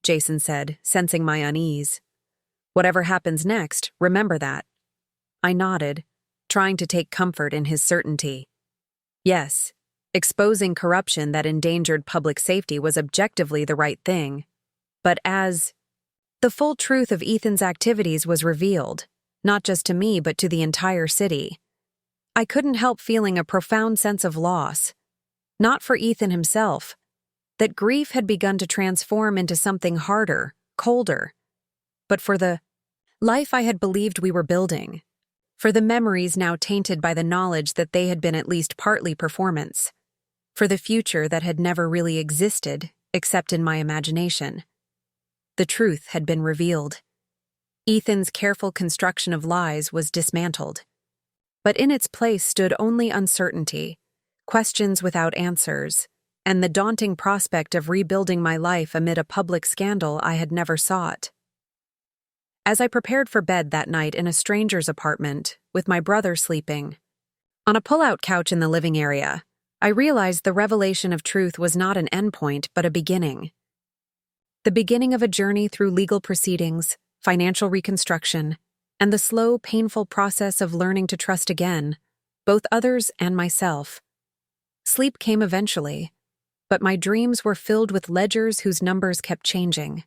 Jason said, sensing my unease. "Whatever happens next, remember that." I nodded, trying to take comfort in his certainty. Yes, exposing corruption that endangered public safety was objectively the right thing. But as the full truth of Ethan's activities was revealed, not just to me but to the entire city, I couldn't help feeling a profound sense of loss. Not for Ethan himself. That grief had begun to transform into something harder, colder. But for the life I had believed we were building. For the memories now tainted by the knowledge that they had been at least partly performance. For the future that had never really existed, except in my imagination. The truth had been revealed. Ethan's careful construction of lies was dismantled. But in its place stood only uncertainty, questions without answers, and the daunting prospect of rebuilding my life amid a public scandal I had never sought. As I prepared for bed that night in a stranger's apartment, with my brother sleeping, on a pull-out couch in the living area, I realized the revelation of truth was not an endpoint but a beginning. The beginning of a journey through legal proceedings, financial reconstruction, and the slow, painful process of learning to trust again, both others and myself. Sleep came eventually, but my dreams were filled with ledgers whose numbers kept changing.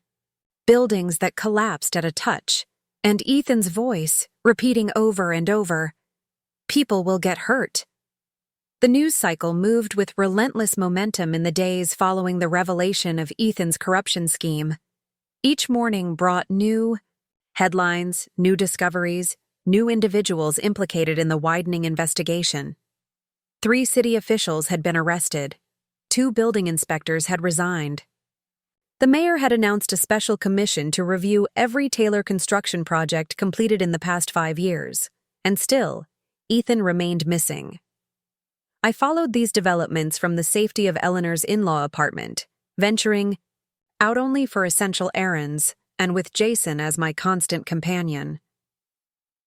Buildings that collapsed at a touch, and Ethan's voice repeating over and over, "People will get hurt." The news cycle moved with relentless momentum in the days following the revelation of Ethan's corruption scheme. Each morning brought new headlines, new discoveries, new individuals implicated in the widening investigation. 3 city officials had been arrested. 2 building inspectors had resigned. The mayor had announced a special commission to review every Taylor construction project completed in the past 5 years, and still, Ethan remained missing. I followed these developments from the safety of Eleanor's in-law apartment, venturing out only for essential errands, and with Jason as my constant companion.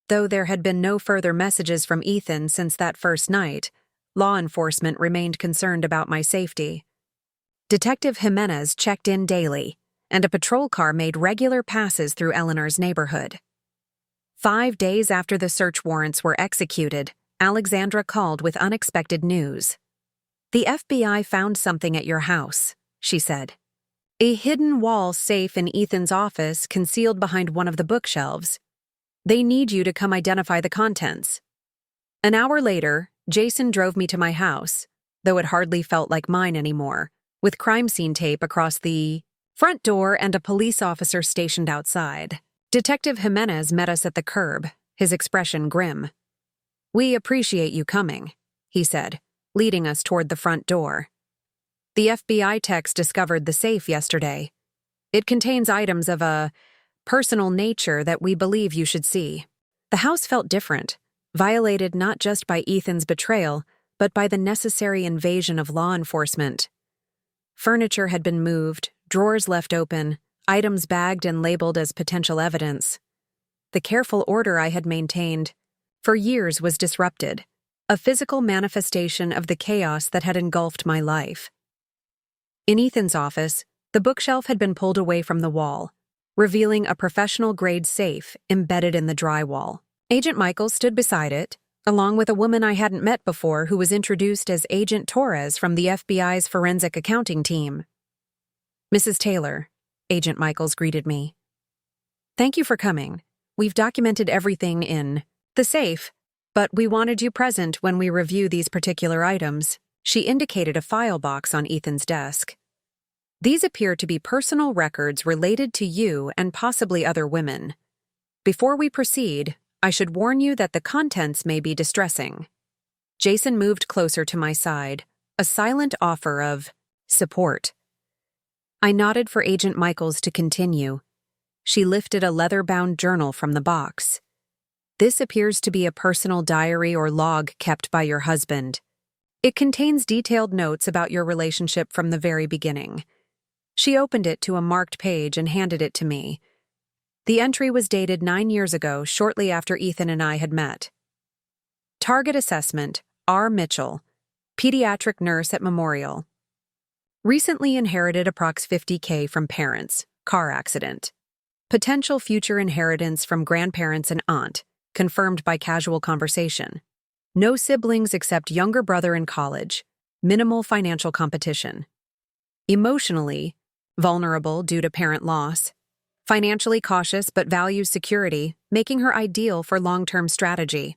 Though there had been no further messages from Ethan since that first night, law enforcement remained concerned about my safety. Detective Jimenez checked in daily, and a patrol car made regular passes through Eleanor's neighborhood. 5 days after the search warrants were executed, Alexandra called with unexpected news. "The FBI found something at your house," she said. "A hidden wall safe in Ethan's office concealed behind one of the bookshelves. They need you to come identify the contents." An hour later, Jason drove me to my house, though it hardly felt like mine anymore, with crime scene tape across the front door and a police officer stationed outside. Detective Jimenez met us at the curb, his expression grim. "We appreciate you coming," he said, leading us toward the front door. "The FBI techs discovered the safe yesterday. It contains items of a personal nature that we believe you should see." The house felt different, violated not just by Ethan's betrayal, but by the necessary invasion of law enforcement. Furniture had been moved, drawers left open, items bagged and labeled as potential evidence. The careful order I had maintained for years was disrupted, a physical manifestation of the chaos that had engulfed my life. In Ethan's office, the bookshelf had been pulled away from the wall, revealing a professional-grade safe embedded in the drywall. Agent Michael stood beside it, along with a woman I hadn't met before who was introduced as Agent Torres from the FBI's forensic accounting team. "Mrs. Taylor," Agent Michaels greeted me. "Thank you for coming. We've documented everything in the safe, but we wanted you present when we review these particular items." She indicated a file box on Ethan's desk. "These appear to be personal records related to you and possibly other women. Before we proceed, I should warn you that the contents may be distressing." Jason moved closer to my side, a silent offer of support. I nodded for Agent Michaels to continue. She lifted a leather-bound journal from the box. "This appears to be a personal diary or log kept by your husband. It contains detailed notes about your relationship from the very beginning." She opened it to a marked page and handed it to me. The entry was dated 9 years ago, shortly after Ethan and I had met. Target assessment, R. Mitchell, pediatric nurse at Memorial. Recently inherited approx $50K from parents, car accident. Potential future inheritance from grandparents and aunt, confirmed by casual conversation. No siblings except younger brother in college. Minimal financial competition. Emotionally vulnerable due to parent loss. Financially cautious but values security, making her ideal for long-term strategy.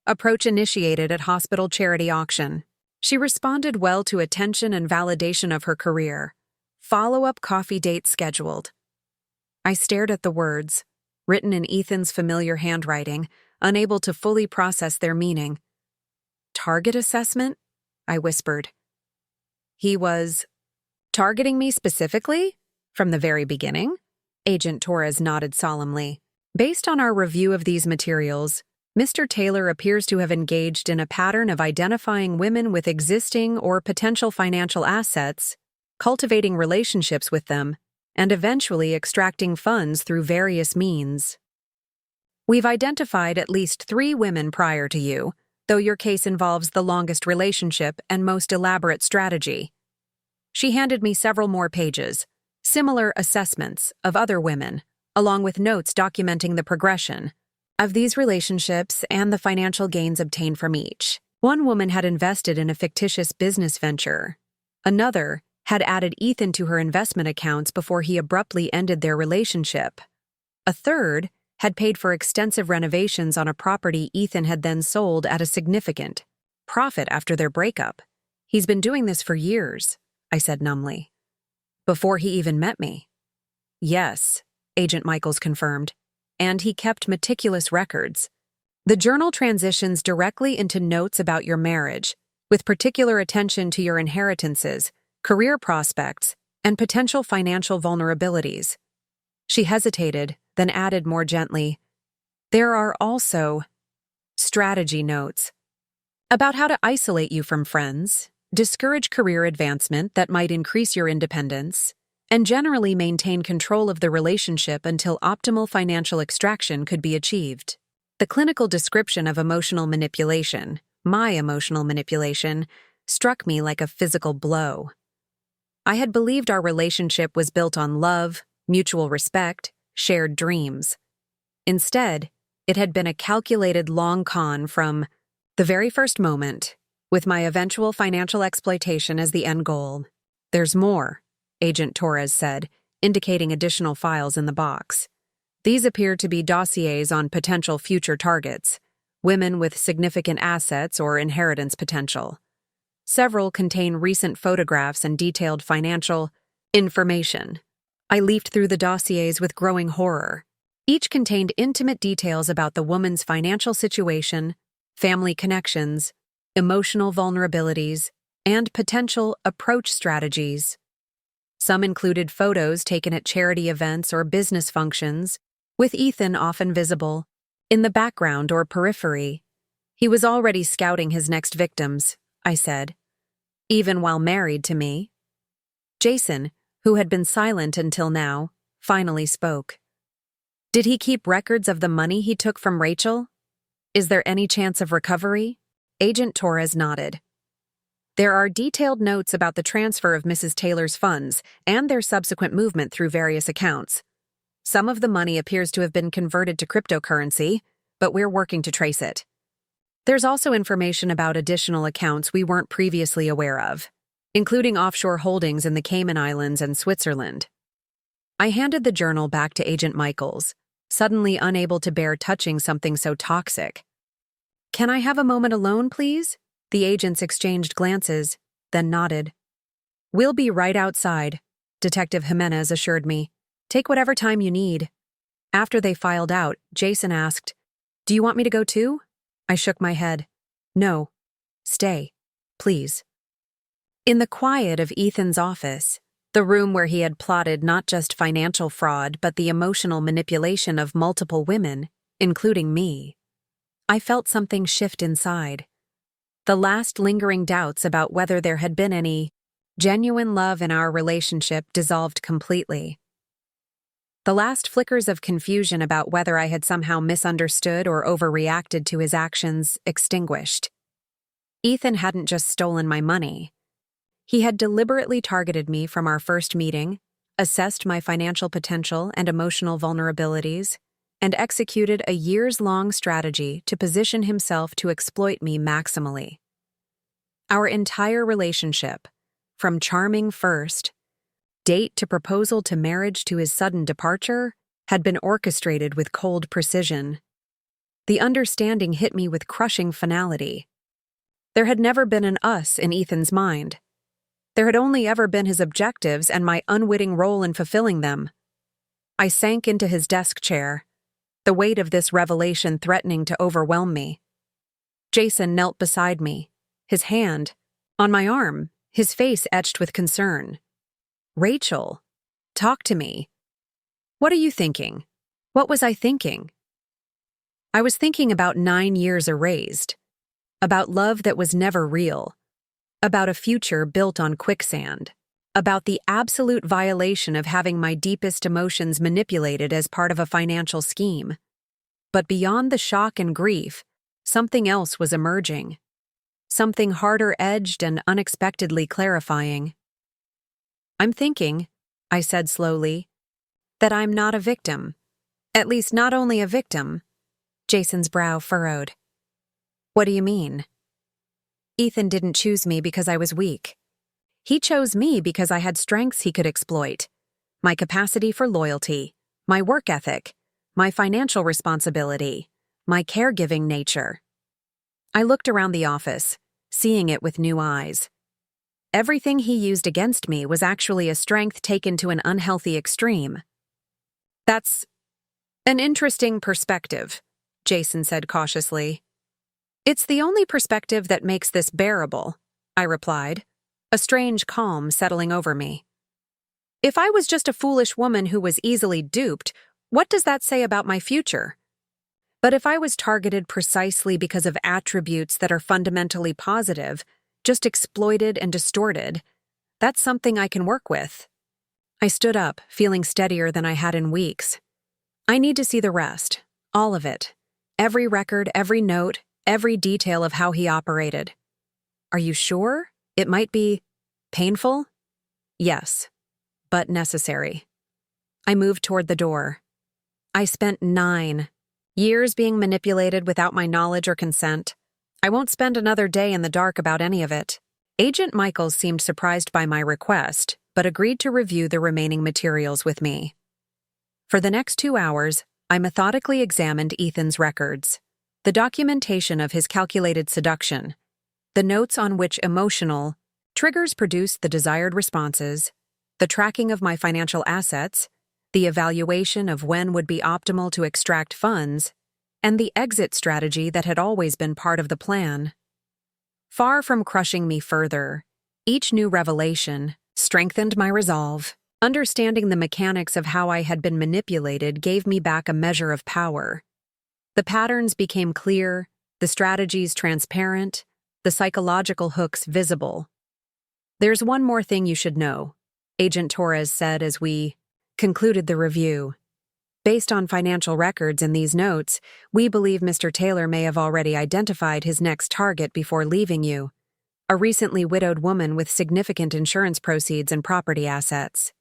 Approach initiated at hospital charity auction. She responded well to attention and validation of her career. Follow-up coffee date scheduled. I stared at the words, written in Ethan's familiar handwriting, unable to fully process their meaning. Target assessment? I whispered. He was targeting me specifically? From the very beginning? Agent Torres nodded solemnly. Based on our review of these materials, Mr. Taylor appears to have engaged in a pattern of identifying women with existing or potential financial assets, cultivating relationships with them, and eventually extracting funds through various means. We've identified at least 3 women prior to you, though your case involves the longest relationship and most elaborate strategy. She handed me several more pages, similar assessments of other women, along with notes documenting the progression of these relationships and the financial gains obtained from each. One woman had invested in a fictitious business venture. Another had added Ethan to her investment accounts before he abruptly ended their relationship. A third had paid for extensive renovations on a property Ethan had then sold at a significant profit after their breakup. He's been doing this for years, I said numbly. Before he even met me. Yes, Agent Michaels confirmed, and he kept meticulous records. The journal transitions directly into notes about your marriage, with particular attention to your inheritances, career prospects, and potential financial vulnerabilities. She hesitated, then added more gently, there are also strategy notes about how to isolate you from friends, discourage career advancement that might increase your independence, and generally maintain control of the relationship until optimal financial extraction could be achieved. The clinical description of emotional manipulation, my emotional manipulation, struck me like a physical blow. I had believed our relationship was built on love, mutual respect, shared dreams. Instead, it had been a calculated long con from the very first moment, with my eventual financial exploitation as the end goal. There's more, Agent Torres said, indicating additional files in the box. These appear to be dossiers on potential future targets, women with significant assets or inheritance potential. Several contain recent photographs and detailed financial information. I leafed through the dossiers with growing horror. Each contained intimate details about the woman's financial situation, family connections, emotional vulnerabilities, and potential approach strategies. Some included photos taken at charity events or business functions, with Ethan often visible, in the background or periphery. He was already scouting his next victims, I said, even while married to me. Jason, who had been silent until now, finally spoke. Did he keep records of the money he took from Rachel? Is there any chance of recovery? Agent Torres nodded. There are detailed notes about the transfer of Mrs. Taylor's funds and their subsequent movement through various accounts. Some of the money appears to have been converted to cryptocurrency, but we're working to trace it. There's also information about additional accounts we weren't previously aware of, including offshore holdings in the Cayman Islands and Switzerland. I handed the journal back to Agent Michaels, suddenly unable to bear touching something so toxic. Can I have a moment alone, please? The agents exchanged glances, then nodded. We'll be right outside, Detective Jimenez assured me. Take whatever time you need. After they filed out, Jason asked, Do you want me to go too? I shook my head. No. Stay, please. In the quiet of Ethan's office, the room where he had plotted not just financial fraud but the emotional manipulation of multiple women, including me, I felt something shift inside. The last lingering doubts about whether there had been any genuine love in our relationship dissolved completely. The last flickers of confusion about whether I had somehow misunderstood or overreacted to his actions extinguished. Ethan hadn't just stolen my money. He had deliberately targeted me from our first meeting, assessed my financial potential and emotional vulnerabilities, and executed a years-long strategy to position himself to exploit me maximally. Our entire relationship, from charming first date to proposal to marriage to his sudden departure, had been orchestrated with cold precision. The understanding hit me with crushing finality. There had never been an us in Ethan's mind. There had only ever been his objectives and my unwitting role in fulfilling them. I sank into his desk chair, the weight of this revelation threatening to overwhelm me. Jason knelt beside me, his hand on my arm, his face etched with concern. "Rachel, talk to me. What are you thinking?" What was I thinking? I was thinking about 9 years erased, about love that was never real, about a future built on quicksand, about the absolute violation of having my deepest emotions manipulated as part of a financial scheme. But beyond the shock and grief, something else was emerging. Something harder-edged and unexpectedly clarifying. "I'm thinking," I said slowly, "that I'm not a victim. At least not only a victim." Jason's brow furrowed. "What do you mean?" "Ethan didn't choose me because I was weak. He chose me because I had strengths he could exploit. My capacity for loyalty, my work ethic, my financial responsibility, my caregiving nature." I looked around the office, seeing it with new eyes. Everything he used against me was actually a strength taken to an unhealthy extreme. "That's an interesting perspective," Jason said cautiously. "It's the only perspective that makes this bearable," I replied, a strange calm settling over me. "If I was just a foolish woman who was easily duped, what does that say about my future? But if I was targeted precisely because of attributes that are fundamentally positive, just exploited and distorted, that's something I can work with." I stood up, feeling steadier than I had in weeks. "I need to see the rest, all of it. Every record, every note, every detail of how he operated." "Are you sure? It might be painful?" "Yes, but necessary." I moved toward the door. I spent 9 years being manipulated without my knowledge or consent. I won't spend another day in the dark about any of it. Agent Michaels seemed surprised by my request, but agreed to review the remaining materials with me. For the next 2 hours, I methodically examined Ethan's records, the documentation of his calculated seduction, the notes on which emotional triggers produced the desired responses, the tracking of my financial assets, the evaluation of when would be optimal to extract funds, and the exit strategy that had always been part of the plan. Far from crushing me further, each new revelation strengthened my resolve. Understanding the mechanics of how I had been manipulated gave me back a measure of power. The patterns became clear, the strategies transparent, the psychological hooks visible. "There's one more thing you should know," Agent Torres said as we concluded the review. "Based on financial records in these notes, we believe Mr. Taylor may have already identified his next target before leaving you, a recently widowed woman with significant insurance proceeds and property assets.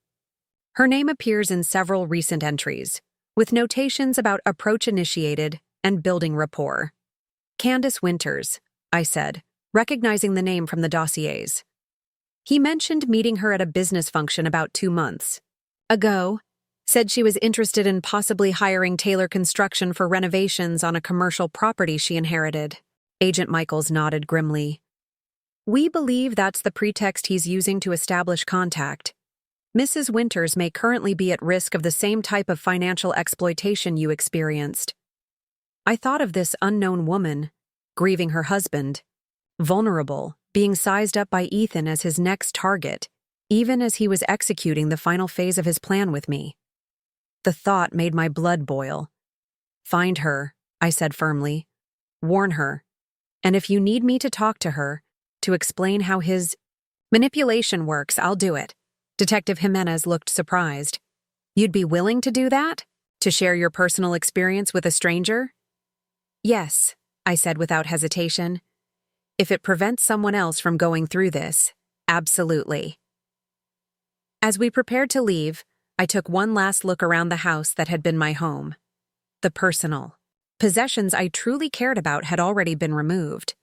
Her name appears in several recent entries, with notations about approach initiated and building rapport." "Candace Winters," I said, recognizing the name from the dossiers. "He mentioned meeting her at a business function about 2 months ago. Said she was interested in possibly hiring Taylor Construction for renovations on a commercial property she inherited." Agent Michaels nodded grimly. "We believe that's the pretext he's using to establish contact. Mrs. Winters may currently be at risk of the same type of financial exploitation you experienced." I thought of this unknown woman, grieving her husband, vulnerable, being sized up by Ethan as his next target, even as he was executing the final phase of his plan with me. The thought made my blood boil. "Find her," I said firmly. "Warn her. And if you need me to talk to her, to explain how his manipulation works, I'll do it." Detective Jimenez looked surprised. You'd be willing to do that? To share your personal experience with a stranger? Yes, I said without hesitation. If it prevents someone else from going through this, absolutely. As we prepared to leave, I took one last look around the house that had been my home. The personal possessions I truly cared about had already been removed.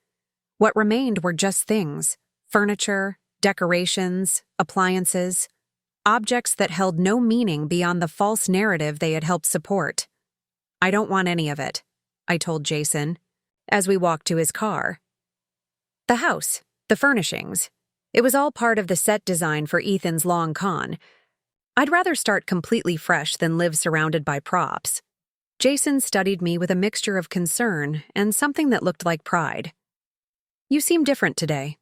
What remained were just things: furniture, decorations, appliances, objects that held no meaning beyond the false narrative they had helped support. I don't want any of it, I told Jason, as we walked to his car. The house, the furnishings, it was all part of the set design for Ethan's long con. I'd rather start completely fresh than live surrounded by props. Jason studied me with a mixture of concern and something that looked like pride. You seem different today.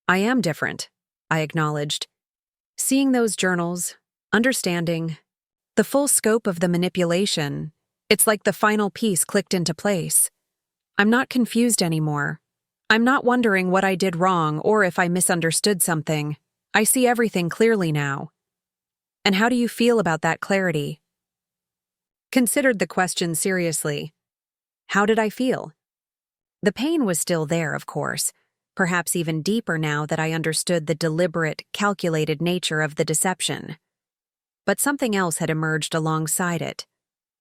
I am different, I acknowledged. Seeing those journals, understanding the full scope of the manipulation, it's like the final piece clicked into place. I'm not confused anymore. I'm not wondering what I did wrong or if I misunderstood something. I see everything clearly now. And how do you feel about that clarity? Considered the question seriously. How did I feel? The pain was still there, of course, perhaps even deeper now that I understood the deliberate, calculated nature of the deception. But something else had emerged alongside it,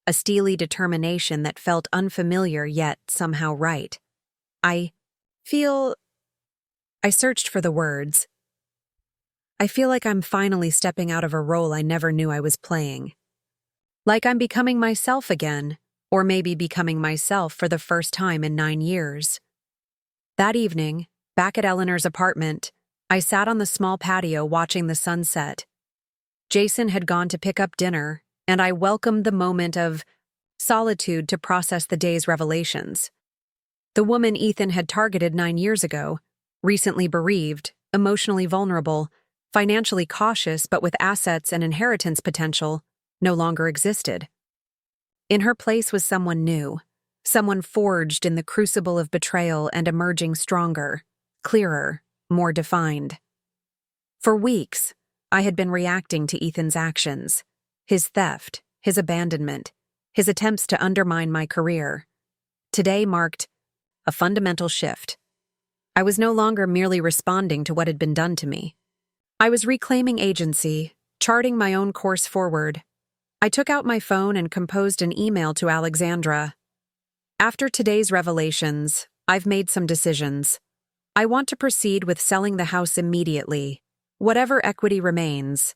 a steely determination that felt unfamiliar yet somehow right. I searched for the words. I feel like I'm finally stepping out of a role I never knew I was playing. Like I'm becoming myself again, or maybe becoming myself for the first time in 9 years. That evening, back at Eleanor's apartment, I sat on the small patio watching the sunset. Jason had gone to pick up dinner, and I welcomed the moment of solitude to process the day's revelations. The woman Ethan had targeted 9 years ago, recently bereaved, emotionally vulnerable, financially cautious but with assets and inheritance potential, no longer existed. In her place was someone new, someone forged in the crucible of betrayal and emerging stronger, clearer, more defined. For weeks, I had been reacting to Ethan's actions, his theft, his abandonment, his attempts to undermine my career. Today marked a fundamental shift. I was no longer merely responding to what had been done to me. I was reclaiming agency, charting my own course forward. I took out my phone and composed an email to Alexandra. After today's revelations, I've made some decisions. I want to proceed with selling the house immediately. Whatever equity remains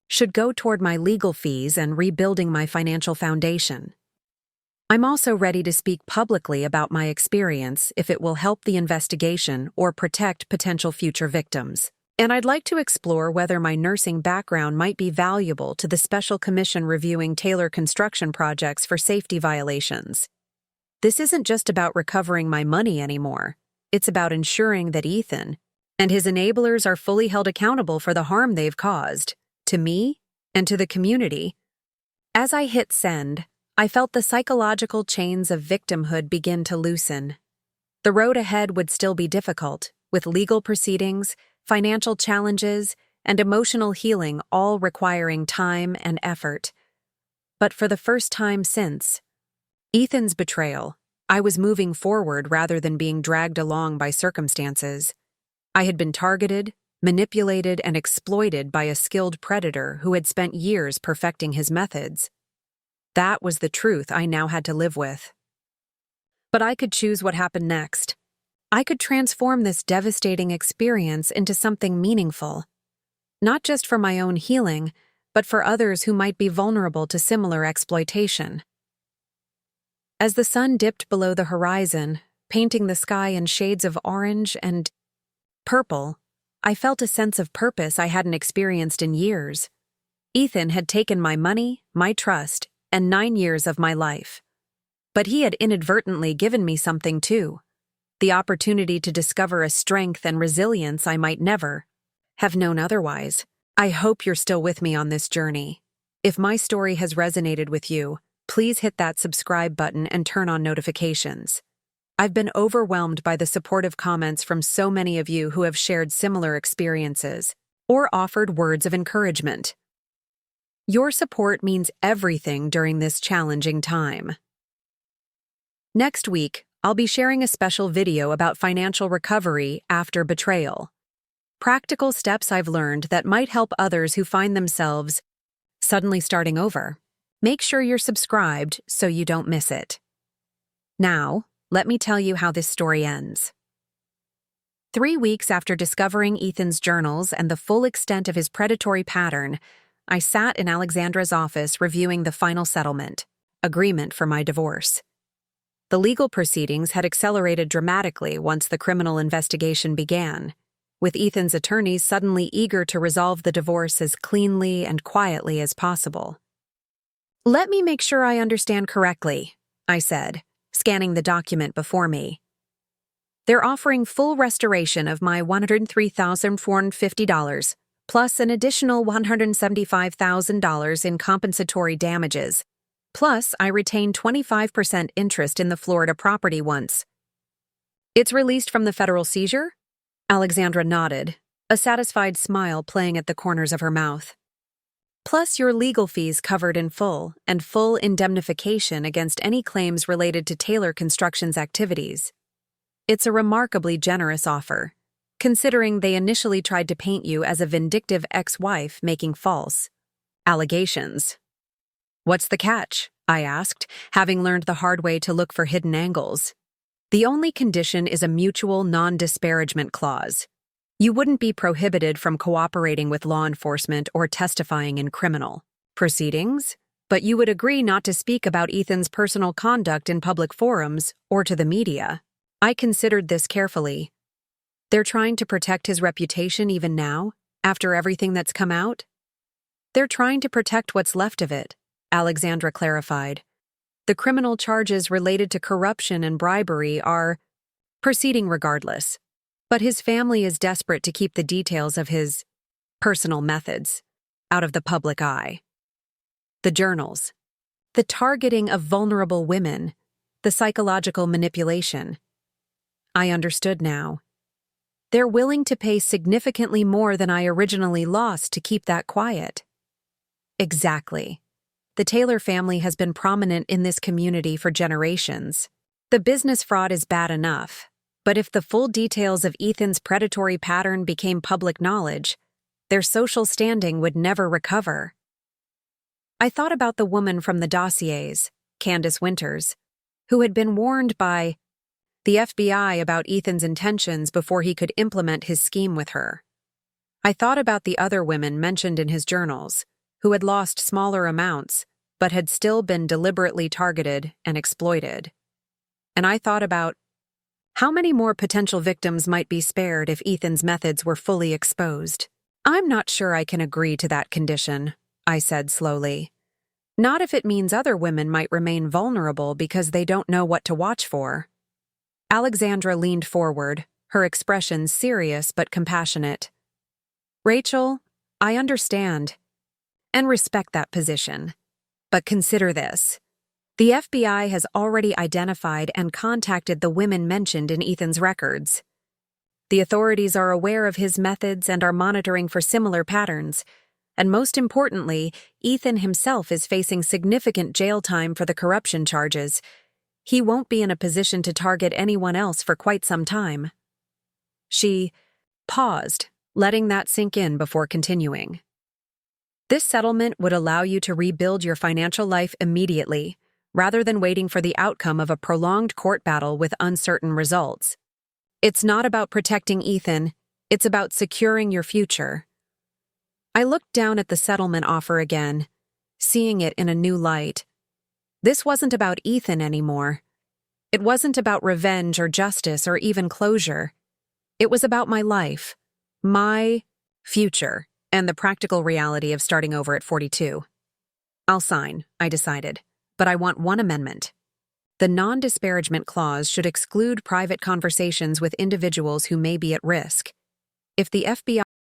should go toward my legal fees and rebuilding my financial foundation. I'm also ready to speak publicly about my experience if it will help the investigation or protect potential future victims. And I'd like to explore whether my nursing background might be valuable to the Special Commission reviewing Taylor construction projects for safety violations. This isn't just about recovering my money anymore. It's about ensuring that Ethan and his enablers are fully held accountable for the harm they've caused, to me and to the community. As I hit send, I felt the psychological chains of victimhood begin to loosen. The road ahead would still be difficult, with legal proceedings, financial challenges, and emotional healing all requiring time and effort. But for the first time since Ethan's betrayal, I was moving forward rather than being dragged along by circumstances. I had been targeted, manipulated, and exploited by a skilled predator who had spent years perfecting his methods. That was the truth I now had to live with. But I could choose what happened next. I could transform this devastating experience into something meaningful, not just for my own healing, but for others who might be vulnerable to similar exploitation. As the sun dipped below the horizon, painting the sky in shades of orange and purple, I felt a sense of purpose I hadn't experienced in years. Ethan had taken my money, my trust, and 9 years of my life. But he had inadvertently given me something too. The opportunity to discover a strength and resilience I might never have known otherwise. I hope you're still with me on this journey. If my story has resonated with you, please hit that subscribe button and turn on notifications. I've been overwhelmed by the supportive comments from so many of you who have shared similar experiences or offered words of encouragement. Your support means everything during this challenging time. Next week, I'll be sharing a special video about financial recovery after betrayal. Practical steps I've learned that might help others who find themselves suddenly starting over. Make sure you're subscribed so you don't miss it. Now, let me tell you how this story ends. 3 weeks after discovering Ethan's journals and the full extent of his predatory pattern, I sat in Alexandra's office reviewing the final settlement agreement for my divorce. The legal proceedings had accelerated dramatically once the criminal investigation began, with Ethan's attorneys suddenly eager to resolve the divorce as cleanly and quietly as possible. "Let me make sure I understand correctly," I said, scanning the document before me. "They're offering full restoration of my $103,450, plus an additional $175,000 in compensatory damages. Plus, I retain 25% interest in the Florida property once. It's released from the federal seizure?" Alexandra nodded, a satisfied smile playing at the corners of her mouth. "Plus your legal fees covered in full, and full indemnification against any claims related to Taylor Construction's activities. It's a remarkably generous offer, considering they initially tried to paint you as a vindictive ex-wife making false allegations." "What's the catch?" I asked, having learned the hard way to look for hidden angles. "The only condition is a mutual non-disparagement clause. You wouldn't be prohibited from cooperating with law enforcement or testifying in criminal proceedings, but you would agree not to speak about Ethan's personal conduct in public forums or to the media." I considered this carefully. They're trying to protect his reputation even now, after everything that's come out? "They're trying to protect what's left of it," Alexandra clarified. "The criminal charges related to corruption and bribery are proceeding regardless. But his family is desperate to keep the details of his personal methods out of the public eye. The journals, the targeting of vulnerable women, the psychological manipulation. I understood now. They're willing to pay significantly more than I originally lost to keep that quiet." "Exactly. The Taylor family has been prominent in this community for generations. The business fraud is bad enough, but if the full details of Ethan's predatory pattern became public knowledge, their social standing would never recover." I thought about the woman from the dossiers, Candace Winters, who had been warned by the FBI about Ethan's intentions before he could implement his scheme with her. I thought about the other women mentioned in his journals, who had lost smaller amounts, but had still been deliberately targeted and exploited. And I thought about how many more potential victims might be spared if Ethan's methods were fully exposed. "I'm not sure I can agree to that condition," I said slowly. "Not if it means other women might remain vulnerable because they don't know what to watch for." Alexandra leaned forward, her expression serious but compassionate. "Rachel, I understand and respect that position. But consider this. The FBI has already identified and contacted the women mentioned in Ethan's records. The authorities are aware of his methods and are monitoring for similar patterns. And most importantly, Ethan himself is facing significant jail time for the corruption charges. He won't be in a position to target anyone else for quite some time." She paused, letting that sink in before continuing. "This settlement would allow you to rebuild your financial life immediately, rather than waiting for the outcome of a prolonged court battle with uncertain results. It's not about protecting Ethan, it's about securing your future." I looked down at the settlement offer again, seeing it in a new light. This wasn't about Ethan anymore. It wasn't about revenge or justice or even closure. It was about my life, my future, and the practical reality of starting over at 42. "I'll sign," I decided, "but I want one amendment. The non-disparagement clause should exclude private conversations with individuals who may be at risk. If the FBI